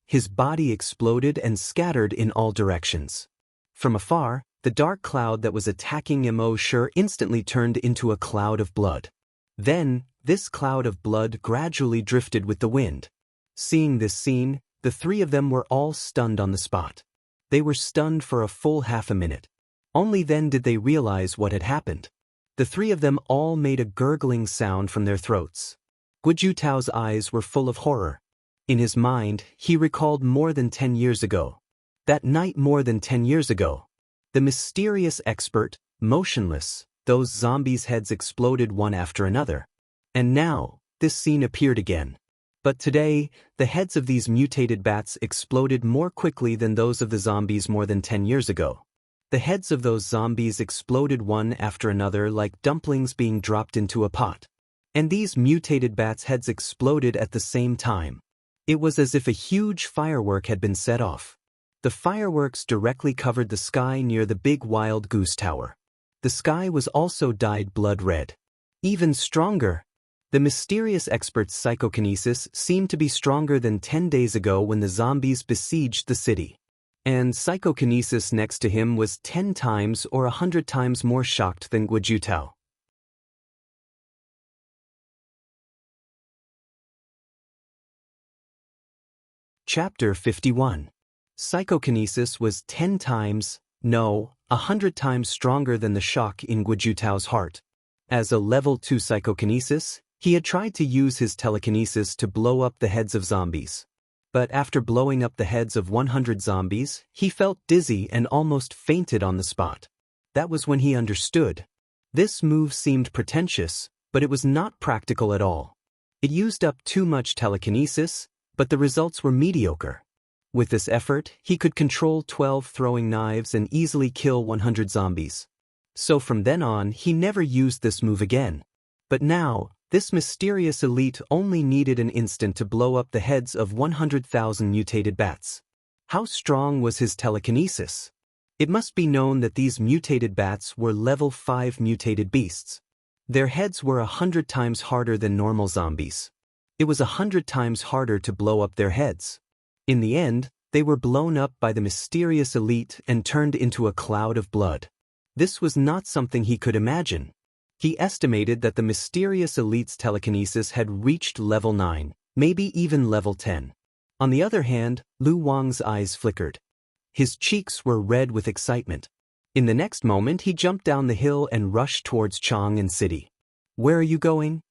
His body exploded and scattered in all directions. From afar, the dark cloud that was attacking embark instantly turned into a cloud of blood. Then, this cloud of blood gradually drifted with the wind. Seeing this scene, the 3 of them were all stunned on the spot. They were stunned for a full half a minute. Only then did they realize what had happened. The 3 of them all made a gurgling sound from their throats. Guojutao's eyes were full of horror. In his mind, he recalled more than 10 years ago. That night more than 10 years ago. The mysterious expert, motionless, those zombies' heads exploded one after another. And now, this scene appeared again. But today, the heads of these mutated bats exploded more quickly than those of the zombies more than 10 years ago. The heads of those zombies exploded one after another like dumplings being dropped into a pot. And these mutated bats' heads exploded at the same time. It was as if a huge firework had been set off. The fireworks directly covered the sky near the big wild goose tower. The sky was also dyed blood red. Even stronger. The mysterious expert's psychokinesis seemed to be stronger than 10 days ago when the zombies besieged the city. And psychokinesis next to him was 10 times or 100 times more shocked than Guojutao. Chapter 51. Psychokinesis was 10 times, no, 100 times stronger than the shock in Guojutao's heart. As a level 2 psychokinesis, he had tried to use his telekinesis to blow up the heads of zombies. But after blowing up the heads of 100 zombies, he felt dizzy and almost fainted on the spot. That was when he understood. This move seemed pretentious, but it was not practical at all. It used up too much telekinesis, but the results were mediocre. With this effort, he could control 12 throwing knives and easily kill 100 zombies. So from then on, he never used this move again. But now, this mysterious elite only needed an instant to blow up the heads of 100,000 mutated bats. How strong was his telekinesis? It must be known that these mutated bats were level 5 mutated beasts. Their heads were 100 times harder than normal zombies. It was 100 times harder to blow up their heads. In the end, they were blown up by the mysterious elite and turned into a cloud of blood. This was not something he could imagine. He estimated that the mysterious elite's telekinesis had reached level 9, maybe even level 10. On the other hand, Lu Wang's eyes flickered. His cheeks were red with excitement. In the next moment he jumped down the hill and rushed towards Chang'an city. "Where are you going?"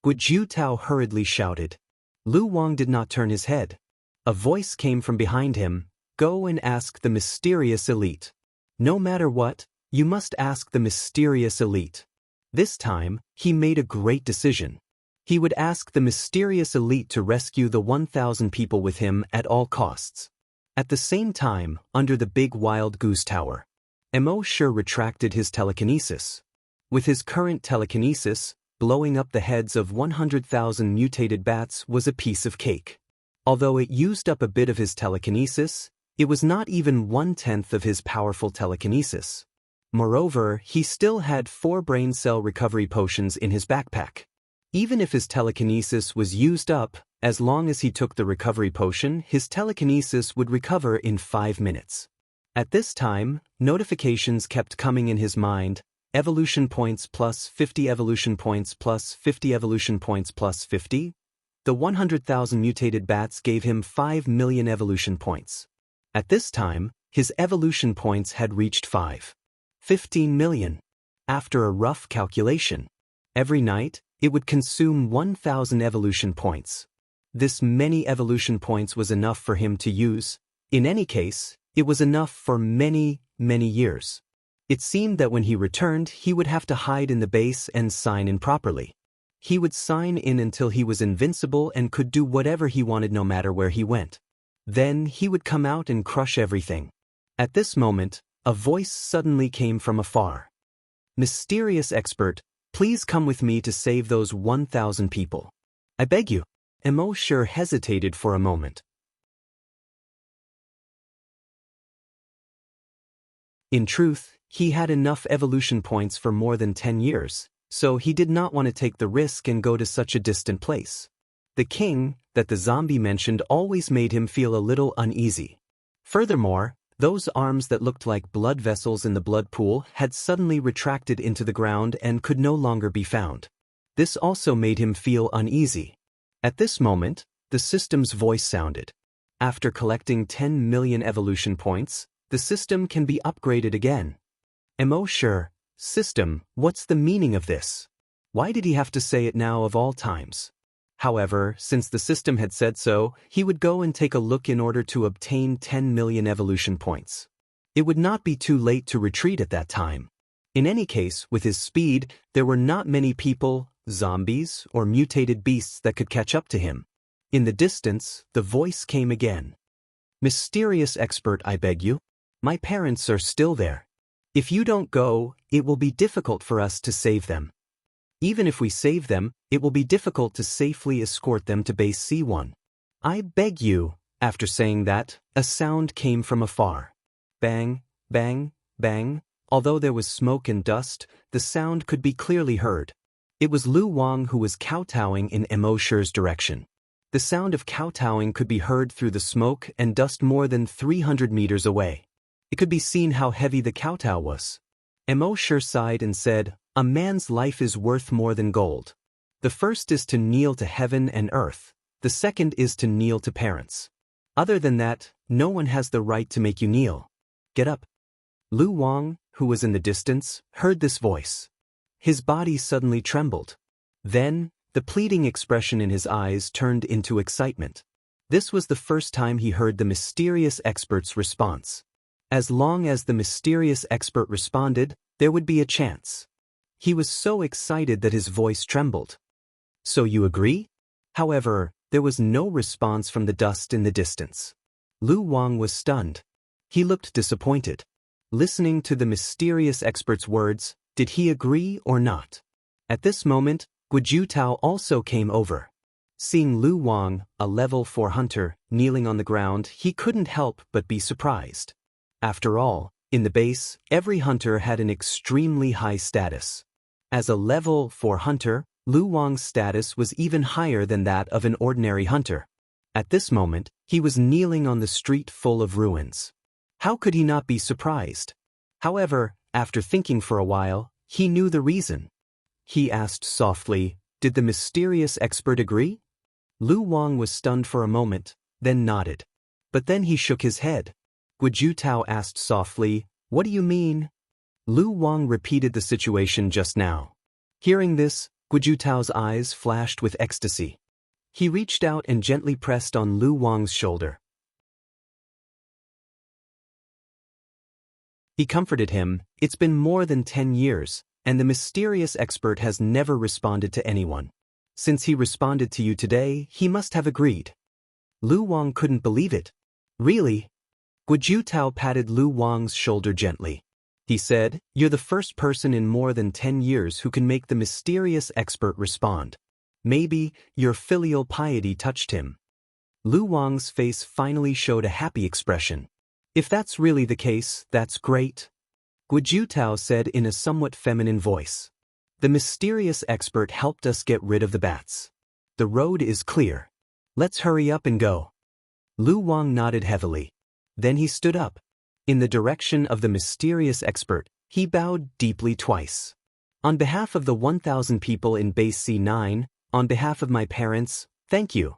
Guojutao hurriedly shouted. Lu Wang did not turn his head. A voice came from behind him. "Go and ask the mysterious elite. No matter what, you must ask the mysterious elite." This time, he made a great decision. He would ask the mysterious elite to rescue the 1,000 people with him at all costs. At the same time, under the big wild goose tower, embark retracted his telekinesis. With his current telekinesis, blowing up the heads of 100,000 mutated bats was a piece of cake. Although it used up a bit of his telekinesis, it was not even 1/10 of his powerful telekinesis. Moreover, he still had 4 brain cell recovery potions in his backpack. Even if his telekinesis was used up, as long as he took the recovery potion, his telekinesis would recover in 5 minutes. At this time, notifications kept coming in his mind: evolution points plus 50, evolution points plus 50, evolution points plus 50. The 100,000 mutated bats gave him 5 million evolution points. At this time, his evolution points had reached 15 million. After a rough calculation, every night, it would consume 1,000 evolution points. This many evolution points was enough for him to use. In any case, it was enough for many, many years. It seemed that when he returned, he would have to hide in the base and sign in properly. He would sign in until he was invincible and could do whatever he wanted no matter where he went. Then he would come out and crush everything. At this moment, a voice suddenly came from afar. "Mysterious expert, please come with me to save those 1,000 people. I beg you." Emosher hesitated for a moment. In truth, he had enough evolution points for more than 10 years, so he did not want to take the risk and go to such a distant place. The king, that the zombie mentioned, always made him feel a little uneasy. Furthermore, those arms that looked like blood vessels in the blood pool had suddenly retracted into the ground and could no longer be found. This also made him feel uneasy. At this moment, the system's voice sounded. After collecting 10 million evolution points, the system can be upgraded again. Emosher, system, what's the meaning of this? Why did he have to say it now of all times? However, since the system had said so, he would go and take a look in order to obtain 10 million evolution points. It would not be too late to retreat at that time. In any case, with his speed, there were not many people, zombies, or mutated beasts that could catch up to him. In the distance, the voice came again. "Mysterious expert, I beg you. My parents are still there. If you don't go, it will be difficult for us to save them. Even if we save them, it will be difficult to safely escort them to base C1. I beg you." After saying that, a sound came from afar. Bang, bang, bang. Although there was smoke and dust, the sound could be clearly heard. It was Lu Wang who was kowtowing in Emosher's direction. The sound of kowtowing could be heard through the smoke and dust more than 300 meters away. It could be seen how heavy the kowtow was. Emosher sighed and said, "A man's life is worth more than gold. The first is to kneel to heaven and earth. The second is to kneel to parents. Other than that, no one has the right to make you kneel. Get up." Lu Wang, who was in the distance, heard this voice. His body suddenly trembled. Then, the pleading expression in his eyes turned into excitement. This was the first time he heard the mysterious expert's response. As long as the mysterious expert responded, there would be a chance. He was so excited that his voice trembled. "So you agree?" However, there was no response from the dust in the distance. Lu Wang was stunned. He looked disappointed. Listening to the mysterious expert's words, did he agree or not? At this moment, Guojutao also came over. Seeing Lu Wang, a level 4 hunter, kneeling on the ground, he couldn't help but be surprised. After all, in the base, every hunter had an extremely high status. As a level 4 hunter, Lu Wang's status was even higher than that of an ordinary hunter. At this moment, he was kneeling on the street full of ruins. How could he not be surprised? However, after thinking for a while, he knew the reason. He asked softly, "Did the mysterious expert agree?" Lu Wang was stunned for a moment, then nodded. But then he shook his head. Guojutao asked softly, "What do you mean?" Lu Wang repeated the situation just now. Hearing this, Guojutao's eyes flashed with ecstasy. He reached out and gently pressed on Lu Wang's shoulder. He comforted him. "It's been more than 10 years, and the mysterious expert has never responded to anyone. Since he responded to you today, he must have agreed." Lu Wang couldn't believe it. "Really?" Guojutao patted Lu Wang's shoulder gently. He said, "You're the first person in more than 10 years who can make the mysterious expert respond. Maybe your filial piety touched him." Lu Wang's face finally showed a happy expression. "If that's really the case, that's great," Guizhu Tao said in a somewhat feminine voice. "The mysterious expert helped us get rid of the bats. The road is clear. Let's hurry up and go." Lu Wang nodded heavily. Then he stood up. In the direction of the mysterious expert, he bowed deeply twice. "On behalf of the 1,000 people in Base C9, on behalf of my parents, thank you."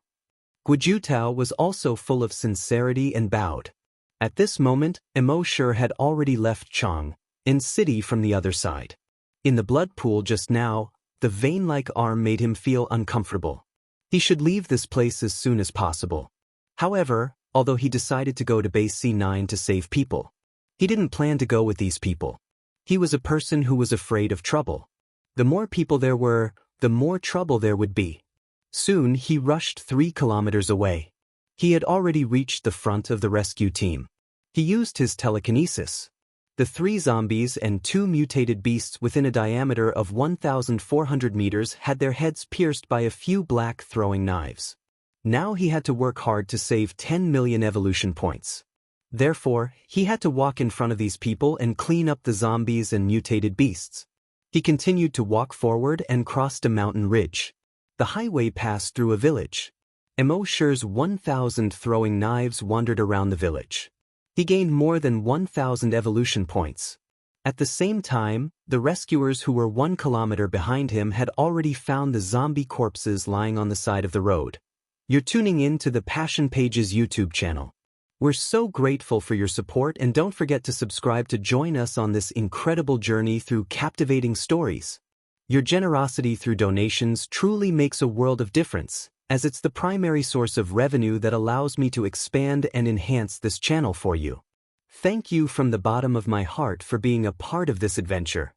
Guizhu Tao was also full of sincerity and bowed. At this moment, Emo Shi had already left Chang and City from the other side. In the blood pool just now, the vein-like arm made him feel uncomfortable. He should leave this place as soon as possible. However, although he decided to go to Base C9 to save people, he didn't plan to go with these people. He was a person who was afraid of trouble. The more people there were, the more trouble there would be. Soon he rushed 3 kilometers away. He had already reached the front of the rescue team. He used his telekinesis. The 3 zombies and 2 mutated beasts within a diameter of 1,400 meters had their heads pierced by a few black throwing knives. Now he had to work hard to save 10 million evolution points. Therefore, he had to walk in front of these people and clean up the zombies and mutated beasts. He continued to walk forward and crossed a mountain ridge. The highway passed through a village. Emo Shi's 1,000 throwing knives wandered around the village. He gained more than 1,000 evolution points. At the same time, the rescuers who were 1 kilometer behind him had already found the zombie corpses lying on the side of the road. You're tuning in to the Passion Pages YouTube channel. We're so grateful for your support, and don't forget to subscribe to join us on this incredible journey through captivating stories. Your generosity through donations truly makes a world of difference, as it's the primary source of revenue that allows me to expand and enhance this channel for you. Thank you from the bottom of my heart for being a part of this adventure.